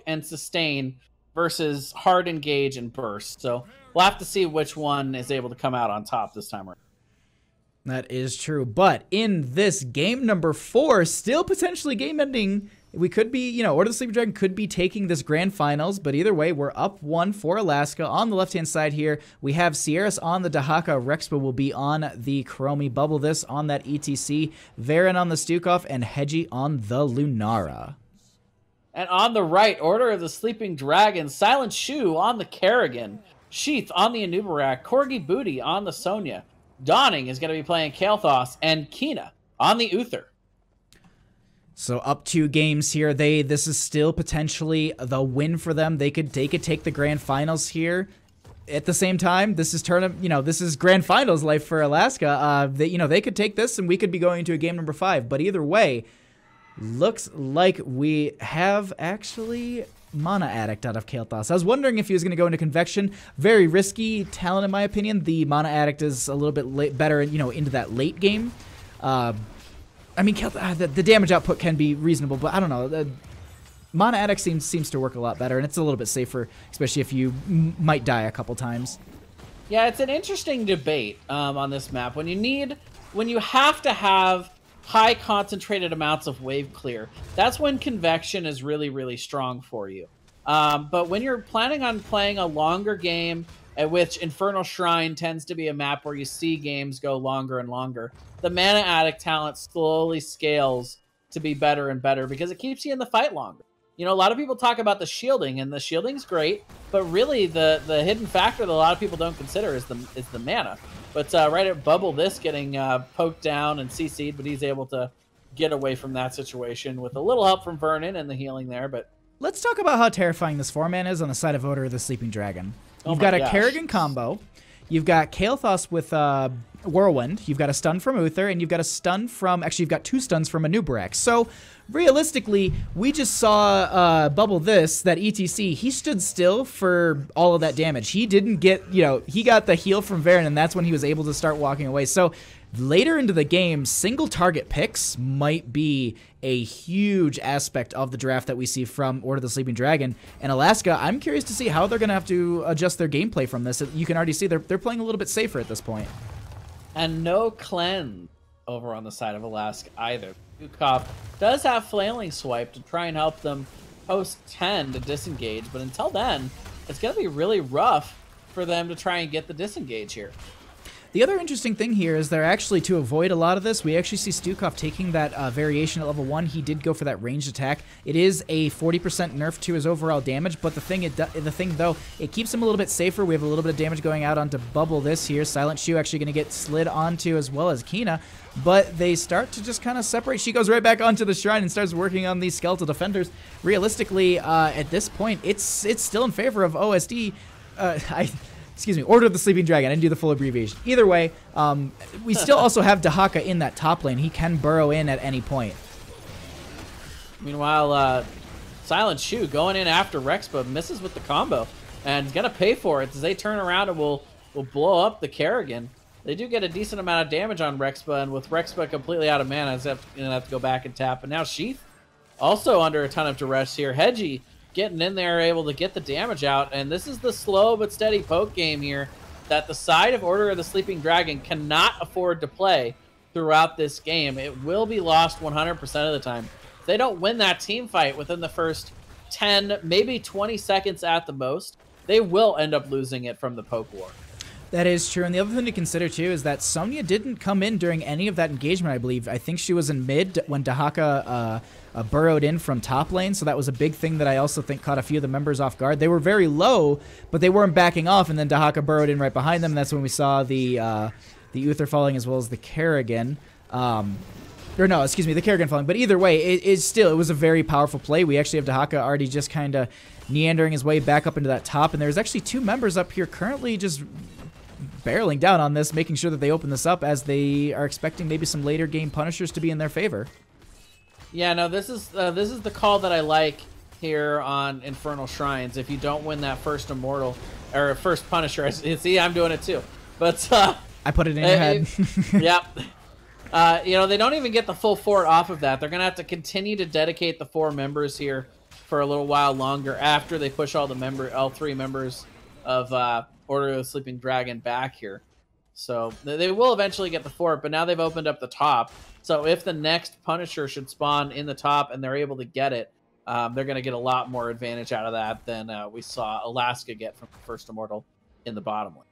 Speaker 2: and sustain versus hard engage and burst. So we'll have to see which one is able to come out on top this time around.
Speaker 1: That is true. But in this game number 4, still potentially game ending, we could be, you know, Order of the Sleeping Dragon could be taking this grand finals, but either way, we're up 1 for Alaska. On the left-hand side here, we have Sierras on the Dahaka, Rexpa will be on the Chromie, Bubble This on that ETC, Varen on the Stukov, and Hedgie on the Lunara.
Speaker 2: And on the right, Order of the Sleeping Dragon, Silent Shoe on the Kerrigan, Sheath on the Anubarak, Corgi Booty on the Sonya, Dawning is going to be playing Kael'thas, and Kina on the Uther.
Speaker 1: So up 2 games here. This is still potentially the win for them. They could take the grand finals here. At the same time, this is this is grand finals life for Alaska. They could take this and we could be going to a game number 5. But either way, looks like we have actually Mana Addict out of Kael'thas. I was wondering if he was going to go into Convection. Very risky talent in my opinion. The Mana Addict is a little bit better, into that late game. I mean, the damage output can be reasonable, but I don't know. The Mana Addict seems to work a lot better, and it's a little bit safer, especially if you might die a couple times.
Speaker 2: Yeah, it's an interesting debate on this map. When you have to have high concentrated amounts of wave clear, that's when Convection is really, really strong for you. But when you're planning on playing a longer game, at which Infernal Shrine tends to be a map where you see games go longer and longer, the Mana Addict talent slowly scales to be better and better because it keeps you in the fight longer. You know, a lot of people talk about the shielding, and the shielding's great, but really the hidden factor that a lot of people don't consider is the mana. But right at Bubble This getting poked down and CC'd, but he's able to get away from that situation with a little help from Vernon and the healing there. But
Speaker 1: let's talk about how terrifying this 4-man is on the side of Order of the Sleeping Dragon. You've got a Kerrigan combo. You've got Kael'thas with Whirlwind. You've got a stun from Uther, and you've got a stun from... Actually, you've got 2 stuns from Anubarak. So, realistically, we just saw Bubble This, that ETC. He stood still for all of that damage. He didn't get... he got the heal from Varen, and that's when he was able to start walking away. So, later into the game, single target picks might be a huge aspect of the draft that we see from Order of the Sleeping Dragon. And Alaska, I'm curious to see how they're going to have to adjust their gameplay from this. You can already see they're playing a little bit safer at this point.
Speaker 2: And no cleanse over on the side of Alaska either. Dukov does have Flailing Swipe to try and help them post 10 to disengage, but until then, it's going to be really rough for them to try and get the disengage here.
Speaker 1: The other interesting thing here is they're actually, to avoid a lot of this, we actually see Stukov taking that variation at level 1. He did go for that ranged attack. It is a 40% nerf to his overall damage, but the thing though, it keeps him a little bit safer. We have a little bit of damage going out onto Bubble this here. Silent Shoe actually going to get slid onto as well as Kina, but they start to just kind of separate. She goes right back onto the shrine and starts working on these skeletal defenders. Realistically, at this point, it's still in favor of OSD. Excuse me, Order of the Sleeping Dragon. I didn't do the full abbreviation. Either way, we still also have Dahaka in that top lane. He can burrow in at any point.
Speaker 2: Meanwhile, Silent Shoe going in after Rexpa misses with the combo and is going to pay for it as they turn around and will blow up the Kerrigan. They do get a decent amount of damage on Rexpa, and with Rexpa completely out of mana, they're going to have to go back and tap. And now Sheath also under a ton of duress here. Hedgie getting in there, able to get the damage out, and this is the slow but steady poke game here that the side of Order of the Sleeping Dragon cannot afford to play throughout this game. It will be lost 100% of the time. If they don't win that team fight within the first 10, maybe 20 seconds at the most, they will end up losing it from the poke war.
Speaker 1: That is true, and the other thing to consider too is that Sonya didn't come in during any of that engagement, I believe. I think she was in mid when Dahaka burrowed in from top lane, so that was a big thing that I also think caught a few of the members off guard. They were very low, but they weren't backing off, and then Dahaka burrowed in right behind them, and that's when we saw the Uther falling as well as the Kerrigan. Or no, excuse me, the Kerrigan falling. But either way, it was a very powerful play. We actually have Dahaka already just kind of meandering his way back up into that top, and there's actually 2 members up here currently just barreling down on this, making sure that they open this up as they are expecting maybe some later game punishers to be in their favor.
Speaker 2: Yeah, no, this is the call that I like here on Infernal Shrines. If you don't win that first Immortal or first Punisher, see, I'm doing it too. But
Speaker 1: I put it in your head.
Speaker 2: Yep. You know, they don't even get the full fort off of that. They're gonna have to continue to dedicate the 4 members here for a little while longer after they push all 3 members of Order of the Sleeping Dragon back here. So they will eventually get the fort, but now they've opened up the top. So if the next Punisher should spawn in the top and they're able to get it, they're going to get a lot more advantage out of that than we saw Alaska get from the first Immortal in the bottom lane.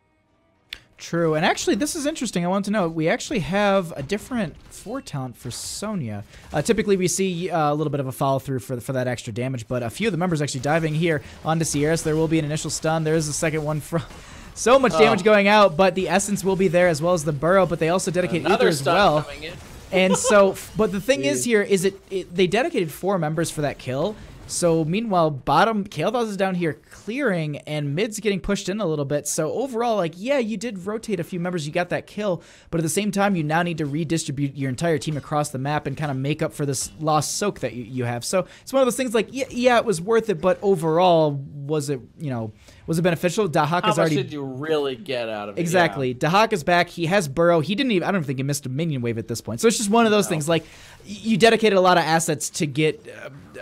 Speaker 1: True, and actually this is interesting. I want to know, we actually have a different fort talent for Sonya. Typically we see a little bit of a follow through for that extra damage, but a few of the members actually diving here onto Sierras. There will be an initial stun. There is a second one from so much damage going out, but the Essence will be there as well as the Burrow, but they also dedicate Uther as well. And so, but the thing is here is they dedicated 4 members for that kill. So meanwhile, bottom, Kael'thas is down here clearing, and mid's getting pushed in a little bit. So overall, like, yeah, you did rotate a few members, you got that kill, but at the same time, you now need to redistribute your entire team across the map and kind of make up for this lost soak that you have. So it's one of those things like, yeah, it was worth it, but overall, was it beneficial? Dahaka's already. How much
Speaker 2: did you really get out of it?
Speaker 1: Exactly. Yeah. Dahaka's back. He has Burrow. He didn't even. I don't think he missed a minion wave at this point. So it's just one of those things. Like, you dedicated a lot of assets to get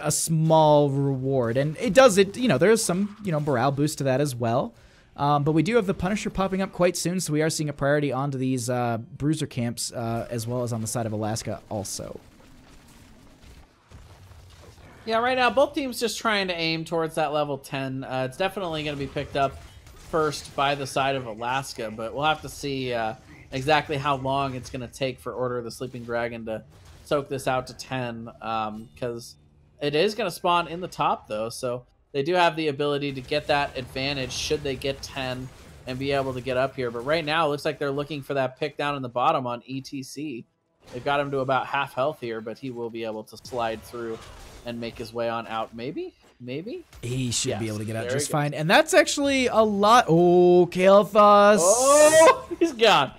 Speaker 1: a small reward, and it does it. There's some morale boost to that as well. But we do have the Punisher popping up quite soon, so we are seeing a priority onto these bruiser camps as well as on the side of Alaska also.
Speaker 2: Yeah, right now, both teams just trying to aim towards that level 10. It's definitely going to be picked up first by the side of Alaska, but we'll have to see exactly how long it's going to take for Order of the Sleeping Dragon to soak this out to 10, because it is going to spawn in the top, though, so they do have the ability to get that advantage should they get 10 and be able to get up here. But right now, it looks like they're looking for that pick down in the bottom on ETC. They've got him to about half health here, but he will be able to slide through and make his way on out. Maybe?
Speaker 1: He should be able to get out just fine. And that's actually a lot. Oh, Kael'thas.
Speaker 2: Oh, he's gone.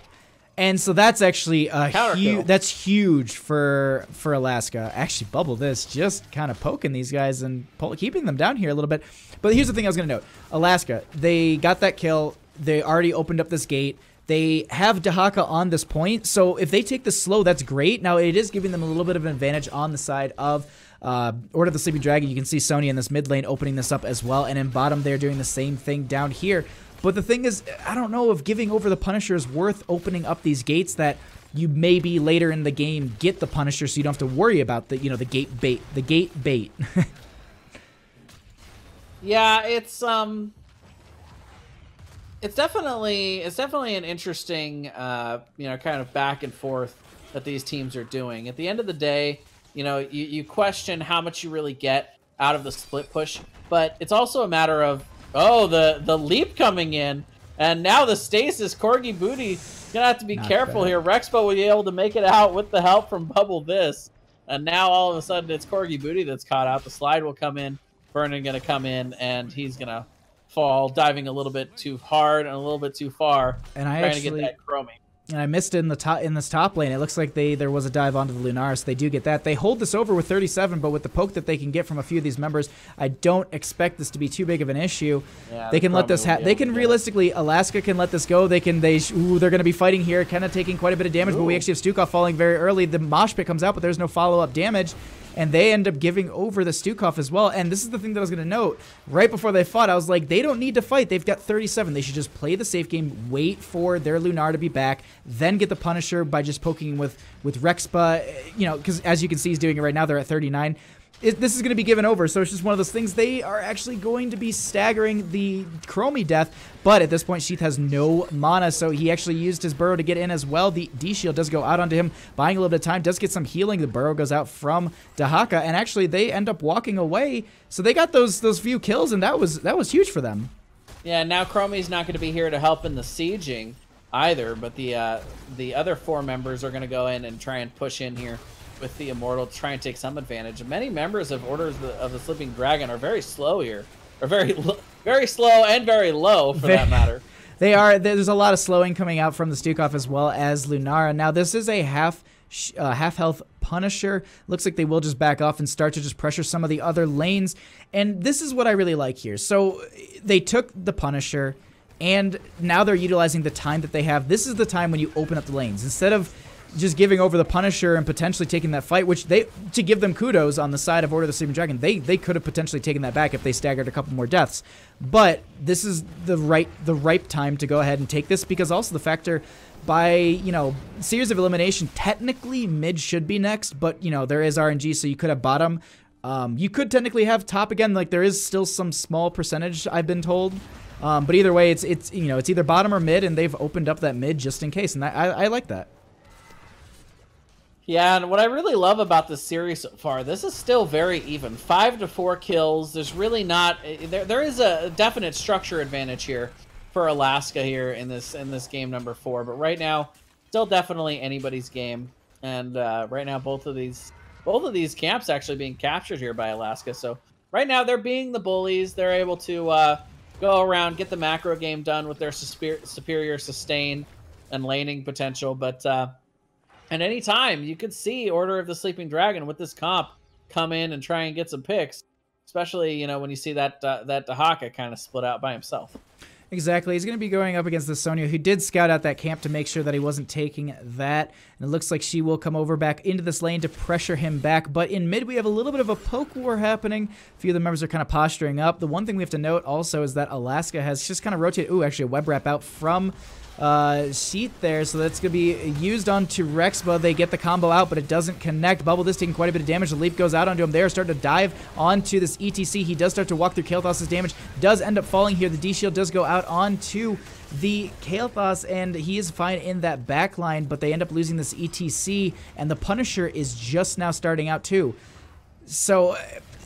Speaker 1: And so that's actually that's huge for Alaska. Actually, Bubble this, just kind of poking these guys and keeping them down here a little bit. But here's the thing I was going to note. Alaska, they got that kill. They already opened up this gate. They have Dahaka on this point, so if they take this slow, that's great. Now, it is giving them a little bit of an advantage on the side of Order of the Sleeping Dragon. You can see Sony in this mid lane opening this up as well, and in bottom they're doing the same thing down here. But the thing is, I don't know if giving over the Punisher is worth opening up these gates that you maybe later in the game get the Punisher, so you don't have to worry about the the gate bait. The gate bait.
Speaker 2: Yeah, it's definitely an interesting kind of back and forth that these teams are doing. At the end of the day, you question how much you really get out of the split push, but it's also a matter of the leap coming in, and now the stasis. Corgi Booty gonna have to be careful here. Rexpo will be able to make it out with the help from Bubble This, and now all of a sudden it's Corgi Booty that's caught out. The slide will come in. Vernon gonna come in, and he's gonna fall, diving a little bit too hard and a little bit too far,
Speaker 1: and
Speaker 2: trying to get that Chromie.
Speaker 1: And I missed it in this top lane. It looks like there was a dive onto the Lunar, so they do get that. They hold this over with 37, but with the poke that they can get from a few of these members, I don't expect this to be too big of an issue. Yeah, they can let this they can realistically, Alaska can let this go. They're going to be fighting here, kind of taking quite a bit of damage, but we actually have Stukov falling very early. The mosh pit comes out, but there's no follow-up damage. And they end up giving over the Stukov as well. And this is the thing that I was going to note. Right before they fought, I was like, they don't need to fight. They've got 37. They should just play the safe game, wait for their Lunar to be back, then get the Punisher by just poking with Rexpa. Because as you can see, he's doing it right now. They're at 39. This is going to be given over, so it's just one of those things. They are actually going to be staggering the Chromie death, but at this point, Sheath has no mana, so he actually used his Burrow to get in as well. The D-Shield does go out onto him, buying a little bit of time, does get some healing. The Burrow goes out from Dahaka, and actually, they end up walking away, so they got those few kills, and that was huge for them.
Speaker 2: Yeah, now Chromie's not going to be here to help in the sieging either, but the other 4 members are going to go in and try and push in here with the Immortal to try and take some advantage. Many members of Orders of the Sleeping Dragon are very slow here, or very slow and very low for that matter.
Speaker 1: They are. There's a lot of slowing coming out from the Stukov as well as Lunara. Now this is a half health Punisher. Looks like they will just back off and start to just pressure some of the other lanes. And this is what I really like here. So they took the Punisher, and now they're utilizing the time that they have. This is the time when you open up the lanes instead of just giving over the Punisher and potentially taking that fight, which to give them kudos on the side of Order of the Sleeping Dragon, they could have potentially taken that back if they staggered a couple more deaths. But this is the ripe time to go ahead and take this, because also the factor by, series of elimination, technically mid should be next, but, there is RNG, so you could have bottom. You could technically have top again, like there is still some small percentage, I've been told. But either way, it's either bottom or mid, and they've opened up that mid just in case, and I like that.
Speaker 2: Yeah, and what I really love about this series so far, this is still very even. 5 to 4 kills. There's really not there is a definite structure advantage here for Alaska here in this game number 4, but right now, still definitely anybody's game. And right now, both of these camps actually being captured here by Alaska. So right now, they're being the bullies. They're able to go around, get the macro game done with their superior sustain and laning potential, but. At any time, you could see Order of the Sleeping Dragon with this comp come in and try and get some picks, especially, when you see that Dahaka kind of split out by himself.
Speaker 1: Exactly. He's going to be going up against the Sonya, who did scout out that camp to make sure that he wasn't taking that. And it looks like she will come over back into this lane to pressure him back. But in mid, we have a little bit of a poke war happening. A few of the members are kind of posturing up. The one thing we have to note also is that Alaska has just kind of rotated. Ooh, actually a web wrap out from Sheath there, so that's going to be used onto Rexpa. They get the combo out, but it doesn't connect. Bubble this taking quite a bit of damage. The leap goes out onto him. They are starting to dive onto this ETC. He does start to walk through Kael'thas's damage. Does end up falling here. The D-Shield does go out onto the Kael'thas, and he is fine in that back line, but they end up losing this ETC, and the Punisher is just now starting out too. So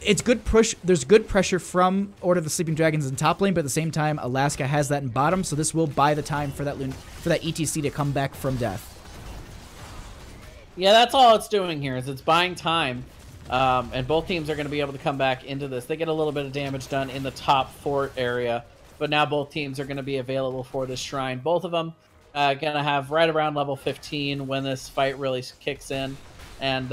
Speaker 1: it's good push. There's good pressure from Order of the Sleeping Dragons in top lane, but at the same time, Alaska has that in bottom, so this will buy the time for that ETC to come back from death.
Speaker 2: Yeah, that's all it's doing here, is it's buying time, and both teams are going to be able to come back into this. They get a little bit of damage done in the top fort area, but now both teams are going to be available for this shrine. Both of them going to have right around level 15 when this fight really kicks in, and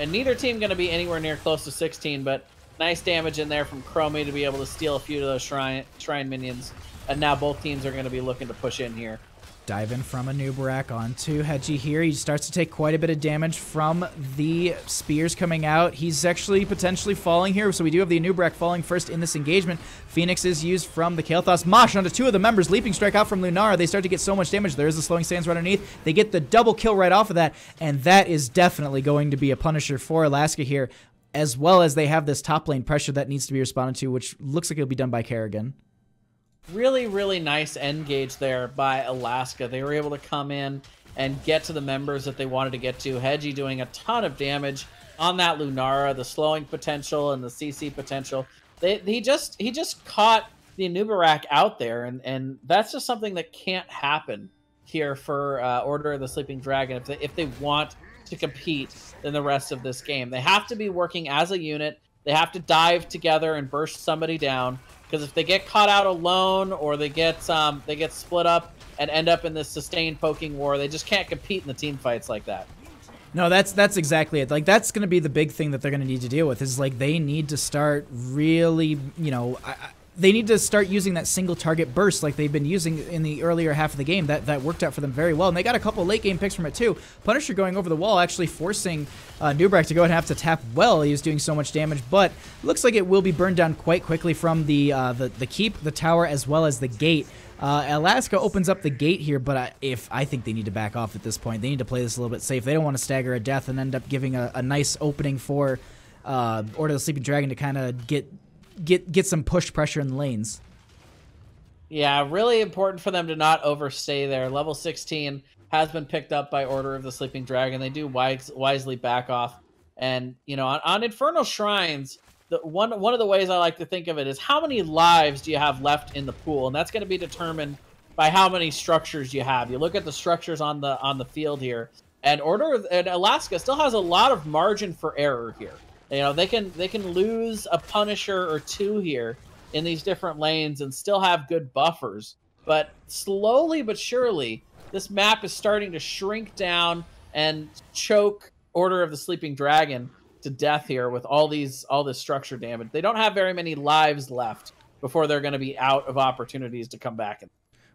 Speaker 2: neither team going to be anywhere near close to 16, but nice damage in there from Chromie to be able to steal a few of those shrine minions. And now both teams are going to be looking to push in here.
Speaker 1: Dive in from Anubarak onto Hedgie here. He starts to take quite a bit of damage from the spears coming out. He's actually potentially falling here, so we do have the Anubarak falling first in this engagement. Phoenix is used from the Kael'thas. Mosh onto two of the members. Leaping strike out from Lunara. They start to get so much damage. There is the slowing sands right underneath. They get the double kill right off of that, and that is definitely going to be a punisher for Alaska here, as well as they have this top lane pressure that needs to be responded to, which looks like it'll be done by Kerrigan.
Speaker 2: Really, really nice engage there by Alaska. They were able to come in and get to the members that they wanted to get to. Hedgie doing a ton of damage on that Lunara, the slowing potential and the CC potential. He just caught the Anubarak out there, and that's just something that can't happen here for Order of the Sleeping Dragon if they want to compete in the rest of this game. They have to be working as a unit. They have to dive together and burst somebody down. Because if they get caught out alone, or they get split up and end up in this sustained poking war, they just can't compete in the team fights like that.
Speaker 1: No, that's exactly it. Like, that's going to be the big thing that they're going to need to deal with, is like they need to start really, you know, they need to start using that single target burst like they've been using in the earlier half of the game. That worked out for them very well, and they got a couple late game picks from it too. Punisher going over the wall, actually forcing Nubrak to go and have to tap well. He was doing so much damage, but looks like it will be burned down quite quickly from the keep, the tower, as well as the gate. Alaska opens up the gate here, but I think they need to back off at this point. They need to play this a little bit safe. They don't want to stagger a death and end up giving a nice opening for Order of the Sleeping Dragon to kind of get some push pressure in the lanes.
Speaker 2: Yeah, really important for them to not overstay there. Level 16 has been picked up by Order of the Sleeping Dragon. They do wisely back off. And, you know, on Infernal Shrines, one of the ways I like to think of it is how many lives do you have left in the pool? And that's going to be determined by how many structures you have. You look at the structures on the field here, and Alaska still has a lot of margin for error here. You know, they can lose a Punisher or two here in these different lanes and still have good buffers. But slowly but surely, this map is starting to shrink down and choke Order of the Sleeping Dragon to death here with all this structure damage. They don't have very many lives left before they're going to be out of opportunities to come back.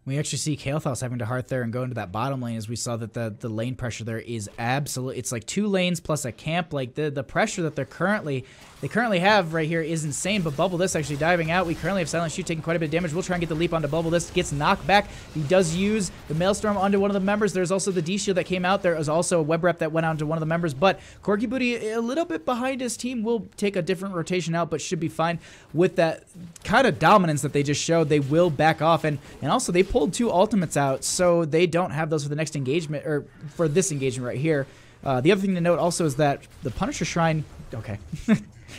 Speaker 1: We actually see Kael'thas having to heart there and go into that bottom lane, as we saw that the lane pressure there is absolute. It's like 2 lanes plus a camp. Like the pressure that they currently have right here is insane. But Bubble This actually diving out. We currently have Silent Shoot taking quite a bit of damage. We'll try and get the leap onto Bubble This. Gets knocked back. He does use the Maelstrom onto one of the members. There's also the D-Shield that came out. There is also a web rep that went onto one of the members. But Corky Booty a little bit behind his team. Will take a different rotation out, but should be fine with that kind of dominance that they just showed. They will back off, and also they pulled 2 ultimates out, so they don't have those for the next engagement, or for this engagement right here. The other thing to note also is that the Punisher Shrine, okay. I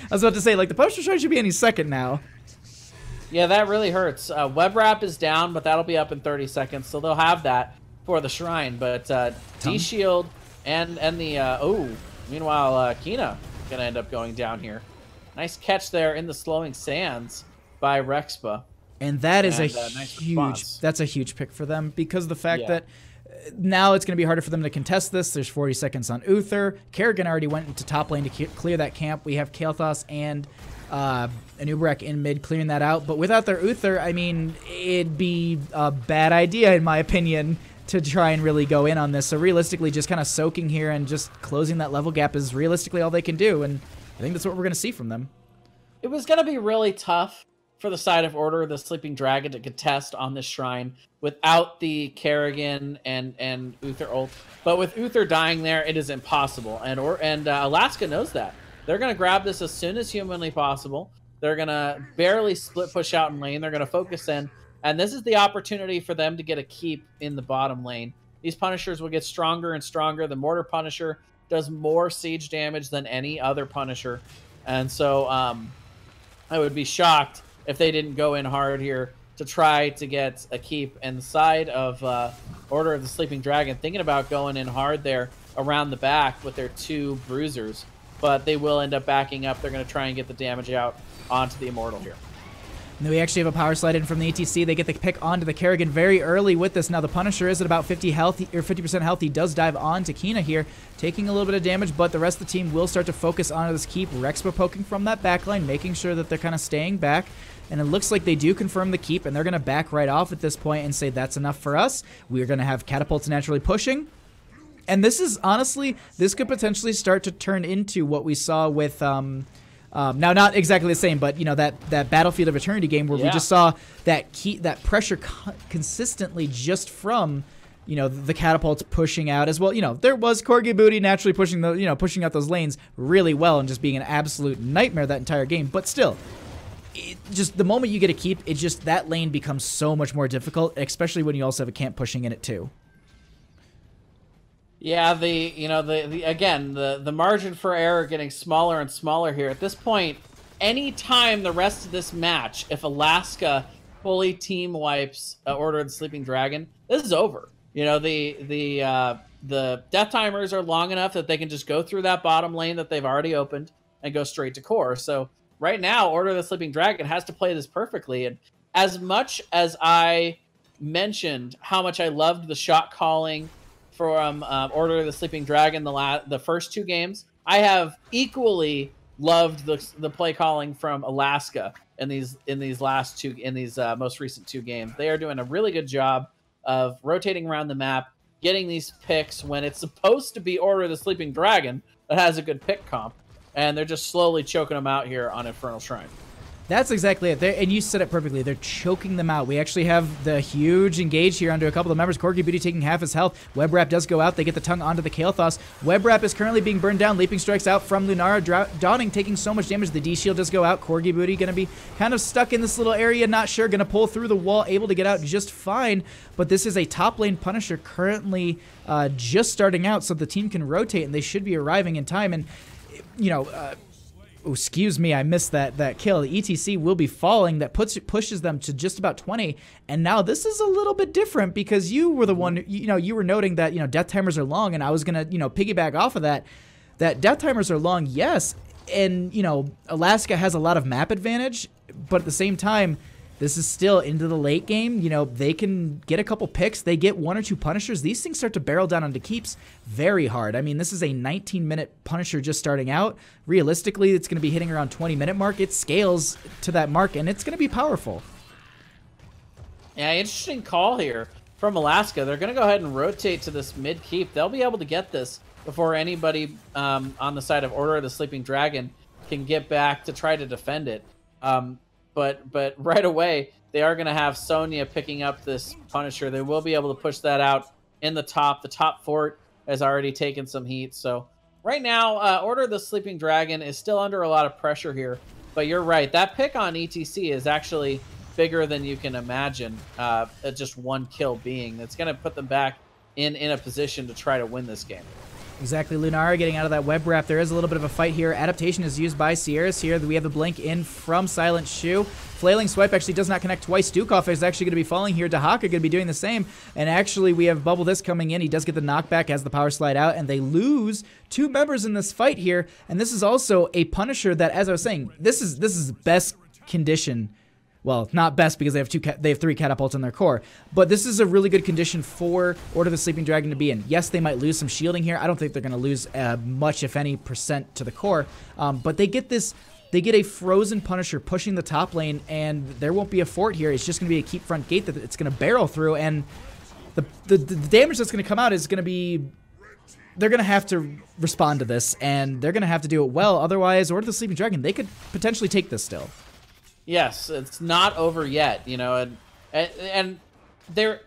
Speaker 1: was about to say, like, the Punisher Shrine should be any second now.
Speaker 2: Yeah, that really hurts. Web Wrap is down, but that'll be up in 30 seconds, so they'll have that for the Shrine. But D-Shield and the, meanwhile, Kina gonna end up going down here. Nice catch there in the slowing sands by Rexpa.
Speaker 1: And that is
Speaker 2: nice response.
Speaker 1: That's a huge pick for them, because of the fact that now it's going to be harder for them to contest this. There's 40 seconds on Uther. Kerrigan already went into top lane to clear that camp. We have Kael'thas and Anubarak in mid clearing that out. But without their Uther, I mean, it'd be a bad idea, in my opinion, to try and really go in on this. So realistically, just kind of soaking here and just closing that level gap is realistically all they can do. And I think that's what we're going to see from them.
Speaker 2: It was going to be really tough for the side of Order of the Sleeping Dragon to contest on this shrine without the Kerrigan and Uther ult. But with Uther dying there, it is impossible. And Alaska knows that. They're going to grab this as soon as humanly possible. They're going to barely split push out in lane. They're going to focus in. And this is the opportunity for them to get a keep in the bottom lane. These Punishers will get stronger and stronger. The Mortar Punisher does more siege damage than any other Punisher. And so I would be shocked if they didn't go in hard here to try to get a keep. And the side of Order of the Sleeping Dragon thinking about going in hard there around the back with their 2 bruisers. But they will end up backing up. They're going to try and get the damage out onto the Immortal here.
Speaker 1: And then we actually have a power slide in from the ETC. They get the pick onto the Kerrigan very early with this. Now the Punisher is at about 50 health or 50% health. He does dive on to Kina here, taking a little bit of damage, but the rest of the team will start to focus onto this keep. Rexpo poking from that backline, making sure that they're kind of staying back. And it looks like they do confirm the keep, and they're going to back right off at this point and say that's enough for us. We're going to have catapults naturally pushing. And this is honestly, this could potentially start to turn into what we saw with now, not exactly the same, but you know that Battlefield of Eternity game where we just saw that pressure consistently just from the catapults pushing out as well. There was Corgi Booty naturally pushing pushing out those lanes really well and just being an absolute nightmare that entire game. But still, just the moment you get a keep, it just that lane becomes so much more difficult, especially when you also have a camp pushing in it too.
Speaker 2: Yeah, the margin for error getting smaller and smaller here. At this point, anytime the rest of this match, if Alaska fully team wipes Order of the Sleeping Dragon, this is over. The death timers are long enough that they can just go through that bottom lane that they've already opened and go straight to core. So right now, Order of the Sleeping Dragon has to play this perfectly. And as much as I mentioned how much I loved the shot calling from Order of the Sleeping Dragon the first two games, I have equally loved the play calling from Alaska in these most recent two games. They are doing a really good job of rotating around the map, getting these picks when it's supposed to be Order of the Sleeping Dragon that has a good pick comp, and they're just slowly choking them out here on Infernal Shrine.
Speaker 1: That's exactly it. And you said it perfectly. They're choking them out. We actually have the huge engage here onto a couple of members. Corgi Booty taking half his health. Web Wrap does go out. They get the tongue onto the Kael'thas. Web Wrap is currently being burned down. Leaping Strikes out from Lunara. Dawning taking so much damage. The D-Shield does go out. Corgi Booty going to be kind of stuck in this little area. Not sure. Going to pull through the wall. Able to get out just fine. But this is a top lane Punisher currently just starting out, so the team can rotate, and they should be arriving in time. And, oh, excuse me, I missed that kill. The ETC will be falling. That pushes them to just about 20. And now this is a little bit different because you were the one, you were noting that, death timers are long, and I was going to, piggyback off of that. That death timers are long, yes. And, Alaska has a lot of map advantage, but at the same time, this is still into the late game. They can get a couple picks. They get one or two Punishers. These things start to barrel down onto keeps very hard. I mean, this is a 19-minute Punisher just starting out. Realistically, it's going to be hitting around 20-minute mark. It scales to that mark, and it's going to be powerful.
Speaker 2: Yeah, interesting call here from Alaska. They're going to go ahead and rotate to this mid keep. They'll be able to get this before anybody on the side of Order of the Sleeping Dragon can get back to try to defend it. But right away, they are going to have Sonya picking up this Punisher. They will be able to push that out in the top. The top fort has already taken some heat. So right now, Order of the Sleeping Dragon is still under a lot of pressure here. But you're right. That pick on ETC is actually bigger than you can imagine. Just one kill being. That's going to put them back in a position to try to win this game.
Speaker 1: Exactly, Lunara getting out of that web wrap. There is a little bit of a fight here. Adaptation is used by Sierras here. We have the blink in from Silent Shoe. Flailing Swipe actually does not connect twice. Dukov is actually going to be falling here. Dahaka going to be doing the same. And actually, we have Bubble This coming in. He does get the knockback as the power slide out, and they lose two members in this fight here. And this is also a Punisher that, as I was saying, this is best condition. Well, not best because they have three catapults in their core, but this is a really good condition for Order of the Sleeping Dragon to be in. Yes, they might lose some shielding here. I don't think they're going to lose much, if any, percent to the core, but they get this. They get a frozen Punisher pushing the top lane, and there won't be a fort here. It's just going to be a keep front gate that it's going to barrel through, and the damage that's going to come out is going to be. They're going to have to respond to this, and they're going to have to do it well. Otherwise, Order of the Sleeping Dragon, they could potentially take this still.
Speaker 2: Yes, it's not over yet, and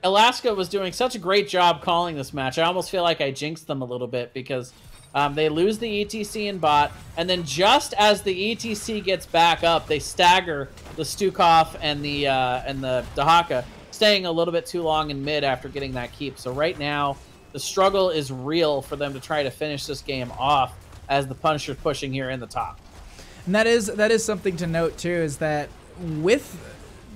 Speaker 2: Alaska was doing such a great job calling this match. I almost feel like I jinxed them a little bit because they lose the ETC in bot, and then just as the ETC gets back up, they stagger the Stukov and the Dahaka, staying a little bit too long in mid after getting that keep. So right now, the struggle is real for them to try to finish this game off as the Punisher's pushing here in the top.
Speaker 1: And that is something to note too, is that with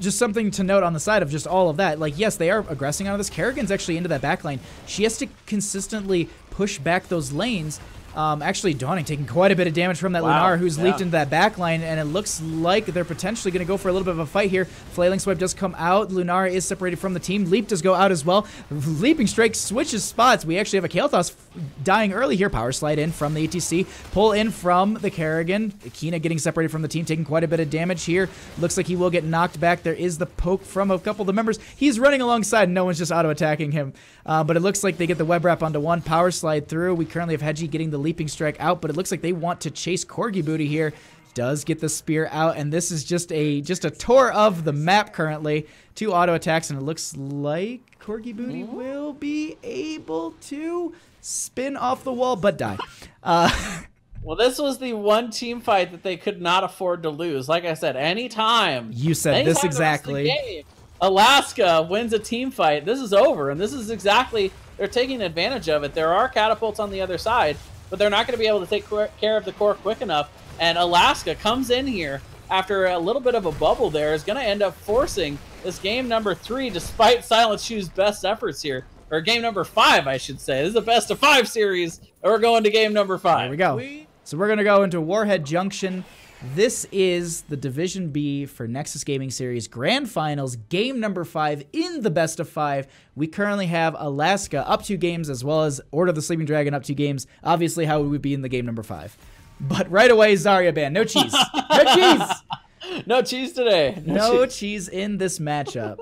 Speaker 1: just something to note on the side of just all of that, like, yes, they are aggressing out of this. Kerrigan's actually into that backline. She has to consistently push back those lanes. Actually, Dawning taking quite a bit of damage from that Lunar, who's leaped into that back line, and it looks like they're potentially going to go for a little bit of a fight here. Flailing Swipe does come out. Lunar is separated from the team. Leap does go out as well. Leaping Strike switches spots. We actually have a Kael'thas dying early here. Power Slide in from the ETC. Pull in from the Kerrigan. Kina getting separated from the team, taking quite a bit of damage here. Looks like he will get knocked back. There is the poke from a couple of the members. He's running alongside, and no one's just auto-attacking him. But it looks like they get the web wrap onto one. Power Slide through. We currently have Hedgie getting the Leaping Strike out, but it looks like they want to chase Corgi Booty here. Does get the spear out, and this is just a tour of the map currently. 2 auto attacks, and it looks like Corgi Booty will be able to spin off the wall, but die.
Speaker 2: Well, this was the one team fight that they could not afford to lose. Like I said, anytime.
Speaker 1: You said this exactly.
Speaker 2: Alaska wins a team fight, this is over, and this is exactly, they're taking advantage of it. There are catapults on the other side, but they're not going to be able to take care of the core quick enough, and Alaska comes in here after a little bit of a bubble there, is going to end up forcing this game number 3, despite Silent Shoe's best efforts here, or game number 5, I should say. This is a best of 5 series, and we're going to game number 5.
Speaker 1: Here we go. So we're going to go into Warhead Junction. This is the Division B for Nexus Gaming Series Grand Finals, game number 5 in the best of 5. We currently have Alaska up 2 games, as well as Order of the Sleeping Dragon up 2 games. Obviously, how would we be in the game number 5? But right away, Zarya ban. No cheese. No cheese.
Speaker 2: No cheese today.
Speaker 1: No cheese in this matchup.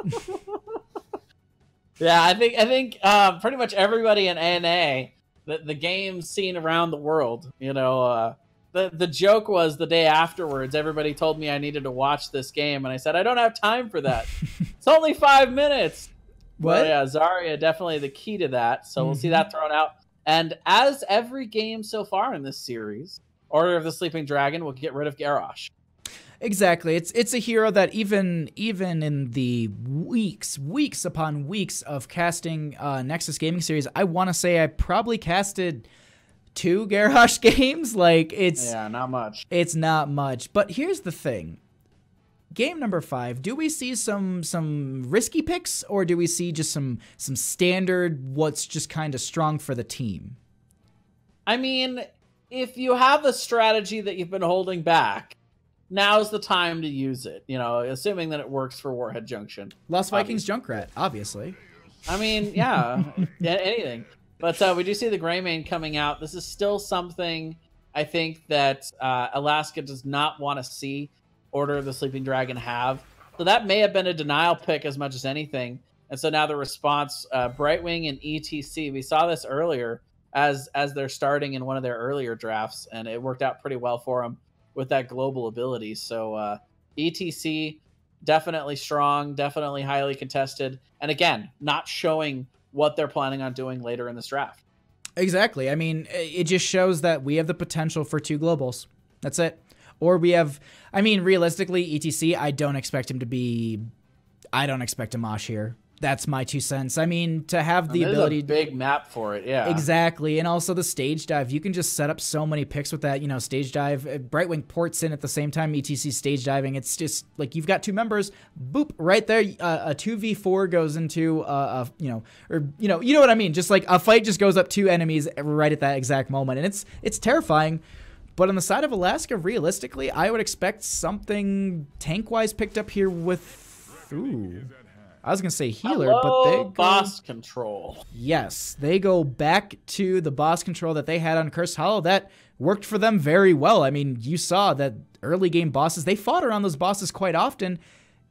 Speaker 2: Yeah, I think pretty much everybody in ANA, the games seen around the world, you know, the joke was the day afterwards, everybody told me I needed to watch this game, and I said, I don't have time for that. It's only 5 minutes.
Speaker 1: What?
Speaker 2: Well, yeah, Zarya definitely the key to that, so we'll see that thrown out. And as every game so far in this series, Order of the Sleeping Dragon will get rid of Garrosh.
Speaker 1: Exactly. It's a hero that even in the weeks upon weeks of casting Nexus Gaming Series, I want to say I probably casted 2 Garrosh games. Like, it's
Speaker 2: not much.
Speaker 1: It's not much. But here's the thing. Game number 5, do we see some risky picks, or do we see just some standard what's just kind of strong for the team?
Speaker 2: I mean, if you have a strategy that you've been holding back, now's the time to use it, you know, assuming that it works for Warhead Junction.
Speaker 1: Lost Vikings Junkrat, obviously.
Speaker 2: I mean, yeah, anything. But we do see the Greymane coming out. This is still something I think that Alaska does not want to see Order of the Sleeping Dragon have. So that may have been a denial pick as much as anything. And so now the response, Brightwing and ETC, we saw this earlier as they're starting in one of their earlier drafts, and it worked out pretty well for them with that global ability. So ETC, definitely strong, definitely highly contested. And again, not showing what they're planning on doing later in this draft.
Speaker 1: Exactly. I mean, it just shows that we have the potential for 2 globals. That's it. Or we have, I mean, realistically, ETC, I don't expect him to mosh here. That's my 2 cents. I mean, to have the ability,
Speaker 2: a big map for it, yeah.
Speaker 1: Exactly, and also the stage dive. You can just set up so many picks with that. You know, stage dive. Brightwing ports in at the same time. ETC stage diving. It's just like you've got 2 members. Boop, right there. A 2v4 goes into you know what I mean. Just like a fight just goes up 2 enemies right at that exact moment, and it's terrifying. But on the side of Alaska, realistically, I would expect something tank-wise picked up here with. Ooh. I was going to say healer, but they go...
Speaker 2: boss control.
Speaker 1: Yes, they go back to the boss control that they had on Cursed Hollow. That worked for them very well. I mean, you saw that early game bosses, they fought around those bosses quite often,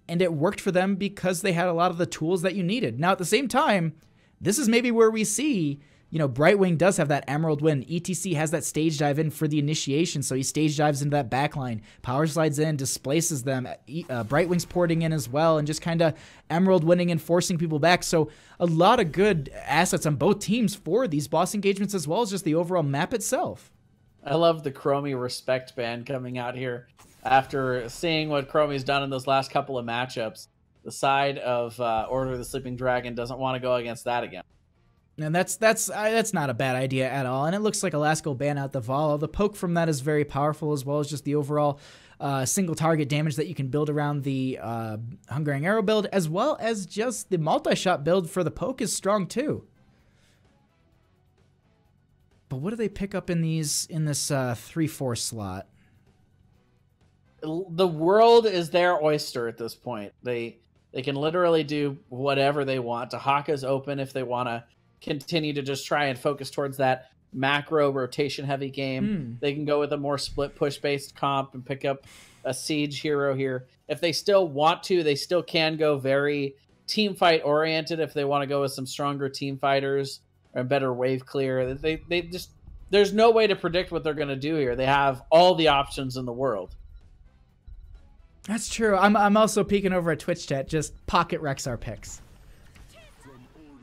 Speaker 1: and it worked for them because they had a lot of the tools that you needed. Now, at the same time, this is maybe where we see... You know, Brightwing does have that Emerald Wind. ETC has that stage dive in for the initiation, so he stage dives into that backline. Power slides in, displaces them. Brightwing's porting in as well, and just kind of Emerald winning and forcing people back. So a lot of good assets on both teams for these boss engagements, as well as just the overall map itself.
Speaker 2: I love the Chromie respect band coming out here after seeing what Chromie's done in those last couple of matchups. The side of Order of the Sleeping Dragon doesn't want to go against that again.
Speaker 1: And that's not a bad idea at all. And it looks like Alaska will ban out the Vala. The poke from that is very powerful, as well as just the overall single target damage that you can build around the Hungering Arrow build, as well as just the multi-shot build for the poke is strong too. But what do they pick up in this 3/4 slot?
Speaker 2: The world is their oyster at this point. They can literally do whatever they want. Tahaka's open if they want to continue to just try and focus towards that macro rotation heavy game. They can go with a more split push based comp and pick up a siege hero here. If they still want to, they still can go very team fight oriented if they want to go with some stronger team fighters or better wave clear. They just, there's no way to predict what they're going to do here. They have all the options in the world.
Speaker 1: That's true. I'm also peeking over at Twitch chat, just pocket Rexar picks.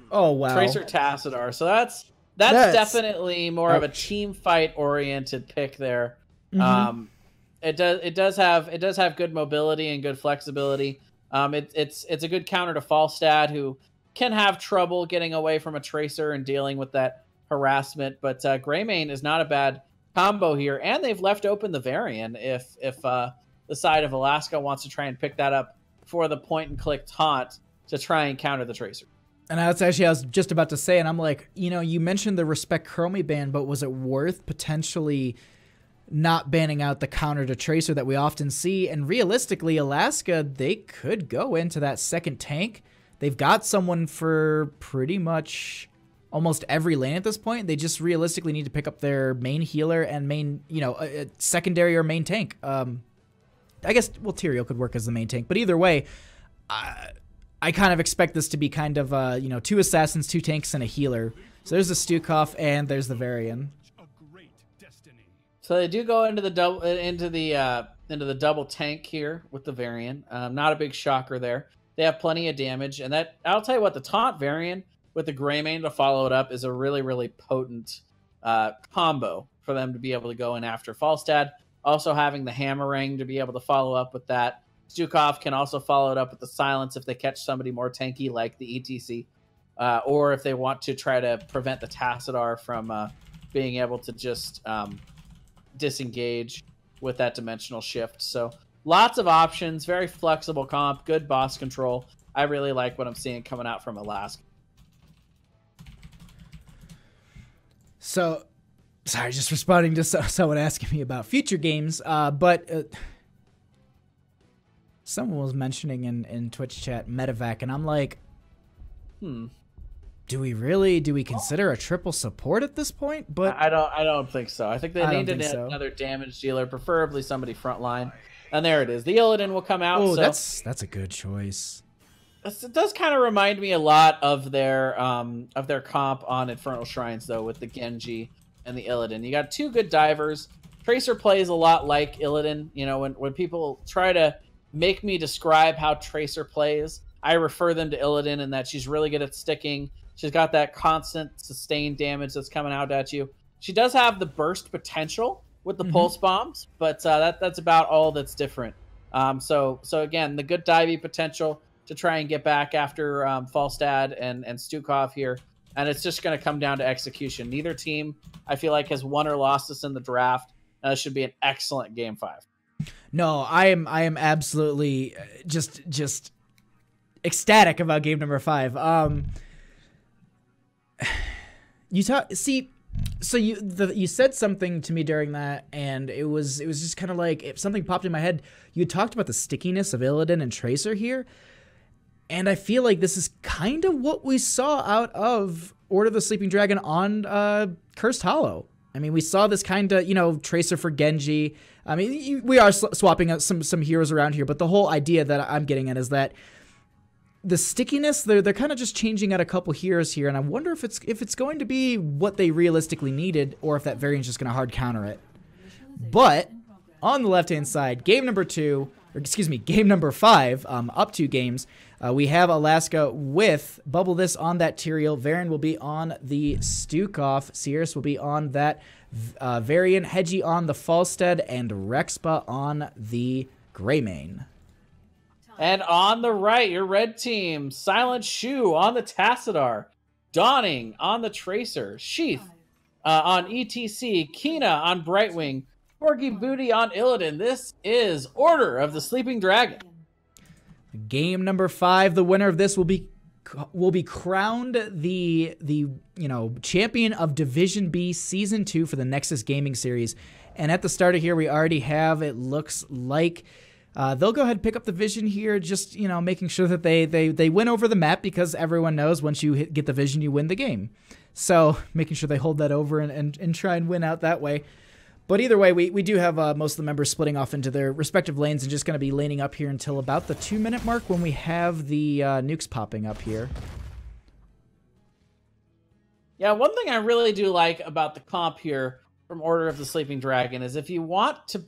Speaker 1: Oh wow.
Speaker 2: Tracer Tassadar. So that's definitely more of a team fight oriented pick there. It does have good mobility and good flexibility. It's a good counter to Falstad, who can have trouble getting away from a Tracer and dealing with that harassment. But Greymane is not a bad combo here, and they've left open the Varian if the side of Alaska wants to try and pick that up for the point and click taunt to try and counter the Tracer.
Speaker 1: And I was just about to say, and I'm like, you mentioned the Respect Chromie ban, but was it worth potentially not banning out the counter to Tracer that we often see? And realistically, Alaska, they could go into that second tank. They've got someone for pretty much almost every lane at this point. They just realistically need to pick up their main healer and main, secondary or main tank. I guess, well, Tyrael could work as the main tank, but either way, I kind of expect this to be kind of, 2 assassins, 2 tanks, and a healer. So there's the Stukov and there's the Varian.
Speaker 2: So they do go into the double tank here with the Varian. Not a big shocker there. They have plenty of damage, and that, I'll tell you what, the taunt Varian with the Greymane to follow it up is a really, really potent combo for them to be able to go in after Falstad. Also having the Hammerang to be able to follow up with that. Stukov can also follow it up with the Silence if they catch somebody more tanky like the ETC. Or if they want to try to prevent the Tassadar from being able to just disengage with that dimensional shift. So lots of options, very flexible comp, good boss control. I really like what I'm seeing coming out from Alaska.
Speaker 1: So, sorry, just responding to someone asking me about future games, but someone was mentioning in Twitch chat Medevac, and I'm like, do we consider a triple support at this point? But
Speaker 2: I don't think so. I think they needed another damage dealer, preferably somebody frontline. And there it is. The Illidan will come out.
Speaker 1: Oh,
Speaker 2: so
Speaker 1: that's a good choice.
Speaker 2: It does kind of remind me a lot of their comp on Infernal Shrines, though, with the Genji and the Illidan. You got 2 good divers. Tracer plays a lot like Illidan. When people try to make me describe how Tracer plays, I refer them to Illidan in that she's really good at sticking. She's got that constant sustained damage that's coming out at you. She does have the burst potential with the pulse bombs, but that's about all that's different. So again, the good divey potential to try and get back after Falstad and Stukov here. And it's just going to come down to execution. Neither team, I feel like, has won or lost this in the draft. This should be an excellent Game 5.
Speaker 1: No, I am absolutely just ecstatic about game number 5. So you said something to me during that, and it was just kind of like if something popped in my head. You talked about the stickiness of Illidan and Tracer here, and I feel like this is kind of what we saw out of Order of the Sleeping Dragon on Cursed Hollow. I mean, we saw this kind of, Tracer for Genji. I mean, we are swapping out some heroes around here, but the whole idea that I'm getting at is that the stickiness, they're kind of just changing out a couple heroes here, and I wonder if it's going to be what they realistically needed, or if that variant's just going to hard counter it. But on the left-hand side, game number 5, up 2 games, we have Alaska with Bubble This on that Tyrael. Varian will be on the Stukov. Sears will be on that Varian. Hedgie on the Falstead, and Rexpa on the Greymane.
Speaker 2: And on the right, your red team, Silent Shoe on the Tassadar, Dawning on the Tracer, Sheath on ETC, Kina on Brightwing, Porgy Booty on Illidan. This is Order of the Sleeping Dragon.
Speaker 1: Game number 5. The winner of this will be will be crowned the champion of Division B Season 2 for the Nexus Gaming Series. And at the start of here, we already have, it looks like, they'll go ahead and pick up the vision here, just, making sure that they win over the map, because everyone knows once you get the vision, you win the game. So making sure they hold that over and try and win out that way. But either way, we do have most of the members splitting off into their respective lanes and just going to be laning up here until about the 2-minute mark when we have the nukes popping up here.
Speaker 2: Yeah, one thing I really do like about the comp here from Order of the Sleeping Dragon is if you want to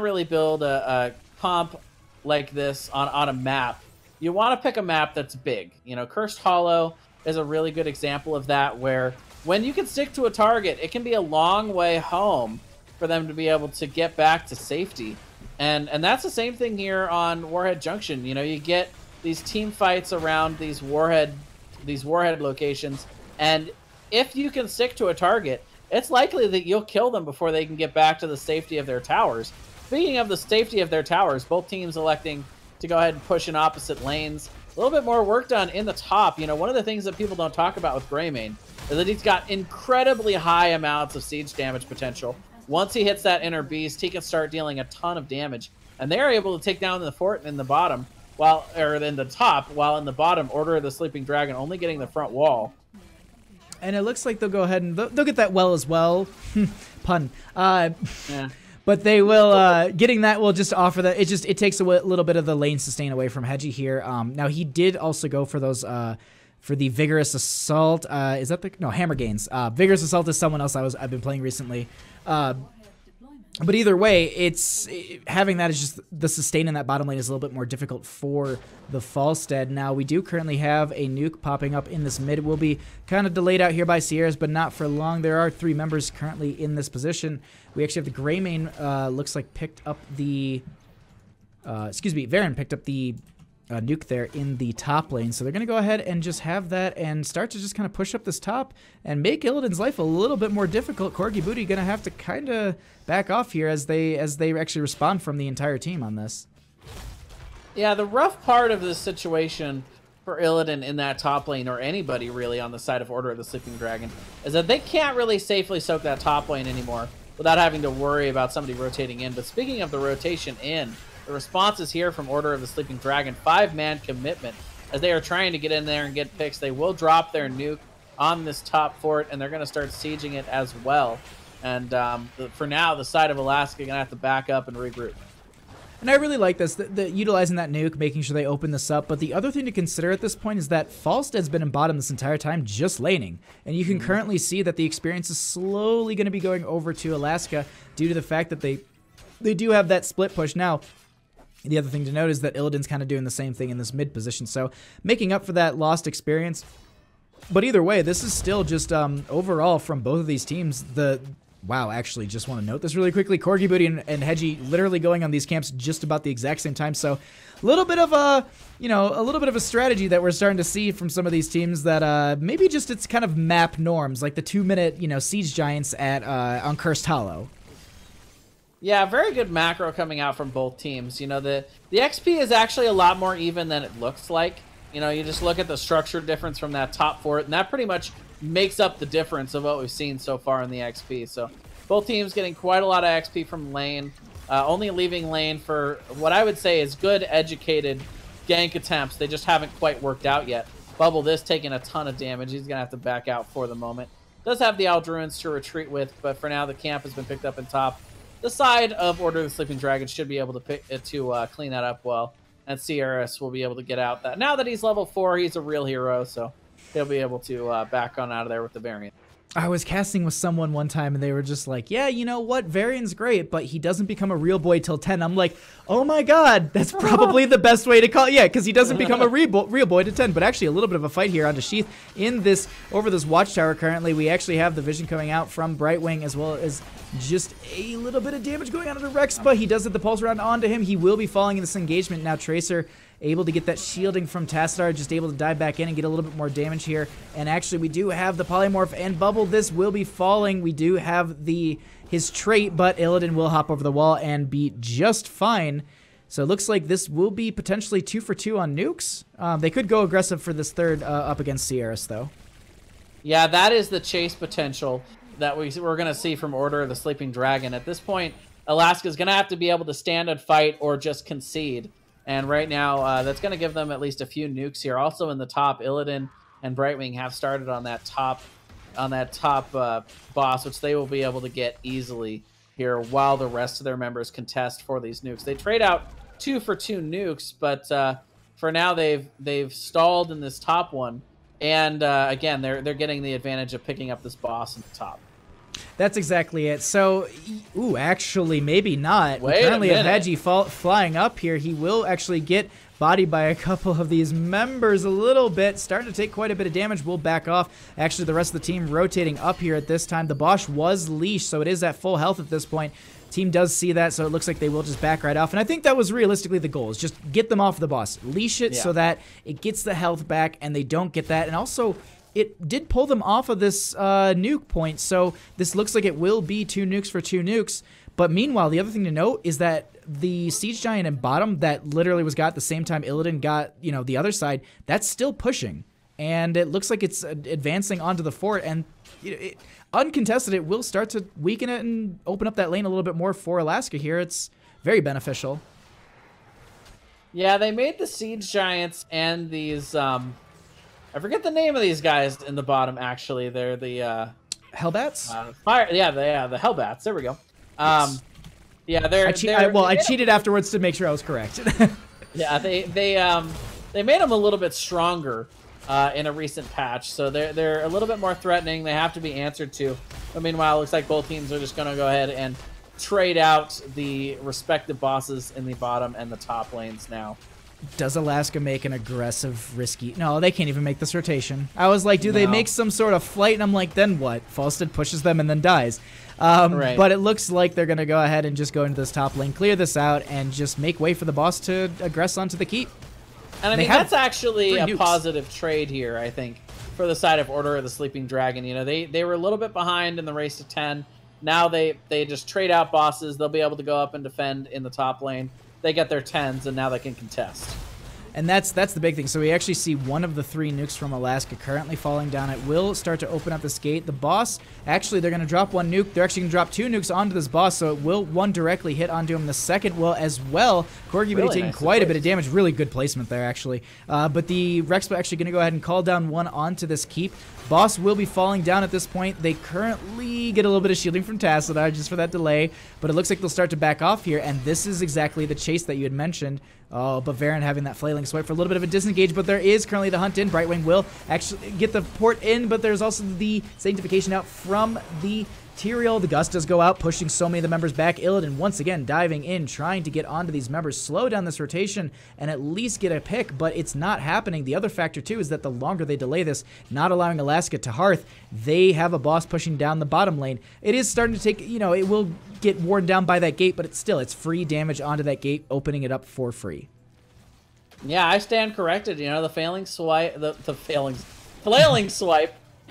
Speaker 2: really build a comp like this on a map, you want to pick a map that's big. Cursed Hollow is a really good example of that, where when you can stick to a target, it can be a long way home for them to be able to get back to safety. And that's the same thing here on Warhead Junction. You get these team fights around these warhead locations, and if you can stick to a target, it's likely that you'll kill them before they can get back to the safety of their towers. Speaking of the safety of their towers, both teams electing to go ahead and push in opposite lanes. A little bit more work done in the top. One of the things that people don't talk about with Greymane is that he's got incredibly high amounts of siege damage potential. Once he hits that inner beast, he can start dealing a ton of damage. And they're able to take down the fort in the bottom, while in the top, while in the bottom, Order of the Sleeping Dragon only getting the front wall.
Speaker 1: And it looks like they'll go ahead and they'll get that well as well. Pun.
Speaker 2: Yeah.
Speaker 1: But they will, getting that will just offer that. It takes a little bit of the lane sustain away from Hedgie here. Now he did also go for those, for the Vigorous Assault. Is that no, Hammer Gains. Vigorous Assault is someone else I've been playing recently. But either way, having that is just the sustain in that bottom lane is a little bit more difficult for the Falstead. Now, we do currently have a nuke popping up in this mid. We'll be kind of delayed out here by Sierras, but not for long. There are 3 members currently in this position. We actually have the Greymane, looks like picked up the, Varen picked up the nuke there in the top lane. So they're going to go ahead and just have that and start to just kind of push up this top and make Illidan's life a little bit more difficult. Corgi Booty going to have to kind of back off here as they actually respond from the entire team on this.
Speaker 2: Yeah, the rough part of this situation for Illidan in that top lane, or anybody really on the side of Order of the Sleeping Dragon, is that they can't really safely soak that top lane anymore without having to worry about somebody rotating in. But speaking of the rotation in, the response is here from Order of the Sleeping Dragon. 5-man commitment as they are trying to get in there and get picks. They will drop their nuke on this top fort, and they're going to start sieging it as well. And for now, the side of Alaska going to have to back up and regroup.
Speaker 1: And I really like this, the utilizing that nuke, making sure they open this up. But the other thing to consider at this point is that Falstead's been in bottom this entire time, just laning. And you can currently see that the experience is slowly going to be going over to Alaska due to the fact that they do have that split push. Now, the other thing to note is that Illidan's kind of doing the same thing in this mid position, so making up for that lost experience. But either way, this is still just overall from both of these teams. Wow, actually, just want to note this really quickly. Corgi Booty and Hedgie literally going on these camps just about the exact same time. So a little bit of a strategy that we're starting to see from some of these teams that maybe just it's kind of map norms, like the 2-minute siege giants at on Cursed Hollow.
Speaker 2: Yeah, very good macro coming out from both teams. The XP is actually a lot more even than it looks like. You just look at the structure difference from that top fort, and that pretty much makes up the difference of what we've seen so far in the XP. So both teams getting quite a lot of XP from lane, only leaving lane for what I would say is good, educated gank attempts. They just haven't quite worked out yet. Bubble this taking a ton of damage. He's going to have to back out for the moment. Does have the Aldruins to retreat with, but for now the camp has been picked up in top. The side of Order of the Sleeping Dragon should be able to clean that up well, and CRS will be able to get out that. Now that he's level 4, he's a real hero, so he'll be able to back on out of there with the variant.
Speaker 1: I was casting with someone one time and they were just like, yeah, you know what? Varian's great, but he doesn't become a real boy till 10. I'm like, oh my God, that's probably the best way to call it. Yeah, because he doesn't become a real boy to 10. But actually a little bit of a fight here onto Sheath over this watchtower currently. We actually have the vision coming out from Brightwing as well as just a little bit of damage going on to Rex, but he does get the pulse round onto him. He will be falling in this engagement. Now Tracer able to get that shielding from Tassadar, just able to dive back in and get a little bit more damage here. And actually, we do have the Polymorph and Bubble. This will be falling. We do have his trait, but Illidan will hop over the wall and be just fine. So it looks like this will be potentially 2 for 2 on nukes. They could go aggressive for this third up against Sierras, though.
Speaker 2: Yeah, that is the chase potential that we're going to see from Order of the Sleeping Dragon. At this point, Alaska's going to have to be able to stand and fight or just concede. And right now, that's going to give them at least a few nukes here. Also in the top, Illidan and Brightwing have started on that top boss, which they will be able to get easily here while the rest of their members contest for these nukes. They trade out 2 for 2 nukes, but for now they've stalled in this top one. And again, they're getting the advantage of picking up this boss in the top.
Speaker 1: That's exactly it. So, ooh, actually, maybe not.
Speaker 2: Wait
Speaker 1: Currently,
Speaker 2: a minute.
Speaker 1: Hedgie flying up here. He will actually get bodied by a couple of these members a little bit. Starting to take quite a bit of damage. Will back off. Actually, the rest of the team rotating up here at this time. The Bosch was leashed, so it is at full health at this point. Team does see that, so it looks like they will just back right off. And I think that was realistically the goal, is just get them off the boss. Leash it so that it gets the health back and they don't get that. And also, it did pull them off of this nuke point, so this looks like it will be 2 nukes for 2 nukes. But meanwhile, the other thing to note is that the Siege Giant in bottom that literally was got at the same time Illidan got, you know, the other side, that's still pushing. And it looks like it's advancing onto the fort, and uncontested, it will start to weaken it and open up that lane a little bit more for Alaska here. It's very beneficial.
Speaker 2: Yeah, they made the Siege Giants and these, I forget the name of these guys in the bottom, actually. They're the,
Speaker 1: Hellbats?
Speaker 2: The Hellbats. There we go.
Speaker 1: Yes.
Speaker 2: Yeah,
Speaker 1: I cheated afterwards to make sure I was correct.
Speaker 2: Yeah, they made them a little bit stronger in a recent patch, so they're a little bit more threatening. They have to be answered to. But meanwhile, it looks like both teams are just going to go ahead and trade out the respective bosses in the bottom and the top lanes now.
Speaker 1: Does Alaska make an aggressive, risky... No, they can't even make this rotation. I was like, do they make some sort of flight? And I'm like, then what? Falstad pushes them and then dies.
Speaker 2: Right.
Speaker 1: But it looks like they're going to go ahead and just go into this top lane, clear this out, and just make way for the boss to aggress onto the keep.
Speaker 2: And I mean, that's actually a positive trade here, I think, for the side of Order of the Sleeping Dragon. You know, they were a little bit behind in the race to 10. Now they just trade out bosses. They'll be able to go up and defend in the top lane. They get their 10s, and now they can contest.
Speaker 1: And that's the big thing. So we actually see one of the 3 nukes from Alaska currently falling down. It will start to open up this gate. The boss, actually, they're going to drop 1 nuke. They're actually going to drop 2 nukes onto this boss, so it will one directly hit onto him. The second will as well. Corgi will be taking quite a bit of damage. Really good placement there, actually. But the Rexpo actually going to go ahead and call down 1 onto this keep. Boss will be falling down at this point. They currently get a little bit of shielding from Tassadar just for that delay, but it looks like they'll start to back off here, and this is exactly the chase that you had mentioned. Oh, but Varen having that flailing swipe for a little bit of a disengage, but there is currently the hunt in. Brightwing will actually get the port in, but there's also the sanctification out from the Tyrael. The Gust does go out, pushing so many of the members back. Illidan once again diving in, trying to get onto these members, slow down this rotation, and at least get a pick, but it's not happening. The other factor, too, is that the longer they delay this, not allowing Alaska to hearth, they have a boss pushing down the bottom lane. It is starting to take, you know, it will get worn down by that gate, but it's free damage onto that gate, opening it up for free.
Speaker 2: Yeah, I stand corrected. You know, the flailing swipe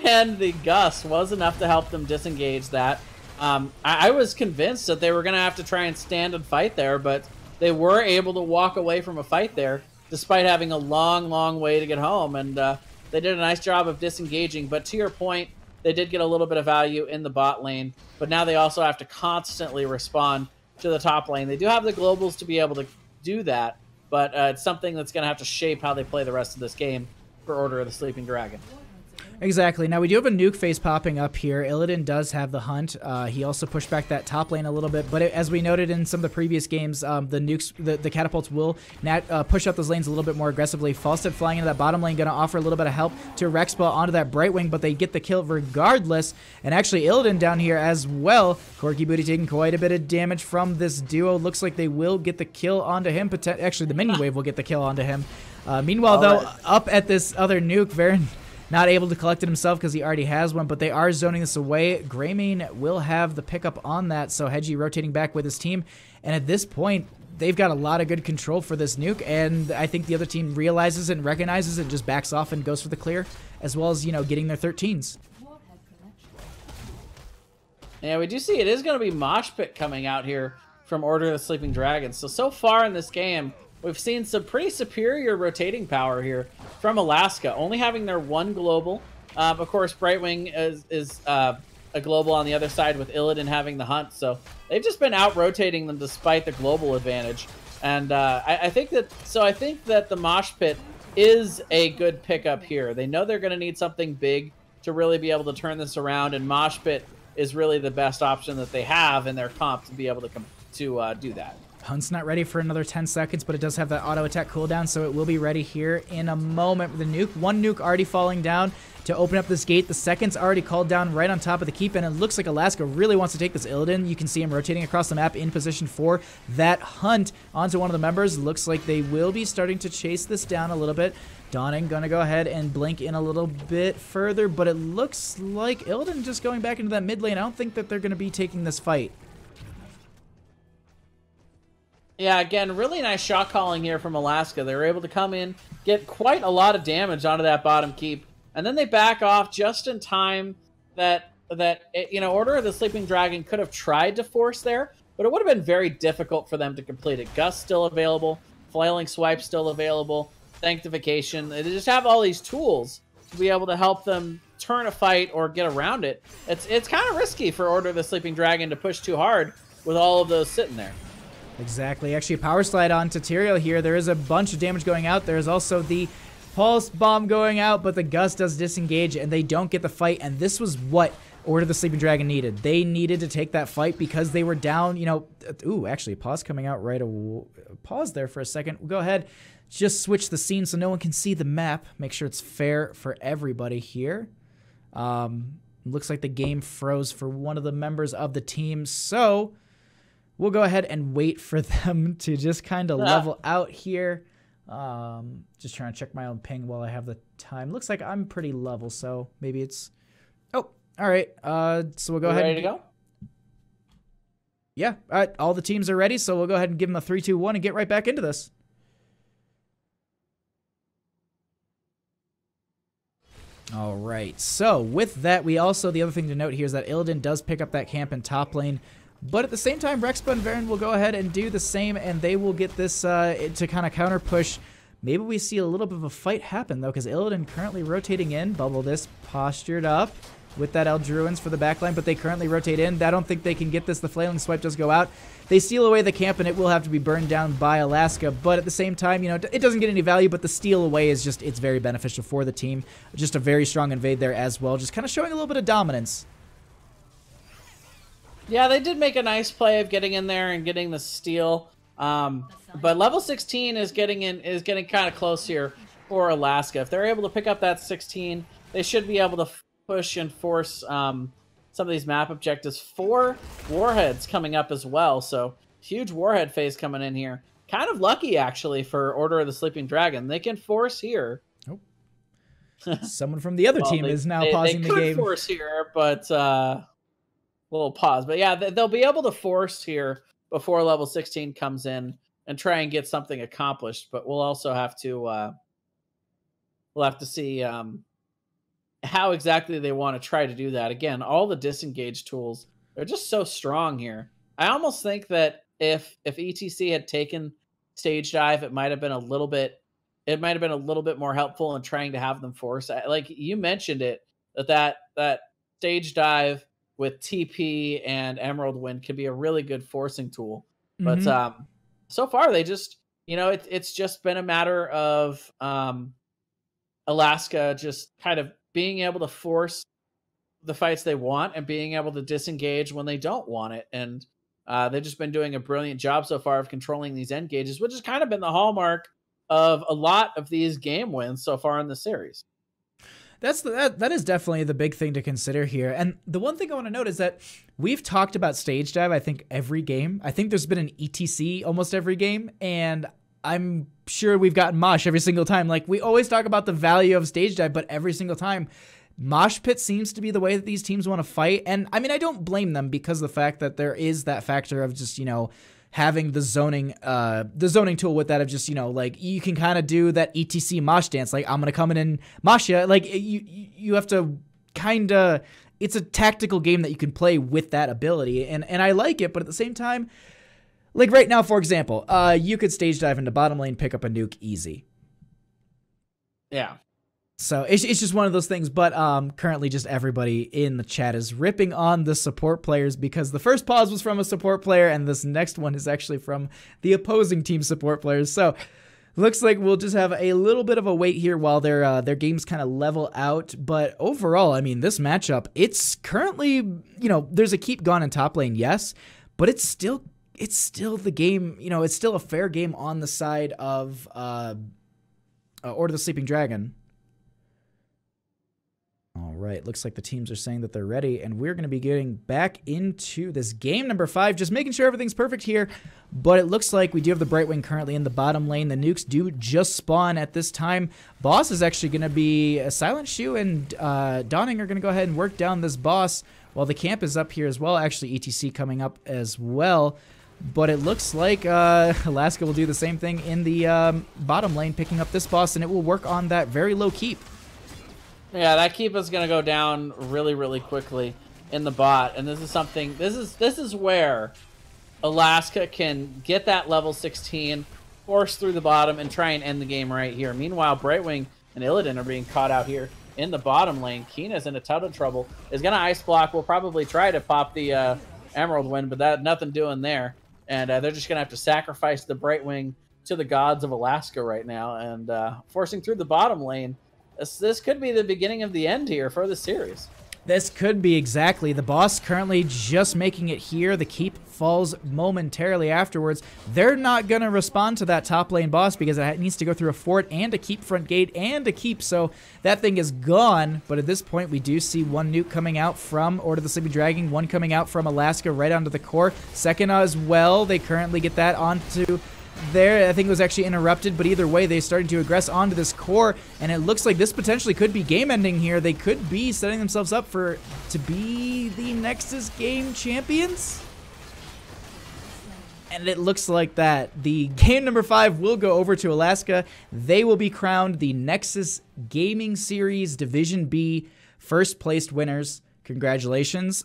Speaker 2: and the Gust was enough to help them disengage that. I was convinced that they were going to have to try and stand and fight there, but they were able to walk away from a fight there, despite having a long, long way to get home, and they did a nice job of disengaging. But to your point, they did get a little bit of value in the bot lane, but now they also have to constantly respond to the top lane. They do have the globals to be able to do that, but it's something that's going to have to shape how they play the rest of this game for Order of the Sleeping Dragon.
Speaker 1: Exactly. Now, we do have a nuke phase popping up here. Illidan does have the hunt. He also pushed back that top lane a little bit, but as we noted in some of the previous games, the nukes, the catapults will push up those lanes a little bit more aggressively. Falstad flying into that bottom lane, going to offer a little bit of help to Rexpa onto that Brightwing, but they get the kill regardless, and actually Illidan down here as well. Corky Booty taking quite a bit of damage from this duo. Looks like they will get the kill onto him. Actually, the minion wave will get the kill onto him. Meanwhile, though, up at this other nuke, Varen not able to collect it himself because he already has one, but they are zoning this away. Greymane will have the pickup on that, so Hedgie rotating back with his team. And at this point, they've got a lot of good control for this nuke, and I think the other team realizes it and recognizes it and just backs off and goes for the clear, as well as, you know, getting their 13s.
Speaker 2: Yeah, we do see it is going to be Mosh Pit coming out here from Order of the Sleeping Dragon. So far in this game, we've seen some pretty superior rotating power here from Alaska, only having their one global. Of course, Brightwing is a global on the other side with Illidan having the hunt. So they've just been out-rotating them despite the global advantage. And I think that the Mosh Pit is a good pickup here. They know they're going to need something big to really be able to turn this around, and Mosh Pit is really the best option that they have in their comp to be able to do that.
Speaker 1: Hunt's not ready for another 10 seconds, but it does have that auto attack cooldown, so it will be ready here in a moment with the nuke. One nuke already falling down to open up this gate. The second's already called down right on top of the keep, and it looks like Alaska really wants to take this Illidan. You can see him rotating across the map in position for that hunt onto one of the members. Looks like they will be starting to chase this down a little bit. Dawning gonna go ahead and blink in a little bit further, but it looks like Illidan just going back into that mid lane. I don't think that they're gonna be taking this fight.
Speaker 2: Yeah, again, really nice shot calling here from Alaska. They were able to come in, get quite a lot of damage onto that bottom keep, and then they back off just in time that Order of the Sleeping Dragon could have tried to force there, but it would have been very difficult for them to complete it. Gust still available, Flailing Swipe still available, Sanctification. They just have all these tools to be able to help them turn a fight or get around it. It's kind of risky for Order of the Sleeping Dragon to push too hard with all of those sitting there.
Speaker 1: Exactly. Actually, a power slide onto Tyrael here. There is a bunch of damage going out. There's also the pulse bomb going out, but the Gust does disengage, and they don't get the fight. And this was what Order of the Sleeping Dragon needed. They needed to take that fight because they were down, Ooh, actually, pause coming out right away. Pause there for a second. We'll go ahead, just switch the scene so no one can see the map. Make sure it's fair for everybody here. Looks like the game froze for one of the members of the team, so we'll go ahead and wait for them to just kind of level out here. Just trying to check my own ping while I have the time. Looks like I'm pretty level, so maybe it's... Oh, all right. So we'll go ahead.
Speaker 2: Ready to go?
Speaker 1: Yeah, all the teams are ready, so we'll go ahead and give them a 3, 2, 1 and get right back into this. All right, so with that, the other thing to note here is that Illidan does pick up that camp in top lane, but at the same time, Rexpa and Varen will go ahead and do the same, and they will get this to kind of counter push. Maybe we see a little bit of a fight happen, though, because Illidan currently rotating in. Bubble this, postured up with that Eldruins for the backline, but they currently rotate in. I don't think they can get this. The Flailing Swipe does go out. They steal away the camp, and it will have to be burned down by Alaska, but at the same time, it doesn't get any value, but the steal away is just, it's very beneficial for the team. Just a very strong invade there as well, just kind of showing a little bit of dominance.
Speaker 2: Yeah, they did make a nice play of getting in there and getting the steal. But level 16 is getting kind of close here for Alaska. If they're able to pick up that 16, they should be able to push and force some of these map objectives. 4 warheads coming up as well, so huge warhead phase coming in here. Kind of lucky, actually, for Order of the Sleeping Dragon. They can force here.
Speaker 1: Oh. Someone from the other team is now pausing the game.
Speaker 2: They could force here, but... little pause, but yeah, they'll be able to force here before level 16 comes in and try and get something accomplished. But we'll also have to see how exactly they want to try to do that. Again, all the disengage tools, they're just so strong here. I almost think that if ETC had taken stage dive, it might have been a little bit more helpful in trying to have them force. Like you mentioned it, that stage dive with TP and Emerald Wind could be a really good forcing tool. But so far they just, it's just been a matter of Alaska just kind of being able to force the fights they want and being able to disengage when they don't want it. And they've just been doing a brilliant job so far of controlling these end gauges, which has kind of been the hallmark of a lot of these game wins so far in the series.
Speaker 1: That is definitely the big thing to consider here. And the one thing I want to note is that we've talked about stage dive, I think, every game. I think there's been an ETC almost every game, and I'm sure we've gotten mosh every single time. Like, we always talk about the value of stage dive, but every single time, mosh pit seems to be the way that these teams want to fight. And I mean, I don't blame them because of the fact that there is that factor of just, having the zoning tool with that of just, like, you can kind of do that ETC mosh dance. Like, I'm going to come in and mosh you. Like, you have to kind of, it's a tactical game that you can play with that ability. And I like it, but at the same time, Like right now, for example, you could stage dive into bottom lane, pick up a nuke easy.
Speaker 2: Yeah.
Speaker 1: So it's just one of those things, but currently just everybody in the chat is ripping on the support players because the first pause was from a support player and this next one is actually from the opposing team support players. So looks like we'll just have a little bit of a wait here while their games kind of level out. But overall, I mean, this matchup, it's currently, you know, there's a keep gone in top lane, yes, but it's still the game, you know, it's still a fair game on the side of Order of the Sleeping Dragon. All right, looks like the teams are saying that they're ready, and we're going to be getting back into this game number 5, just making sure everything's perfect here, but it looks like we do have the Brightwing currently in the bottom lane. The nukes do just spawn at this time. Boss is actually going to be a Silent Shoe, and Dawning are going to go ahead and work down this boss, while the camp is up here as well. Actually, ETC coming up as well, but it looks like Alaska will do the same thing in the bottom lane, picking up this boss, and it will work on that very low keep.
Speaker 2: Yeah, that keep is going to go down really, really quickly in the bot. And this is something, this is where Alaska can get that level 16, force through the bottom, and try and end the game right here. Meanwhile, Brightwing and Illidan are being caught out here in the bottom lane. Keena's in a ton of trouble. Is going to ice block. We'll probably try to pop the Emerald win, but that nothing doing there. And they're just going to have to sacrifice the Brightwing to the gods of Alaska right now. And forcing through the bottom lane. This could be the beginning of the end here for the series.
Speaker 1: This could be exactly. The boss currently just making it here. The keep falls momentarily afterwards. They're not going to respond to that top lane boss because it needs to go through a fort and a keep front gate and a keep, so that thing is gone. But at this point, we do see one nuke coming out from Order of the Sleeping Dragon, one coming out from Alaska right onto the core. Second as well, they currently get that onto there. I think it was actually interrupted, but either way, they started to aggress onto this core, and it looks like this potentially could be game ending here. They could be setting themselves up to be the Nexus game champions. And it looks like that. The game number 5 will go over to Alaska. They will be crowned the Nexus Gaming Series Division B first placed winners. Congratulations.